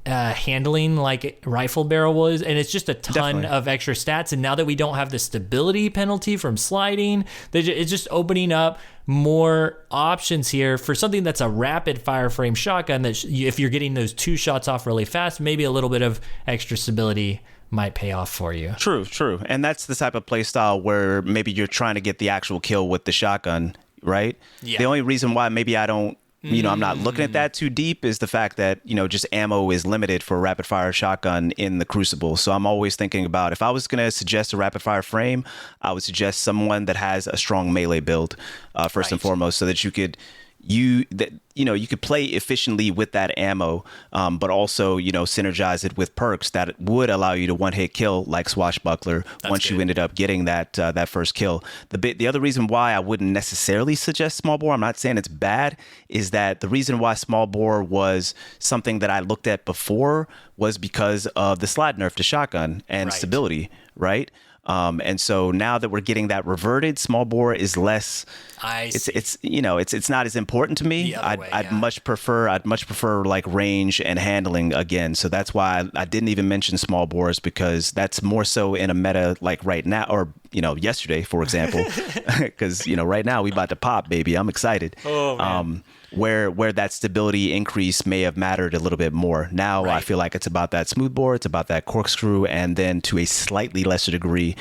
handling like rifle barrel was, and it's just a ton of extra stats. And now that we don't have the stability penalty from sliding, it's just opening up more options here for something that's a rapid fire frame shotgun that if you're getting those 2 shots off really fast, maybe a little bit of extra stability might pay off for you. True. And that's the type of play style where maybe you're trying to get the actual kill with the shotgun, right? Yeah. The only reason why maybe I don't, I'm not looking at that too deep is the fact that, just ammo is limited for a rapid fire shotgun in the Crucible. So I'm always thinking about, if I was going to suggest a rapid fire frame, I would suggest someone that has a strong melee build first and foremost, so that you could play efficiently with that ammo, but also, synergize it with perks that would allow you to one-hit kill like Swashbuckler once you ended up getting that first kill. The other reason why I wouldn't necessarily suggest small bore, I'm not saying it's bad, is that the reason why small bore was something that I looked at before was because of the slide nerf to shotgun and stability, right? And so now that we're getting that reverted, small bore is less. It's not as important to me. I'd much prefer like range and handling again. So that's why I didn't even mention small bores, because that's more so in a meta like right now, or yesterday, for example, because right now we about to pop, baby. I'm excited. Oh, man. Where that stability increase may have mattered a little bit more. Now I feel like it's about that smooth bore, it's about that corkscrew, and then to a slightly lesser degree,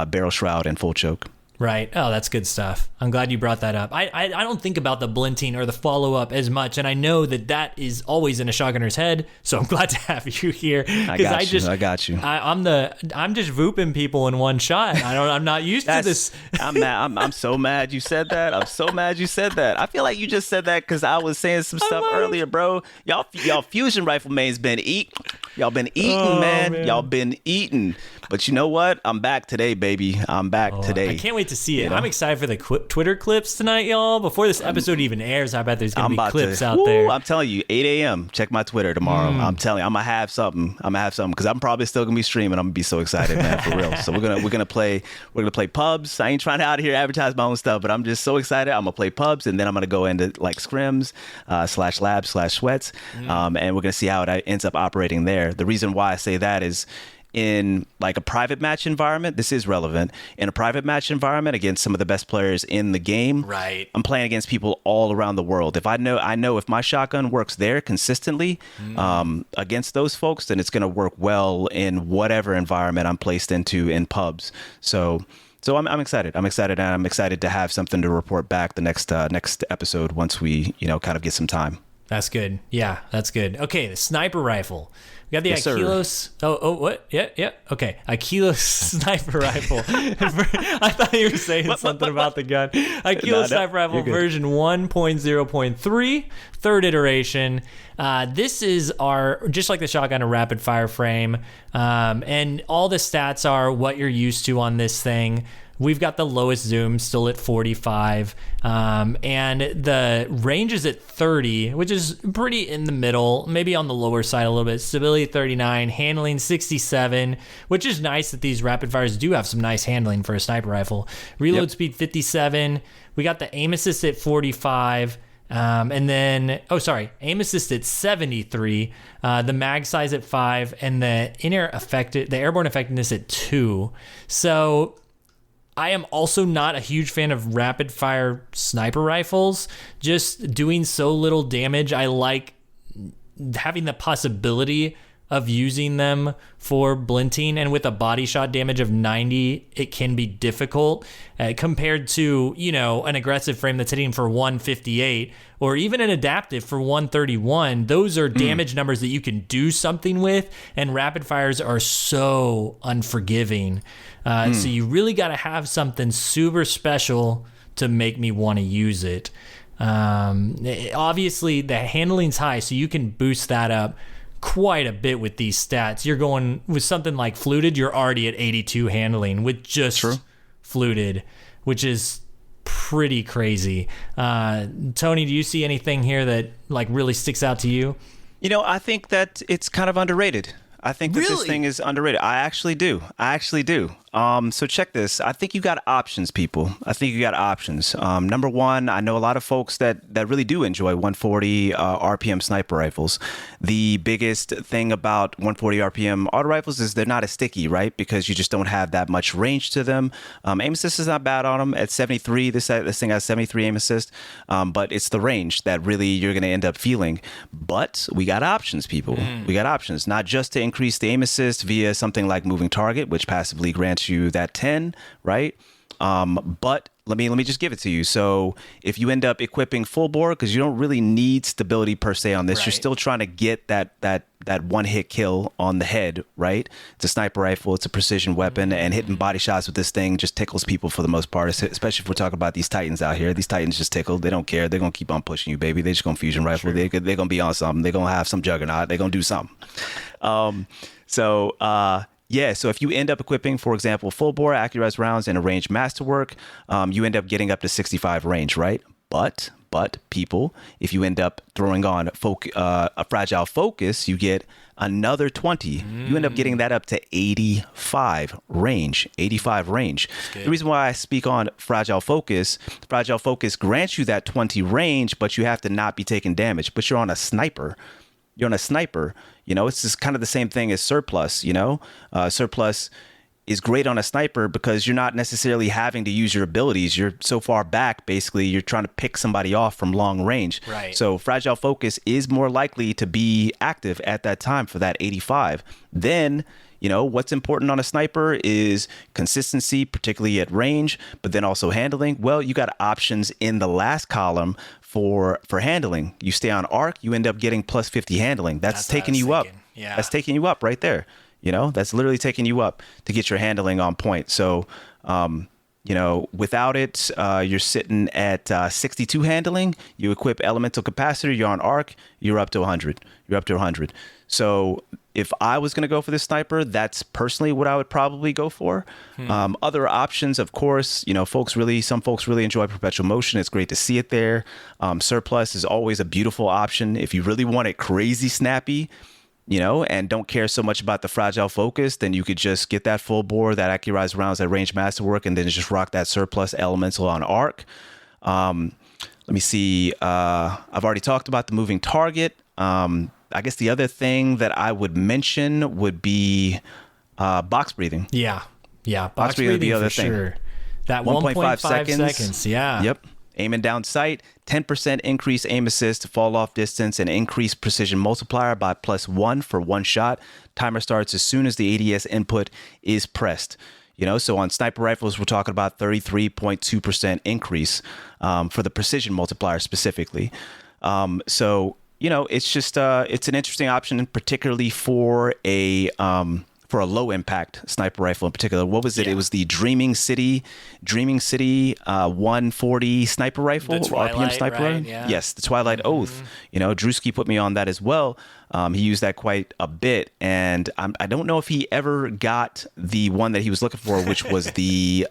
barrel shroud and full choke. Right. Oh, that's good stuff. I'm glad you brought that up. I don't think about the blinting or the follow-up as much, and I know that is always in a shotgunner's head, so I'm glad to have you here. I got you. I'm just vooping people in one shot. I'm not used to this. I'm mad. I'm so mad you said that. I feel like you just said that because I was saying some stuff earlier, bro. Y'all fusion rifle mains been eating. Y'all been eating, man. Y'all been eating. But you know what? I'm back today, baby. I'm back today. I can't wait to see it. I'm excited for the Twitter clips tonight, y'all. Before this episode even airs, I bet there's going to be clips out there. I'm telling you, 8 a.m. Check my Twitter tomorrow. I'm telling you, I'm going to have something. Because I'm probably still going to be streaming. I'm going to be so excited, man, for real. So we're gonna play pubs. I ain't trying to out here advertise my own stuff, but I'm just so excited. I'm going to play pubs, and then I'm going to go into like scrims, /labs/sweats, and we're going to see how it ends up operating there. The reason why I say that is, in like a private match environment, this is relevant. In a private match environment against some of the best players in the game, I'm playing against people all around the world. If I know if my shotgun works there consistently against those folks, then it's going to work well in whatever environment I'm placed into in pubs. So I'm excited. And I'm excited to have something to report back the next episode once we kind of get some time. That's good. Yeah, that's good. Okay, the sniper rifle. We got the Ikelos. Oh, what? Yeah. Okay, Ikelos sniper rifle. I thought you were saying something about the gun. Ikelos sniper rifle version 1.0.3, third iteration. This is just like the shotgun, a rapid fire frame, and all the stats are what you're used to on this thing. We've got the lowest zoom still at 45, and the range is at 30, which is pretty in the middle, maybe on the lower side a little bit. Stability 39, handling 67, which is nice that these rapid fires do have some nice handling for a sniper rifle. Reload speed 57. We got the aim assist at 45. And then, aim assist at 73, the mag size at 5, and the airborne effectiveness at 2. So I am also not a huge fan of rapid fire sniper rifles, just doing so little damage. I like having the possibility of using them for blinting, and with a body shot damage of 90, it can be difficult compared to, an aggressive frame that's hitting for 158 or even an adaptive for 131. Those are damage numbers that you can do something with, and rapid fires are so unforgiving. So you really got to have something super special to make me want to use it. Obviously, the handling's high, so you can boost that up quite a bit with these stats. You're going with something like fluted, you're already at 82 handling with just fluted, which is pretty crazy. Tony, do you see anything here that really sticks out to you? I think that it's kind of underrated. I think that this thing is underrated. I actually do. So check this. I think you got options, people. I think you got options. Number one, I know a lot of folks that really do enjoy 140 RPM sniper rifles. The biggest thing about 140 RPM auto rifles is they're not as sticky, right? Because you just don't have that much range to them. Aim assist is not bad on them at 73. This thing has 73 aim assist, but it's the range that really you're going to end up feeling. But we got options, people. We got options, not just to increase the aim assist via something like moving target, which passively grants you that 10, right? But let me just give it to you. So if you end up equipping full bore, because you don't really need stability per se on this, you're still trying to get that one hit kill on the head, right? It's a sniper rifle, it's a precision weapon, and hitting body shots with this thing just tickles people for the most part, especially if we're talking about these Titans out here. These Titans just tickle. They don't care. They're going to keep on pushing you, baby. They're just going to fusion rifle. They're going to be on something. They're going to have some juggernaut. They're going to do something. So if you end up equipping, for example, full bore accurized rounds and a ranged masterwork, you end up getting up to 65 range, right? But people, if you end up throwing on a fragile focus, you get another 20. You end up getting that up to 85 range. The reason why I speak on fragile focus grants you that 20 range, but you have to not be taking damage. But you're on a sniper. It's just kind of the same thing as surplus. Surplus is great on a sniper because you're not necessarily having to use your abilities. You're so far back, basically, you're trying to pick somebody off from long range. Right. So fragile focus is more likely to be active at that time for that 85. Then, what's important on a sniper is consistency, particularly at range, but then also handling. Well, you got options in the last column for handling. You stay on arc, you end up getting plus 50 handling. That's taking you up. Yeah. That's taking you up right there. That's literally taking you up to get your handling on point. So, without it, you're sitting at 62 handling. You equip elemental capacitor, you're on arc, you're up to 100. So if I was going to go for this sniper, that's personally what I would probably go for. Other options, of course, some folks really enjoy perpetual motion. It's great to see it there. Surplus is always a beautiful option. If you really want it crazy snappy, and don't care so much about the fragile focus, then you could just get that full bore, that accurized rounds, that range masterwork, and then just rock that surplus elemental on arc. Let me see. I've already talked about the moving target. I guess the other thing that I would mention would be box breathing. Yeah. Box breathing would be the other thing. Sure. That 1.5 seconds. Yeah. Yep. Aiming down sight, 10% increase aim assist, fall off distance, and increase precision multiplier by +1 for one shot. Timer starts as soon as the ADS input is pressed. So on sniper rifles, we're talking about 33.2% increase for the precision multiplier specifically. It's just it's an interesting option, particularly for a for a low impact sniper rifle in particular. What was it? Yeah. It was the Dreaming City 140 sniper rifle, The Twilight, RPM sniper right? rifle. Yeah. Yes, the Twilight Oath. You know, Drewski put me on that as well. He used that quite a bit, and I don't know if he ever got the one that he was looking for, which was the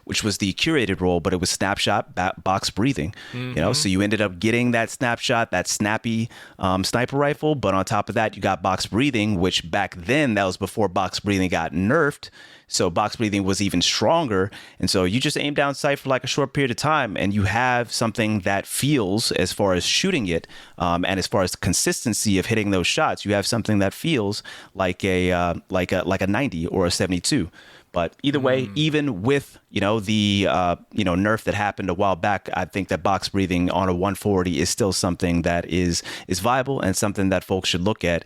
curated role, but it was snapshot box breathing. You know, so you ended up getting that snapshot, that snappy sniper rifle, but on top of that, you got box breathing, which back then, that was before box breathing got nerfed. So box breathing was even stronger. And so you just aim down sight for like a short period of time and you have something that feels, as far as shooting it, and as far as the consistency of hitting those shots, you have something that feels like a 90 or a 72. But either way, even with, the, nerf that happened a while back, I think that box breathing on a 140 is still something that is viable and something that folks should look at,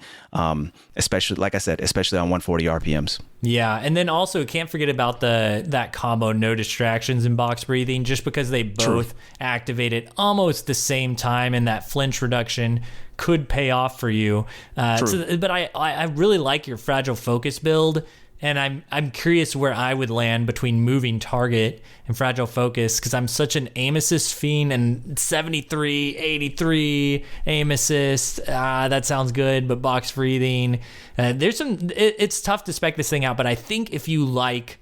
especially, like I said, especially on 140 RPMs. Yeah, and then also can't forget about that combo no distractions and box breathing, just because they both activate at almost the same time, and that flinch reduction could pay off for you. But I really like your fragile focus build. And I'm curious where I would land between moving target and fragile focus, because I'm such an aim assist fiend, and 73, 83 aim assist. That sounds good, but box breathing. It's tough to spec this thing out, but I think if you like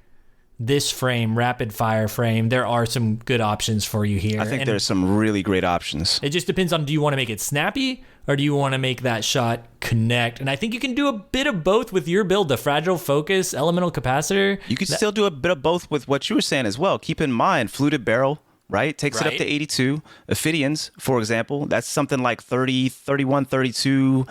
this frame, rapid fire frame, there are some good options for you here. I think there's some really great options. It just depends on, do you want to make it snappy or do you want to make that shot connect? And I think you can do a bit of both with your build, the fragile focus, elemental capacitor. You can still do a bit of both with what you were saying as well. Keep in mind, fluted barrel, right? Takes it up to 82. Ophidians, for example, that's something like 30, 31, 32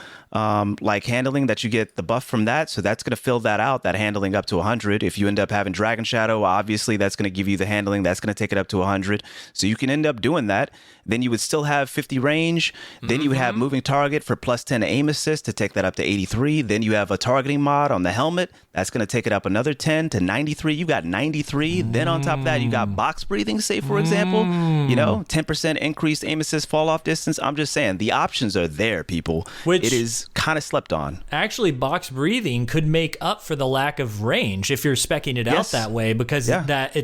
like handling that you get the buff from that. So that's going to fill that out, that handling up to 100. If you end up having Dragon Shadow, obviously that's going to give you the handling. That's going to take it up to 100. So you can end up doing that. Then you would still have 50 range. Then you would have moving target for plus 10 aim assist to take that up to 83. Then you have a targeting mod on the helmet. That's going to take it up another 10 to 93. You got 93. Then on top of that, you got box breathing, say, for example, 10% increased aim assist fall off distance. I'm just saying the options are there, people. Which it is kind of slept on. Actually, box breathing could make up for the lack of range if you're speccing it out that way, because that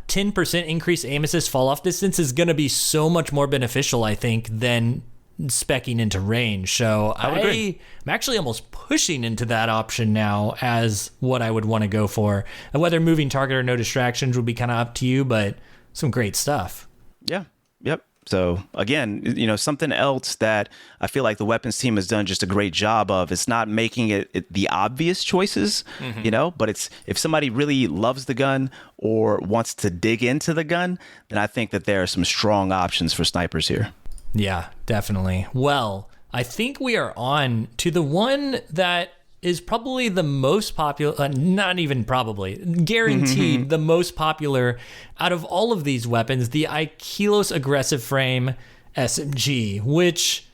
10% increased aim assist fall off distance is going to be so much more beneficial, I think, than speccing into range. So I'm actually almost pushing into that option now as what I would want to go for. And whether moving target or no distractions would be kind of up to you, but some great stuff. Yeah. Yep. So again, something else that I feel like the weapons team has done just a great job of, it's not making it the obvious choices, but it's, if somebody really loves the gun or wants to dig into the gun, then I think that there are some strong options for snipers here. Yeah, definitely. Well, I think we are on to the one that is probably the most popular, not even probably, guaranteed the most popular out of all of these weapons, the Ikelos aggressive frame SMG, which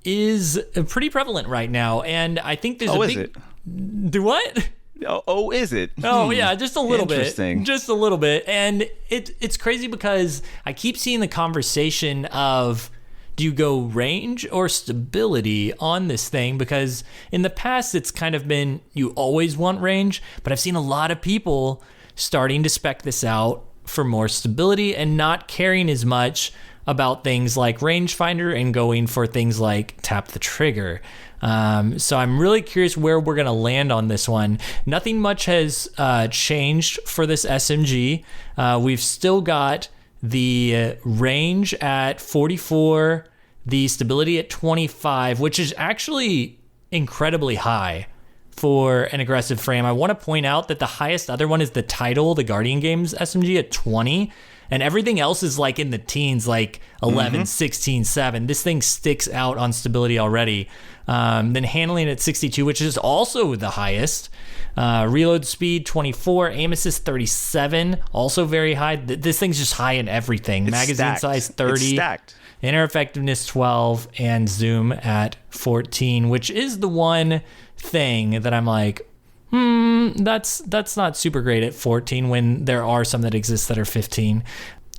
is pretty prevalent right now. And I think there's is it? Do what? Oh, is it? Oh, yeah, just a little bit. Interesting. Just a little bit. And it's crazy because I keep seeing the conversation of, do you go range or stability on this thing? Because in the past, it's kind of been, you always want range, but I've seen a lot of people starting to spec this out for more stability and not caring as much about things like rangefinder and going for things like tap the trigger. So I'm really curious where we're going to land on this one. Nothing much has changed for this SMG. We've still got the range at 44, the stability at 25, which is actually incredibly high for an aggressive frame. I want to point out that the highest other one is the Tidal, the Guardian Games SMG at 20, and everything else is like in the teens, like 11, 16, 7. This thing sticks out on stability already. Then handling at 62, which is also the highest. Reload speed 24, aim assist 37, also very high. This thing's just high in everything. Magazine stacked. size 30, it's stacked. Inner effectiveness 12, and zoom at 14, which is the one thing that I'm like, that's not super great at 14 when there are some that exist that are 15.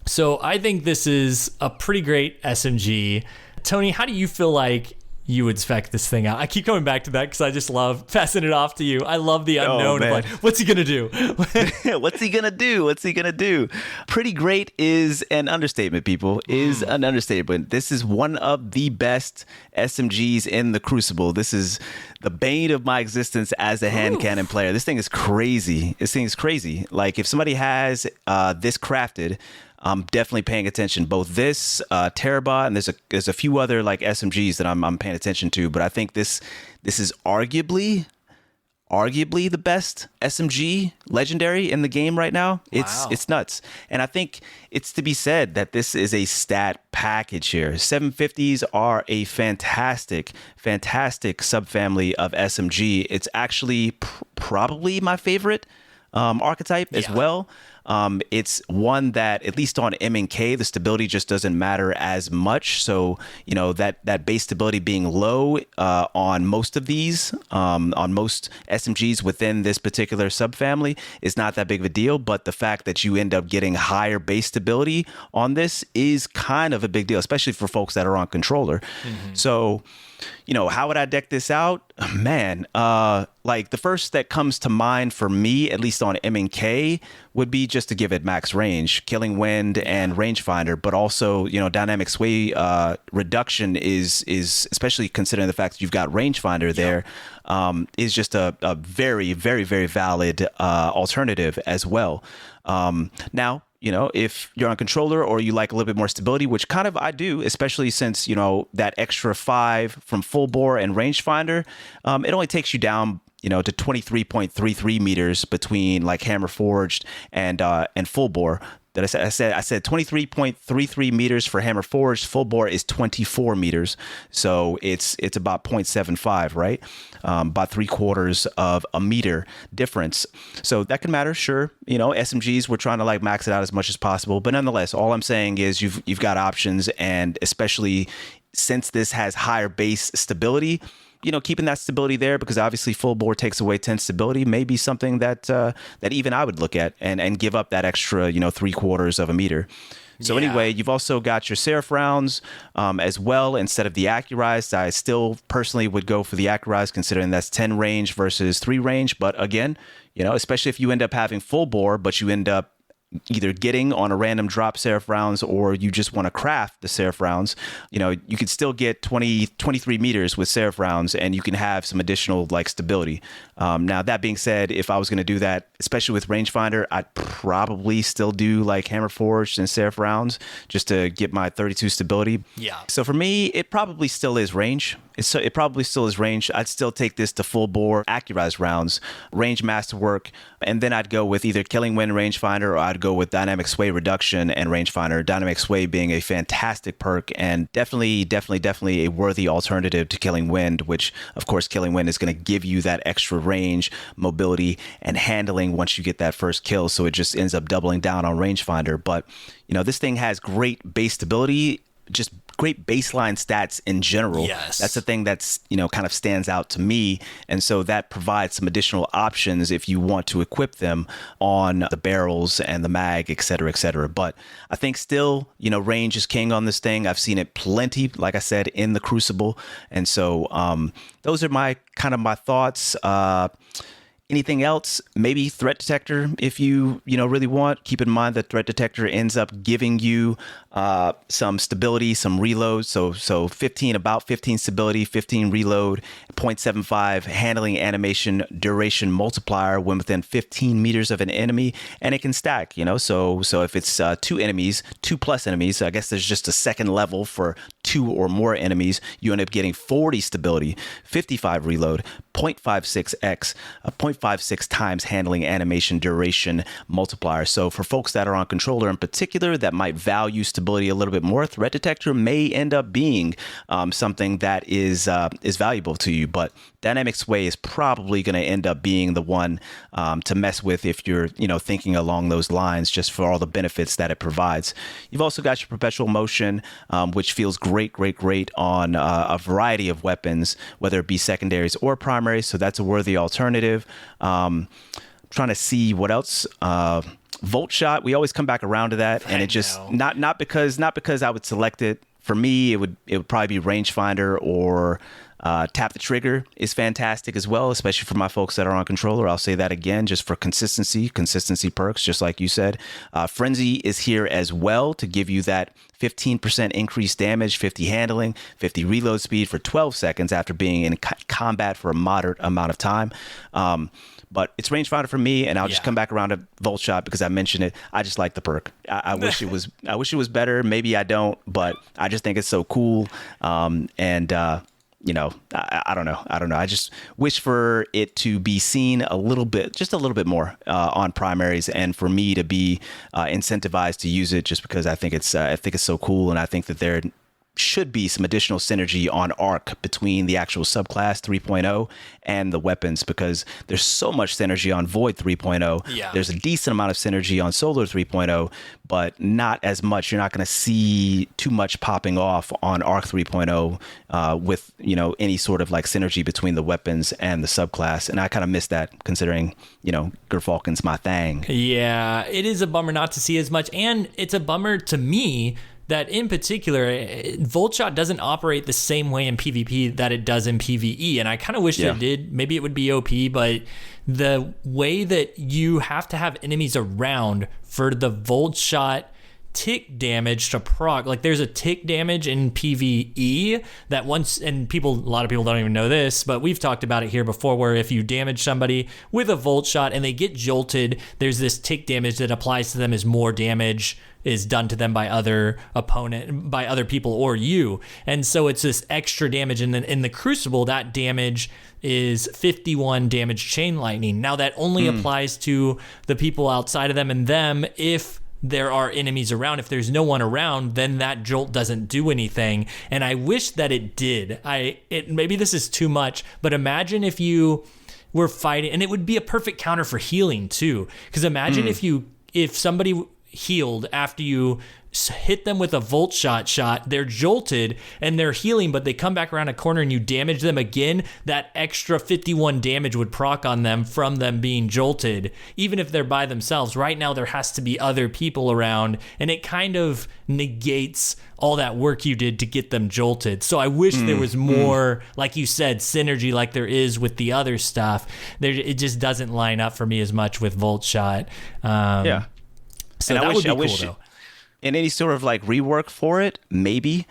So I think this is a pretty great SMG. Tony, how do you feel like you would spec this thing out? I keep coming back to that because I just love passing it off to you. I love the unknown of like, what's he gonna do? What's he gonna do? What's he gonna do? Pretty great is an understatement, people. Is an understatement. This is one of the best SMGs in the Crucible. This is the bane of my existence as a hand cannon player. This thing is crazy. Like, if somebody has this crafted, I'm definitely paying attention. Both this Terabot, and there's a few other like SMGs that I'm paying attention to. But I think this is arguably the best SMG legendary in the game right now. It's nuts. And I think it's to be said that this is a stat package here. 750s are a fantastic subfamily of SMG. It's actually probably my favorite archetype as well. It's one that, at least on M and K, the stability just doesn't matter as much. So, that base stability being low on most of these, on most SMGs within this particular subfamily is not that big of a deal. But the fact that you end up getting higher base stability on this is kind of a big deal, especially for folks that are on controller. So, how would I deck this out? Man, like the first that comes to mind for me, at least on M and K, would be just to give it max range, Killing Wind and Rangefinder, but also, dynamic sway reduction is especially considering the fact that you've got Rangefinder there, is just a very, very, very valid alternative as well. Now, if you're on controller or you like a little bit more stability, which kind of I do, especially since, that extra 5 from full bore and rangefinder, it only takes you down, to 23.33 meters between like hammer forged and full bore. That I said 23.33 meters for hammer forged. Full bore is 24 meters, so it's about 0.75, right? About 3/4 of a meter difference. So that can matter, sure. SMGs, we're trying to like max it out as much as possible, but nonetheless, all I'm saying is you've got options, and especially since this has higher base stability, keeping that stability there, because obviously full bore takes away 10 stability, may be something that even I would look at and give up that extra, 3/4 of a meter. So anyway, you've also got your Seraph rounds as well. Instead of the accurized, I still personally would go for the accurized, considering that's 10 range versus 3 range. But again, especially if you end up having full bore, but you end up either getting on a random drop Seraph rounds, or you just want to craft the Seraph rounds, you could still get 23 meters with Seraph rounds, and you can have some additional like stability. Now, that being said, if I was going to do that, especially with rangefinder, I'd probably still do like hammer forged and Seraph rounds just to get my 32 stability. Yeah. So for me, it probably still is range. It probably still is range. I'd still take this to full bore, accurized rounds, range masterwork, and then I'd go with either Killing Wind rangefinder, or I'd go with dynamic sway reduction and rangefinder. Dynamic sway being a fantastic perk and definitely a worthy alternative to Killing Wind, which of course Killing Wind is going to give you that extra range, mobility, and handling once you get that first kill. So it just ends up doubling down on rangefinder. But this thing has great base stability, just great baseline stats in general. Yes. That's the thing that's, kind of stands out to me. And so that provides some additional options if you want to equip them on the barrels and the mag, et cetera, et cetera. But I think still, range is king on this thing. I've seen it plenty, like I said, in the Crucible. And so those are my thoughts. Anything else? Maybe threat detector, if you really want. Keep in mind that threat detector ends up giving you some stability, some reload. So 15 stability, 15 reload, 0.75 handling animation duration multiplier when within 15 meters of an enemy, and it can stack. So if it's 2 plus enemies, I guess there's just a second level for 2 or more enemies. You end up getting 40 stability, 55 reload, 0.56x, 0.56 times handling animation duration multiplier. So for folks that are on controller in particular that might value stability a little bit more, threat detector may end up being something that is valuable to you. But dynamic sway is probably going to end up being the one to mess with if you're thinking along those lines, just for all the benefits that it provides. You've also got your perpetual motion, which feels great on a variety of weapons, whether it be secondaries or primaries. So that's a worthy alternative. Trying to see what else. Volt shot, we always come back around to that, and it just not because I would select it For me, it would probably be rangefinder or tap the trigger is fantastic as well, especially for my folks that are on controller. I'll say that again, just for consistency perks, just like you said. Frenzy is here as well to give you that 15% increased damage, 50 handling, 50 reload speed for 12 seconds after being in combat for a moderate amount of time. But it's rangefinder for me, and I'll just come back around to Volt Shot because I mentioned it. I just like the perk. I wish it was. I wish it was better. Maybe I don't, but I just think it's so cool. You know, I don't know. I just wish for it to be seen just a little bit more on primaries, and for me to be incentivized to use it, just because I think it's so cool, and I think that there should be some additional synergy on Arc between the actual subclass 3.0 and the weapons, because there's so much synergy on Void 3.0. Yeah. There's a decent amount of synergy on Solar 3.0, but not as much. You're not going to see too much popping off on Arc 3.0 with, you know, any sort of like synergy between the weapons and the subclass. And I kind of miss that, considering, you know, Gerfalcon's my thing. Yeah, it is a bummer not to see as much, and it's a bummer to me that in particular, Voltshot doesn't operate the same way in PvP that it does in PvE. And I kind of wish it did. Maybe it would be OP, but the way that you have to have enemies around for the Voltshot tick damage to proc, like there's a tick damage in PvE that once, and a lot of people don't even know this, but we've talked about it here before, where if you damage somebody with a Voltshot and they get jolted, there's this tick damage that applies to them as more damage is done to them by other people or you. And so it's this extra damage. And then in the Crucible, that damage is 51 damage chain lightning. Now that only applies to the people outside of them and them. If there are enemies around, if there's no one around, then that jolt doesn't do anything. And I wish that it did. Maybe this is too much, but imagine if you were fighting, and it would be a perfect counter for healing too. Because imagine if somebody healed after you hit them with a Volt shot, they're jolted and they're healing, but they come back around a corner and you damage them again, that extra 51 damage would proc on them from them being jolted, even if they're by themselves. Right now there has to be other people around, and it kind of negates all that work you did to get them jolted. So I wish there was more, like you said, synergy like there is with the other stuff. It just doesn't line up for me as much with Volt Shot. So and that would be cool, though. In any sort of like rework for it, maybe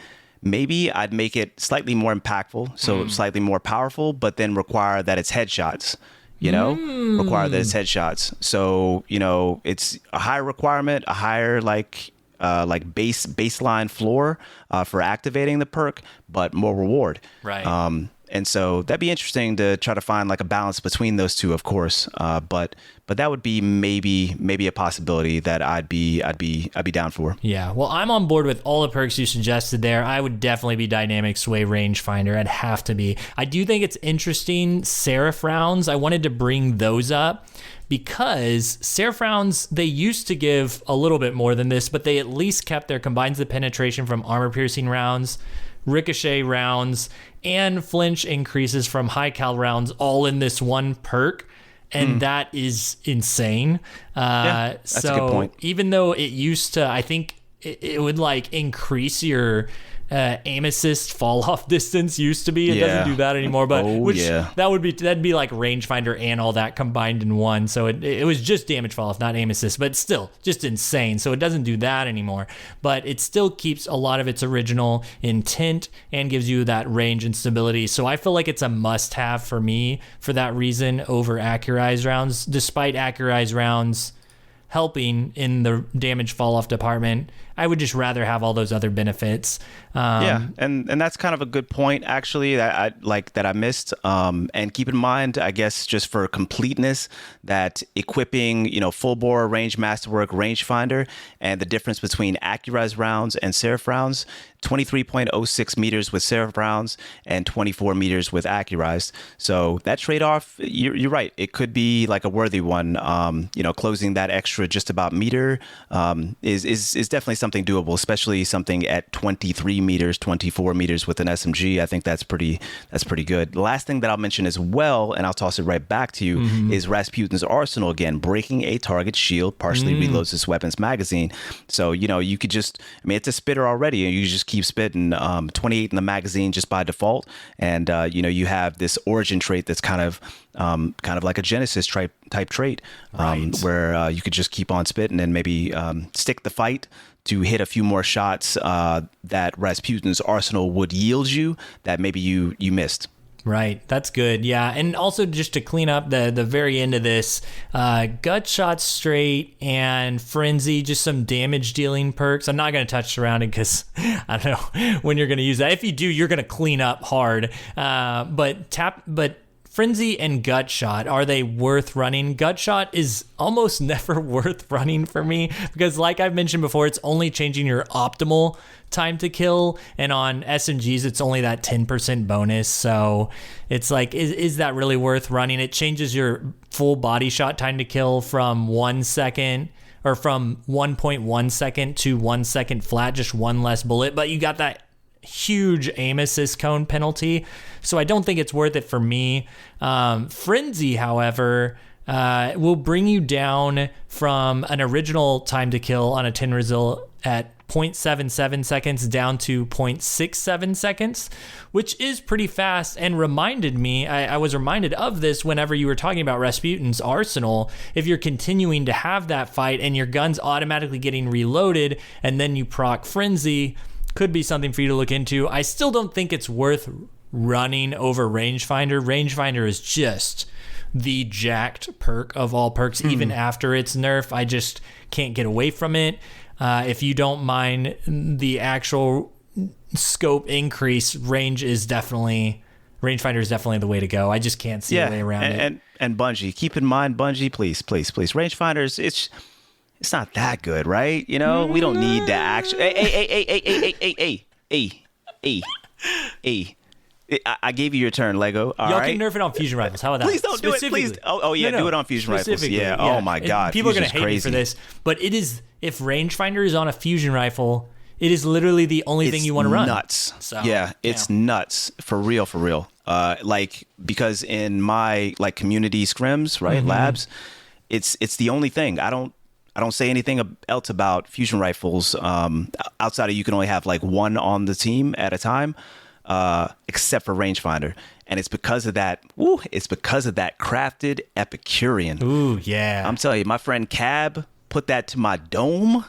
I'd make it slightly more impactful, so slightly more powerful, but then require that it's headshots. Require that it's headshots. So, you know, it's a higher requirement, a higher baseline floor for activating the perk, but more reward. Right. And so that'd be interesting to try to find like a balance between those two, of course. But that would be maybe a possibility that I'd be down for. Yeah. Well, I'm on board with all the perks you suggested there. I would definitely be Dynamic Sway Rangefinder. I'd have to be. I do think it's interesting. Seraph rounds, I wanted to bring those up, because Seraph rounds, they used to give a little bit more than this, but they at least kept their combines the penetration from armor piercing rounds, ricochet rounds, and flinch increases from high cal rounds all in this one perk. And that is insane. That's a good point. Even though it used to, I think it would like increase your aim assist fall off distance used to be. It doesn't do that anymore, but that'd be like rangefinder and all that combined in one. So it was just damage fall off, not aim assist, but still just insane. So it doesn't do that anymore, but it still keeps a lot of its original intent and gives you that range and stability. So I feel like it's a must have for me for that reason over accurized rounds, despite accurized rounds helping in the damage fall off department. I would just rather have all those other benefits. And that's kind of a good point, actually, that I missed. And keep in mind, I guess, just for completeness, that equipping, you know, full bore range masterwork rangefinder and the difference between accurized rounds and Seraph rounds, 23.06 meters with Seraph rounds and 24 meters with accurized. So that trade-off, you're right. It could be like a worthy one. You know, closing that extra just about meter is definitely something something doable, especially something at 23 meters, 24 meters with an SMG. I think that's pretty good. The last thing that I'll mention as well, and I'll toss it right back to you, is Rasputin's Arsenal again. Breaking a target shield partially reloads this weapon's magazine. So, you could just, it's a spitter already, and you just keep spitting 28 in the magazine just by default. And, you have this origin trait that's kind of like a Genesis type trait, where you could just keep on spitting and maybe stick the fight to hit a few more shots that Rasputin's Arsenal would yield you that maybe you missed. Right, that's good. Yeah, and also just to clean up the very end of this, gut shot straight and frenzy, just some damage dealing perks. I'm not going to touch surrounding because I don't know when you're going to use that. If you do, you're going to clean up hard. But frenzy and gut shot, are they worth running? Gut shot is almost never worth running for me because, like I've mentioned before, it's only changing your optimal time to kill, and on SMGs it's only that 10% bonus. So it's like, is that really worth running? It changes your full body shot time to kill from 1 second, or from 1.1 second to 1 second flat, just one less bullet, but you got that huge aim assist cone penalty. So I don't think it's worth it for me. Frenzy, however, will bring you down from an original time to kill on a 10 result at 0.77 seconds down to 0.67 seconds, which is pretty fast, and reminded me, I was reminded of this whenever you were talking about Rasputin's Arsenal. If you're continuing to have that fight and your gun's automatically getting reloaded and then you proc Frenzy, could be something for you to look into. I still don't think it's worth running over Rangefinder. Rangefinder is just the jacked perk of all perks, even after its nerf. I just can't get away from it. If you don't mind the actual scope increase, Rangefinder is definitely the way to go. I just can't see a way around it. And Bungie, keep in mind, Bungie, please. Rangefinders, it's not that good, right? We don't need to actually. Hey. I gave you your turn, Lego. All Y'all right? can nerf it on fusion rifles. How about that? Please don't do it. Please. Oh yeah, do it on fusion rifles. Yeah. Oh my God. People are gonna hate me for this, but it is. If Rangefinder is on a fusion rifle, it is literally the only thing you want to run. Nuts. So, it's nuts for real. Because in my community scrims, right, labs, it's the only thing. I don't say anything else about fusion rifles outside of you can only have one on the team at a time. Except for Rangefinder, and it's because of that. It's because of that crafted Epicurean. Ooh, yeah. I'm telling you, my friend Cab put that to my dome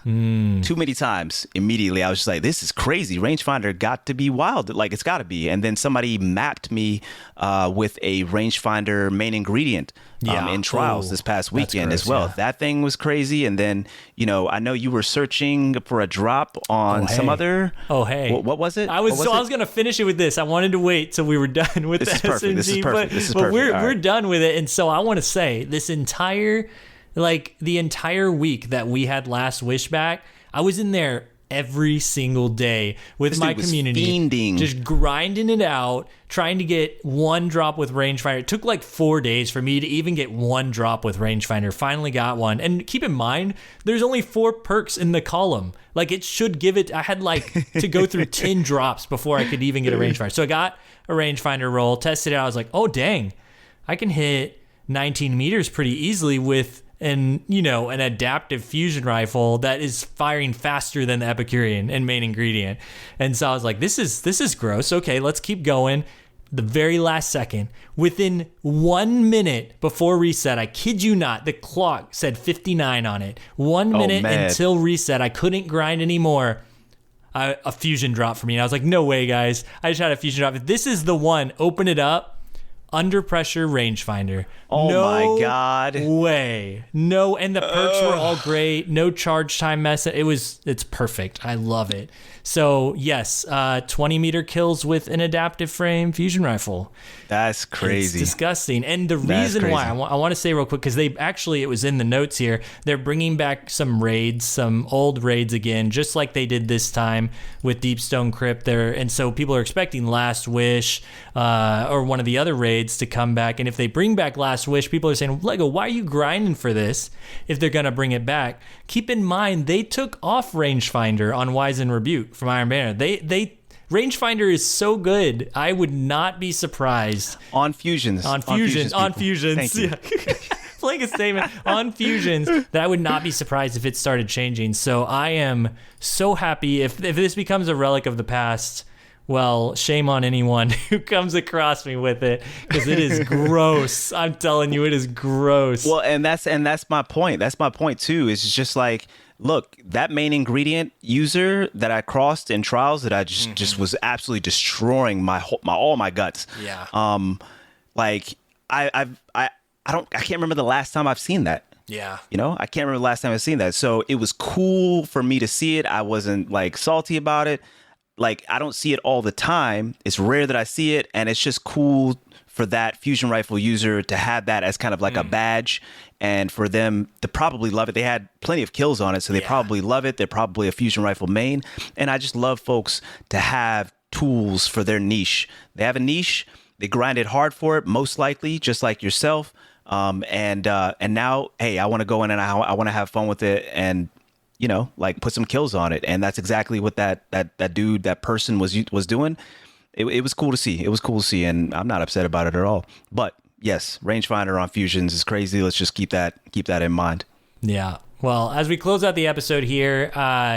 too many times. Immediately, I was just like, "This is crazy." Rangefinder got to be wild, it's got to be. And then somebody mapped me with a Rangefinder main ingredient in trials this past weekend as well. Yeah. That thing was crazy. And then I know you were searching for a drop on some other. Oh hey, what was it? I was gonna finish it with this. I wanted to wait till we were done with this. This is perfect. But we're done with it. And so I want to say this entire. The entire week that we had Last Wish back, I was in there every single day with my community, fiending. Just grinding it out, trying to get one drop with Rangefinder. It took 4 days for me to even get one drop with Rangefinder. Finally got one. And keep in mind, there's only 4 perks in the column. It should give it, I had to go through 10 drops before I could even get a Rangefinder. So I got a Rangefinder roll, tested it out. I was like, oh dang, I can hit 19 meters pretty easily with an adaptive fusion rifle that is firing faster than the Epicurean and main ingredient. And so I was like, this is gross. Okay, let's keep going. The very last second, within 1 minute before reset, I kid you not, the clock said 59 on it. 1 minute until reset, I couldn't grind anymore. A fusion drop for me. And I was like, no way, guys. I just had a fusion drop. If this is the one, open it up. Under pressure Rangefinder. Oh my God. No way. No, and the perks were all great. No charge time mess. It's perfect. I love it. So yes, 20 meter kills with an adaptive frame fusion rifle. That's crazy. It's disgusting. And the reason why I want to say real quick, because it was in the notes here, they're bringing back some raids, some old raids again, just like they did this time with Deepstone Crypt there. And so people are expecting Last Wish or one of the other raids. updates to come back. And if they bring back Last Wish, people are saying, Lego, why are you grinding for this if they're going to bring it back? Keep in mind, they took off Rangefinder on Wise and Rebuke from Iron Banner. Rangefinder is so good. I would not be surprised. On Fusions. On Fusions. Thank you. Yeah. Blanket statement on Fusions that I would not be surprised if it started changing. So I am so happy if this becomes a relic of the past. Well, shame on anyone who comes across me with it, because it is gross. I'm telling you, it is gross. Well, and that's my point. That's my point too. It's just like, look, that main ingredient user that I crossed in trials that I just was absolutely destroying all my guts. Yeah. Like I can't remember the last time I've seen that. Yeah. You know, I can't remember the last time I've seen that. So it was cool for me to see it. I wasn't like salty about it. Like, I don't see it all the time. It's rare that I see it. And it's just cool for that fusion rifle user to have that as kind of like a badge, and for them to probably love it. They had plenty of kills on it, so they probably love it. They're probably a fusion rifle main. And I just love folks to have tools for their niche. They have a niche. They grinded hard for it, most likely, just like yourself. And now, hey, I want to go in and I want to have fun with it, and you know, like put some kills on it. And that's exactly what that person was doing. It was cool to see. It was cool to see, and I'm not upset about it at all. But yes, rangefinder on fusions is crazy. Let's just keep that in mind. Yeah. Well, as we close out the episode here,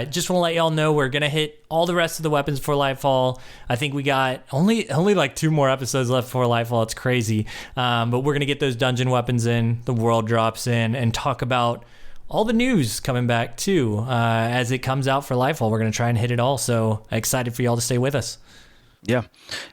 just want to let y'all know we're going to hit all the rest of the weapons for Lightfall. I think we got only like 2 more episodes left for Lightfall. It's crazy. But we're going to get those dungeon weapons in, the world drops in, and talk about all the news coming back too. As it comes out for Lightfall, we're going to try and hit it all. So excited for y'all to stay with us. Yeah.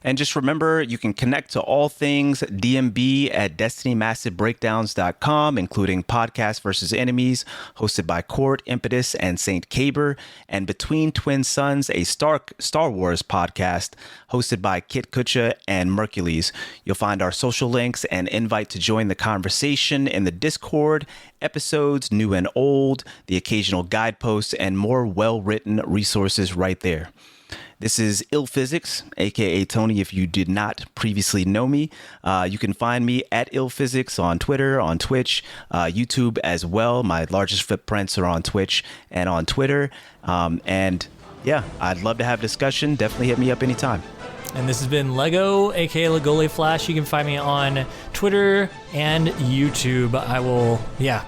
And just remember, you can connect to all things DMB at DestinyMassiveBreakdowns.com, including Podcast versus Enemies, hosted by Court, Impetus, and Saint Caber, and Between Twin Suns, a Star Wars podcast, hosted by Kit Kutcha and Mercules. You'll find our social links and invite to join the conversation in the Discord, episodes, new and old, the occasional guideposts, and more well-written resources right there. This is Ill Physics, aka Tony, if you did not previously know me. You can find me at Ill Physics on Twitter, on Twitch, YouTube as well. My largest footprints are on Twitch and on Twitter. And yeah, I'd love to have discussion. Definitely hit me up anytime. And this has been Lego, aka Legole Flash. You can find me on Twitter and YouTube. I will,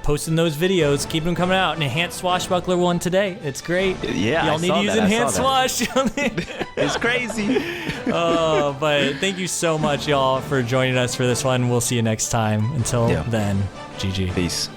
posting those videos, keep them coming out. An enhanced swashbuckler one today. It's great. Yeah, y'all need to use enhanced swash. It's crazy. But thank you so much, y'all, for joining us for this one. We'll see you next time. Until then, GG. Peace.